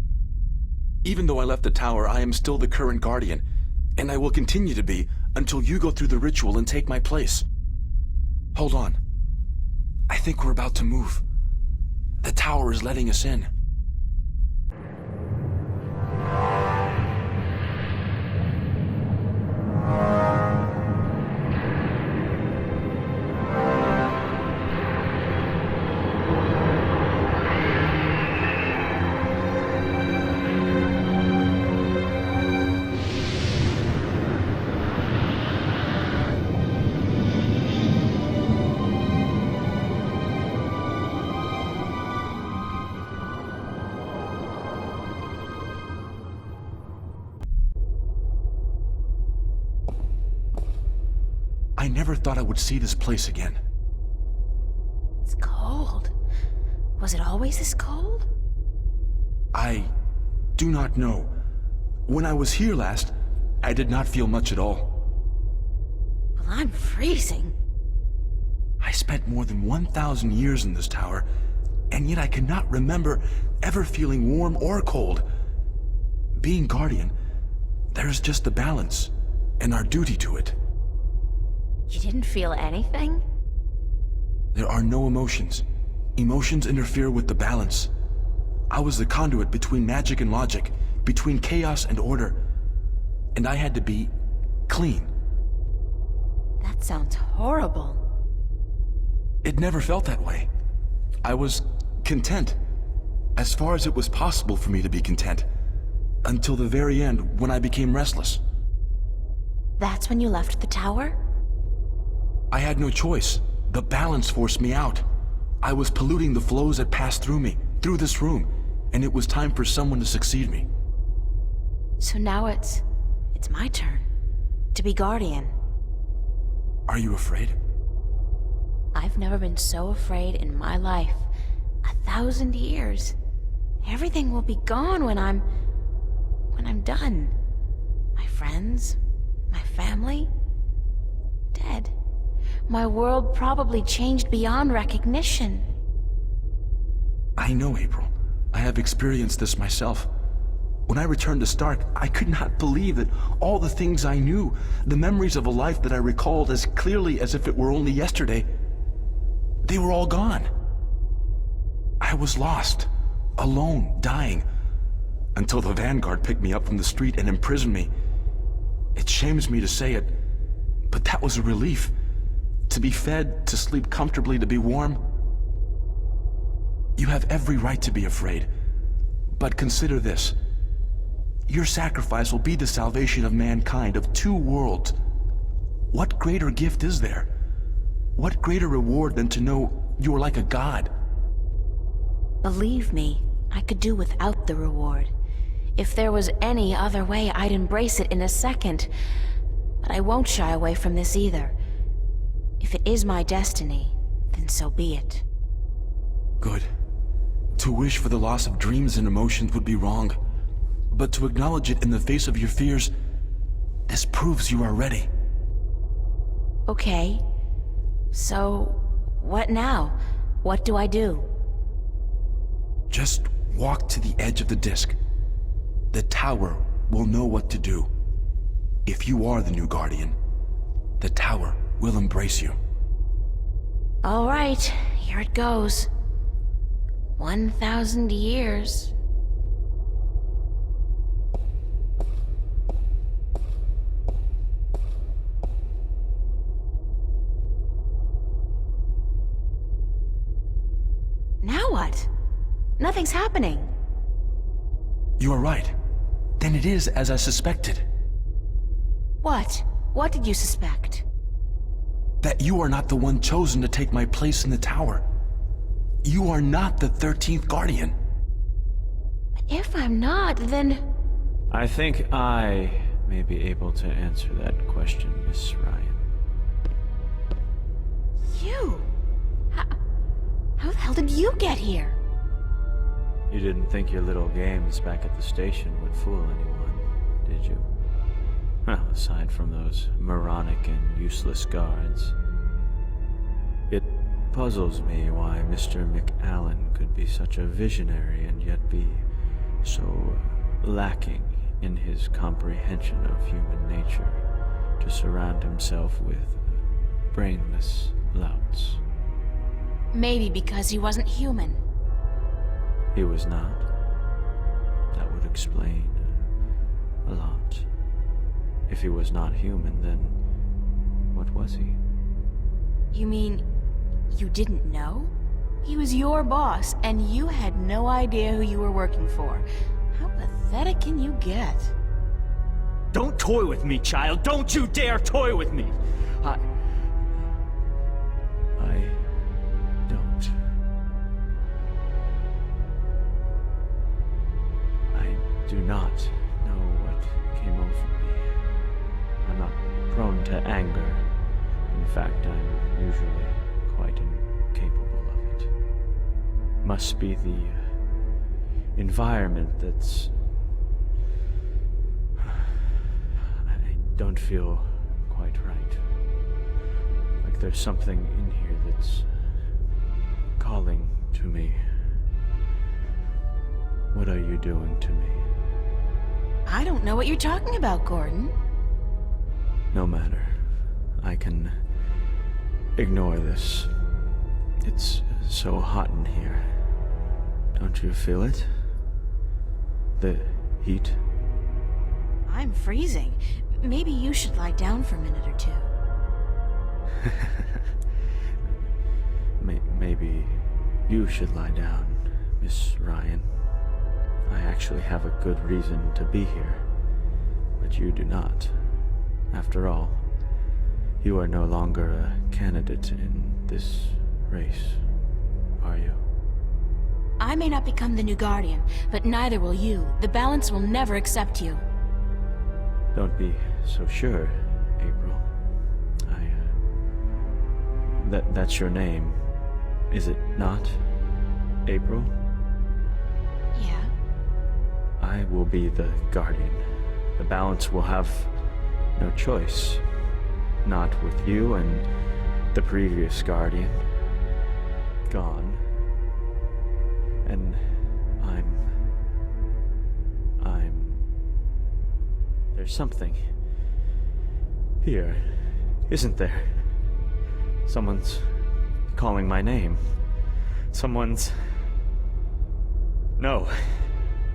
[SPEAKER 15] Even though I left the tower, I am still the current Guardian, and I will continue to be until you go through the ritual and take my place. Hold on. I think we're about to move. The tower is letting us in. I never thought I would see this place again.
[SPEAKER 1] It's cold. Was it always this cold?
[SPEAKER 15] I do not know. When I was here last, I did not feel much at all.
[SPEAKER 1] Well, I'm freezing.
[SPEAKER 15] I spent more than 1,000 years in this tower, and yet I cannot remember ever feeling warm or cold. Being Guardian, there's just the balance, and our duty to it.
[SPEAKER 1] You didn't feel anything?
[SPEAKER 15] There are no emotions. Emotions interfere with the balance. I was the conduit between magic and logic, between chaos and order, and I had to be clean.
[SPEAKER 1] That sounds horrible.
[SPEAKER 15] It never felt that way. I was content, as far as it was possible for me to be content, until the very end when I became restless.
[SPEAKER 1] That's when you left the tower?
[SPEAKER 15] I had no choice. The balance forced me out. I was polluting the flows that passed through me, through this room, and it was time for someone to succeed me.
[SPEAKER 1] So now it's my turn to be Guardian.
[SPEAKER 15] Are you afraid?
[SPEAKER 1] I've never been so afraid in my life. 1,000 years. Everything will be gone when I'm done. My friends, my family, dead. My world probably changed beyond recognition.
[SPEAKER 15] I know, April. I have experienced this myself. When I returned to Stark, I could not believe that all the things I knew, the memories of a life that I recalled as clearly as if it were only yesterday, they were all gone. I was lost, alone, dying, until the Vanguard picked me up from the street and imprisoned me. It shames me to say it, but that was a relief. To be fed, to sleep comfortably, to be warm. You have every right to be afraid, but consider this. Your sacrifice will be the salvation of mankind, of two worlds. What greater gift is there? What greater reward than to know you are like a god?
[SPEAKER 1] Believe me, I could do without the reward. If there was any other way, I'd embrace it in a second. But I won't shy away from this either. If it is my destiny, then so be it.
[SPEAKER 15] Good. To wish for the loss of dreams and emotions would be wrong. But to acknowledge it in the face of your fears, this proves you are ready.
[SPEAKER 1] Okay. So, what now? What do I do?
[SPEAKER 15] Just walk to the edge of the disc. The tower will know what to do. If you are the new Guardian, the tower will embrace you.
[SPEAKER 1] All right, here it goes. 1,000 years. Now what? Nothing's happening.
[SPEAKER 15] You are right. Then it is as I suspected.
[SPEAKER 1] What? What did you suspect?
[SPEAKER 15] That you are not the one chosen to take my place in the tower. You are not the 13th Guardian.
[SPEAKER 1] If I'm not, then...
[SPEAKER 5] I think I may be able to answer that question, Miss Ryan.
[SPEAKER 1] You? How the hell did you get here?
[SPEAKER 5] You didn't think your little games back at the station would fool anyone, did you? Well, aside from those moronic and useless guards. It puzzles me why Mr. McAllen could be such a visionary and yet be so lacking in his comprehension of human nature to surround himself with brainless louts.
[SPEAKER 1] Maybe because he wasn't human.
[SPEAKER 5] He was not. That would explain a lot. If he was not human, then what was he?
[SPEAKER 1] You mean you didn't know? He was your boss, and you had no idea who you were working for. How pathetic can you get?
[SPEAKER 10] Don't toy with me, child! Don't you dare toy with me!
[SPEAKER 5] I don't. I do not know what came over me. I'm not prone to anger. In fact, I'm usually quite incapable of it. Must be the environment that's... I don't feel quite right. Like there's something in here that's calling to me. What are you doing to me?
[SPEAKER 1] I don't know what you're talking about, Gordon.
[SPEAKER 5] No matter. I can ignore this. It's so hot in here. Don't you feel it? The heat?
[SPEAKER 1] I'm freezing. Maybe you should lie down for a minute or two.
[SPEAKER 5] Maybe you should lie down, Miss Ryan. I actually have a good reason to be here, but you do not. After all, you are no longer a candidate in this race, are you?
[SPEAKER 1] I may not become the new Guardian, but neither will you. The balance will never accept you.
[SPEAKER 5] Don't be so sure, April. That's your name, is it not, April?
[SPEAKER 1] Yeah.
[SPEAKER 5] I will be the Guardian. The balance will have no choice. Not with you and the previous Guardian. Gone. And There's something here, isn't there? Someone's calling my name. Someone's... No.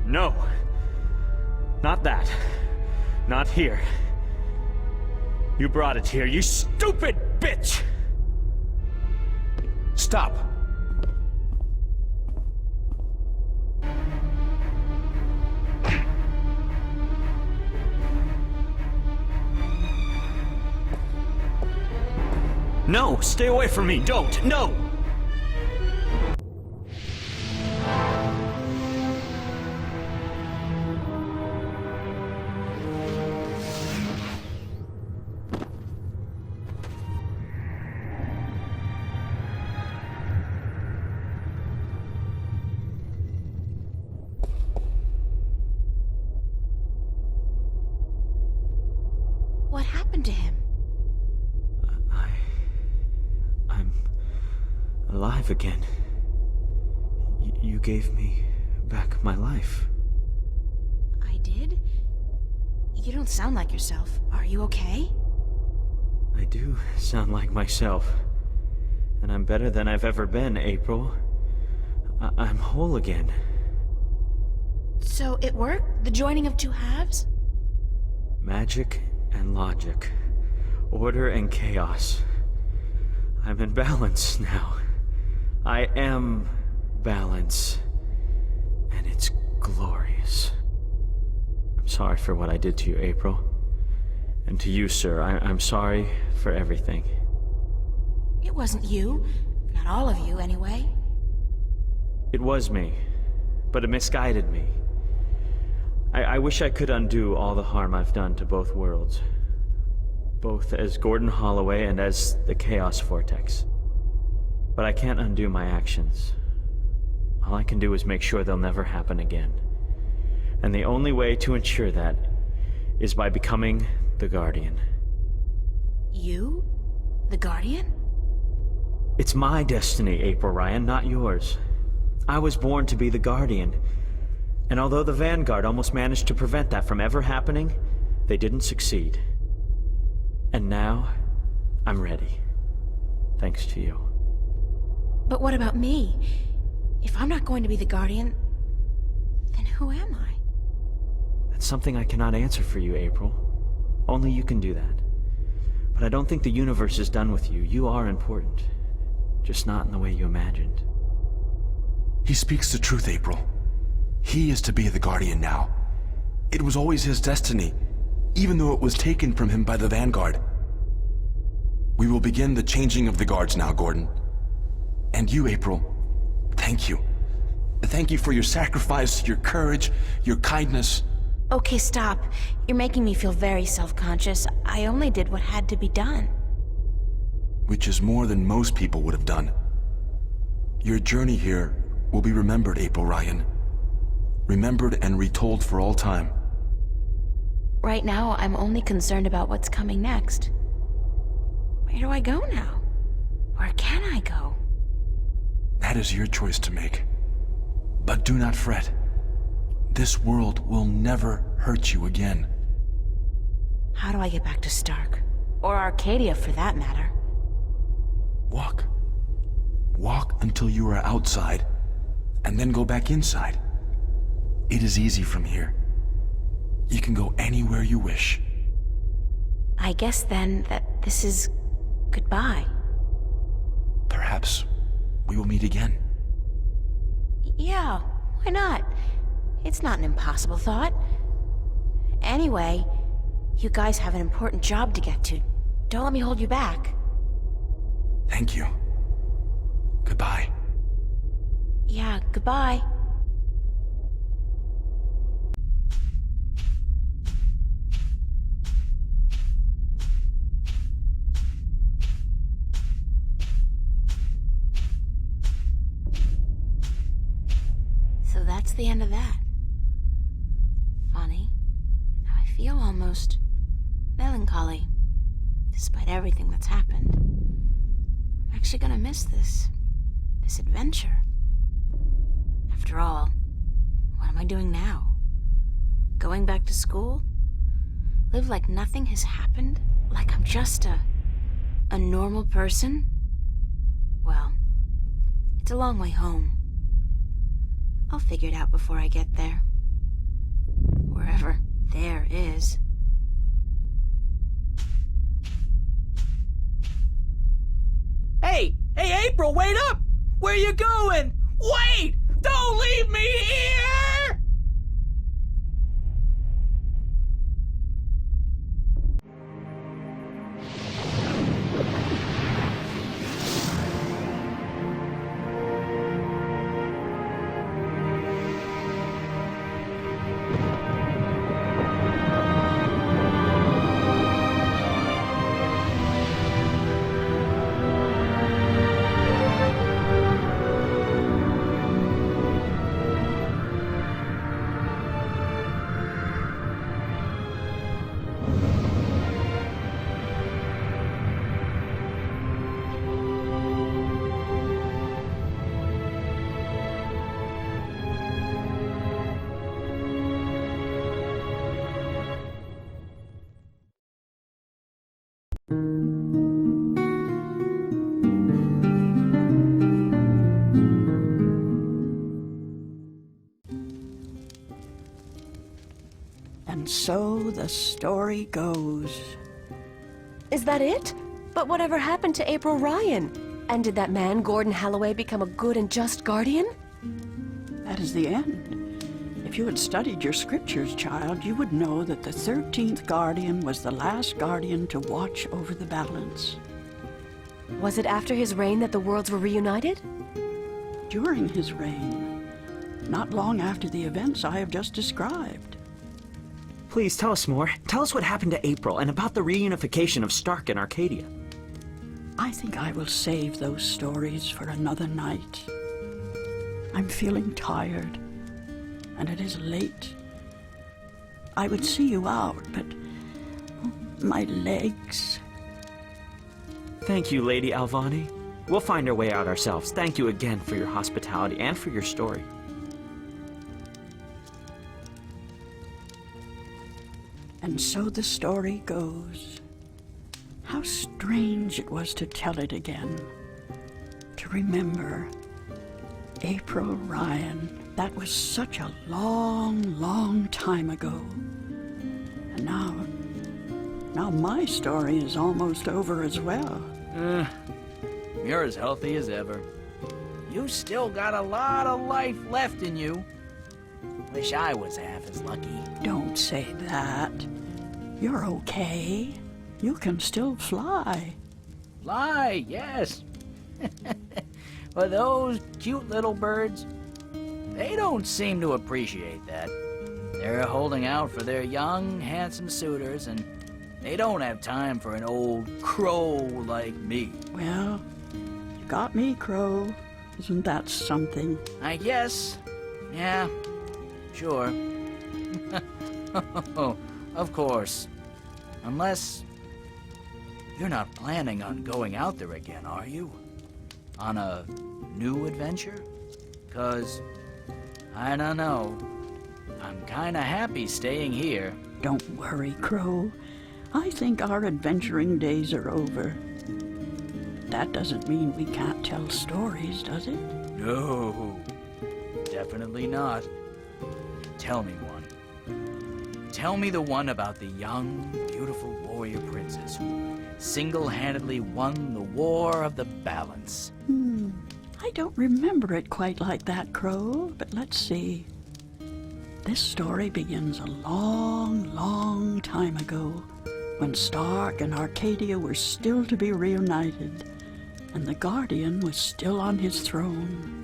[SPEAKER 5] No. Not that. Not here. You brought it here, you stupid bitch!
[SPEAKER 15] Stop!
[SPEAKER 5] No! Stay away from me! Don't! No!
[SPEAKER 1] What happened to him?
[SPEAKER 5] I'm alive again. You gave me back my life.
[SPEAKER 1] I did? You don't sound like yourself. Are you okay?
[SPEAKER 5] I do sound like myself. And I'm better than I've ever been, April. I'm whole again.
[SPEAKER 1] So it worked? The joining of two halves?
[SPEAKER 5] Magic and logic. Order and chaos. I'm in balance now. I am balance. And it's glorious. I'm sorry for what I did to you, April. And to you, sir, I'm sorry for everything.
[SPEAKER 1] It wasn't you. Not all of you, anyway.
[SPEAKER 5] It was me, but it misguided me. I wish I could undo all the harm I've done to both worlds. Both as Gordon Holloway and as the Chaos Vortex. But I can't undo my actions. All I can do is make sure they'll never happen again. And the only way to ensure that is by becoming the Guardian.
[SPEAKER 1] You? The Guardian?
[SPEAKER 5] It's my destiny, April Ryan, not yours. I was born to be the Guardian. And although the Vanguard almost managed to prevent that from ever happening, they didn't succeed. And now, I'm ready. Thanks to you.
[SPEAKER 1] But what about me? If I'm not going to be the Guardian, then who am I?
[SPEAKER 5] That's something I cannot answer for you, April. Only you can do that. But I don't think the universe is done with you. You are important. Just not in the way you imagined.
[SPEAKER 15] He speaks the truth, April. He is to be the Guardian now. It was always his destiny, even though it was taken from him by the Vanguard. We will begin the changing of the guards now, Gordon. And you, April, thank you. Thank you for your sacrifice, your courage, your kindness.
[SPEAKER 1] Okay, stop. You're making me feel very self-conscious. I only did what had to be done.
[SPEAKER 15] which is more than most people would have done. Your journey here will be remembered, April Ryan. Remembered and retold for all time.
[SPEAKER 1] Right now, I'm only concerned about what's coming next. Where do I go now? Where can I go?
[SPEAKER 15] That is your choice to make. But do not fret. This world will never hurt you again.
[SPEAKER 1] How do I get back to Stark? Or Arcadia, for that matter?
[SPEAKER 15] Walk. Walk until you are outside, and then go back inside. It is easy from here. You can go anywhere you wish.
[SPEAKER 1] I guess then that this is goodbye.
[SPEAKER 15] Perhaps we will meet again.
[SPEAKER 1] Yeah, why not? It's not an impossible thought. Anyway, you guys have an important job to get to. Don't let me hold you back.
[SPEAKER 15] Thank you. Goodbye.
[SPEAKER 1] Yeah, goodbye. So that's the end of that. Funny. I feel almost melancholy, despite everything that's happened. I'm actually gonna miss this adventure. After all, what am I doing now? Going back to school? Live like nothing has happened? Like I'm just a normal person? Well, it's a long way home. I'll figure it out before I get there. Wherever there is.
[SPEAKER 10] Hey, April, wait up! Where you going? Wait! Don't leave me here! And so the story goes.
[SPEAKER 18] Is that it? But whatever happened to April Ryan? And did that man, Gordon Holloway, become a good and just guardian?
[SPEAKER 7] That is the end. If you had studied your scriptures, child, you would know that the 13th guardian was the last guardian to watch over the balance.
[SPEAKER 18] Was it after his reign that the worlds were reunited?
[SPEAKER 7] During his reign. Not long after the events I have just described.
[SPEAKER 10] Please tell us more. Tell us what happened to April and about the reunification of Stark and Arcadia.
[SPEAKER 7] I think I will save those stories for another night. I'm feeling tired, and it is late. I would see you out, but my legs...
[SPEAKER 10] Thank you, Lady Alvani. We'll find our way out ourselves. Thank you again for your hospitality and for your story.
[SPEAKER 7] And so the story goes. How strange it was to tell it again. To remember April Ryan. That was such a long, long time ago. And now my story is almost over as well.
[SPEAKER 10] You're as healthy as ever. You still got a lot of life left in you. Wish I was half as lucky.
[SPEAKER 7] Don't say that. You're okay. You can still fly.
[SPEAKER 10] Fly, yes. But those cute little birds, they don't seem to appreciate that. They're holding out for their young, handsome suitors, and They don't have time for an old crow like me.
[SPEAKER 7] Well, you got me, Crow. Isn't that something?
[SPEAKER 10] I guess. Yeah, sure. Of course. Unless you're not planning on going out there again, are you? On a new adventure? 'Cause, I don't know. I'm kinda happy staying here.
[SPEAKER 7] Don't worry, Crow. I think our adventuring days are over. That doesn't mean we can't tell stories, does it?
[SPEAKER 10] No, definitely not. Tell me one. Tell me the one about the young, beautiful warrior princess who single-handedly won the War of the Balance.
[SPEAKER 7] I don't remember it quite like that, Crow, but let's see. This story begins a long, long time ago, when Stark and Arcadia were still to be reunited, and the Guardian was still on his throne.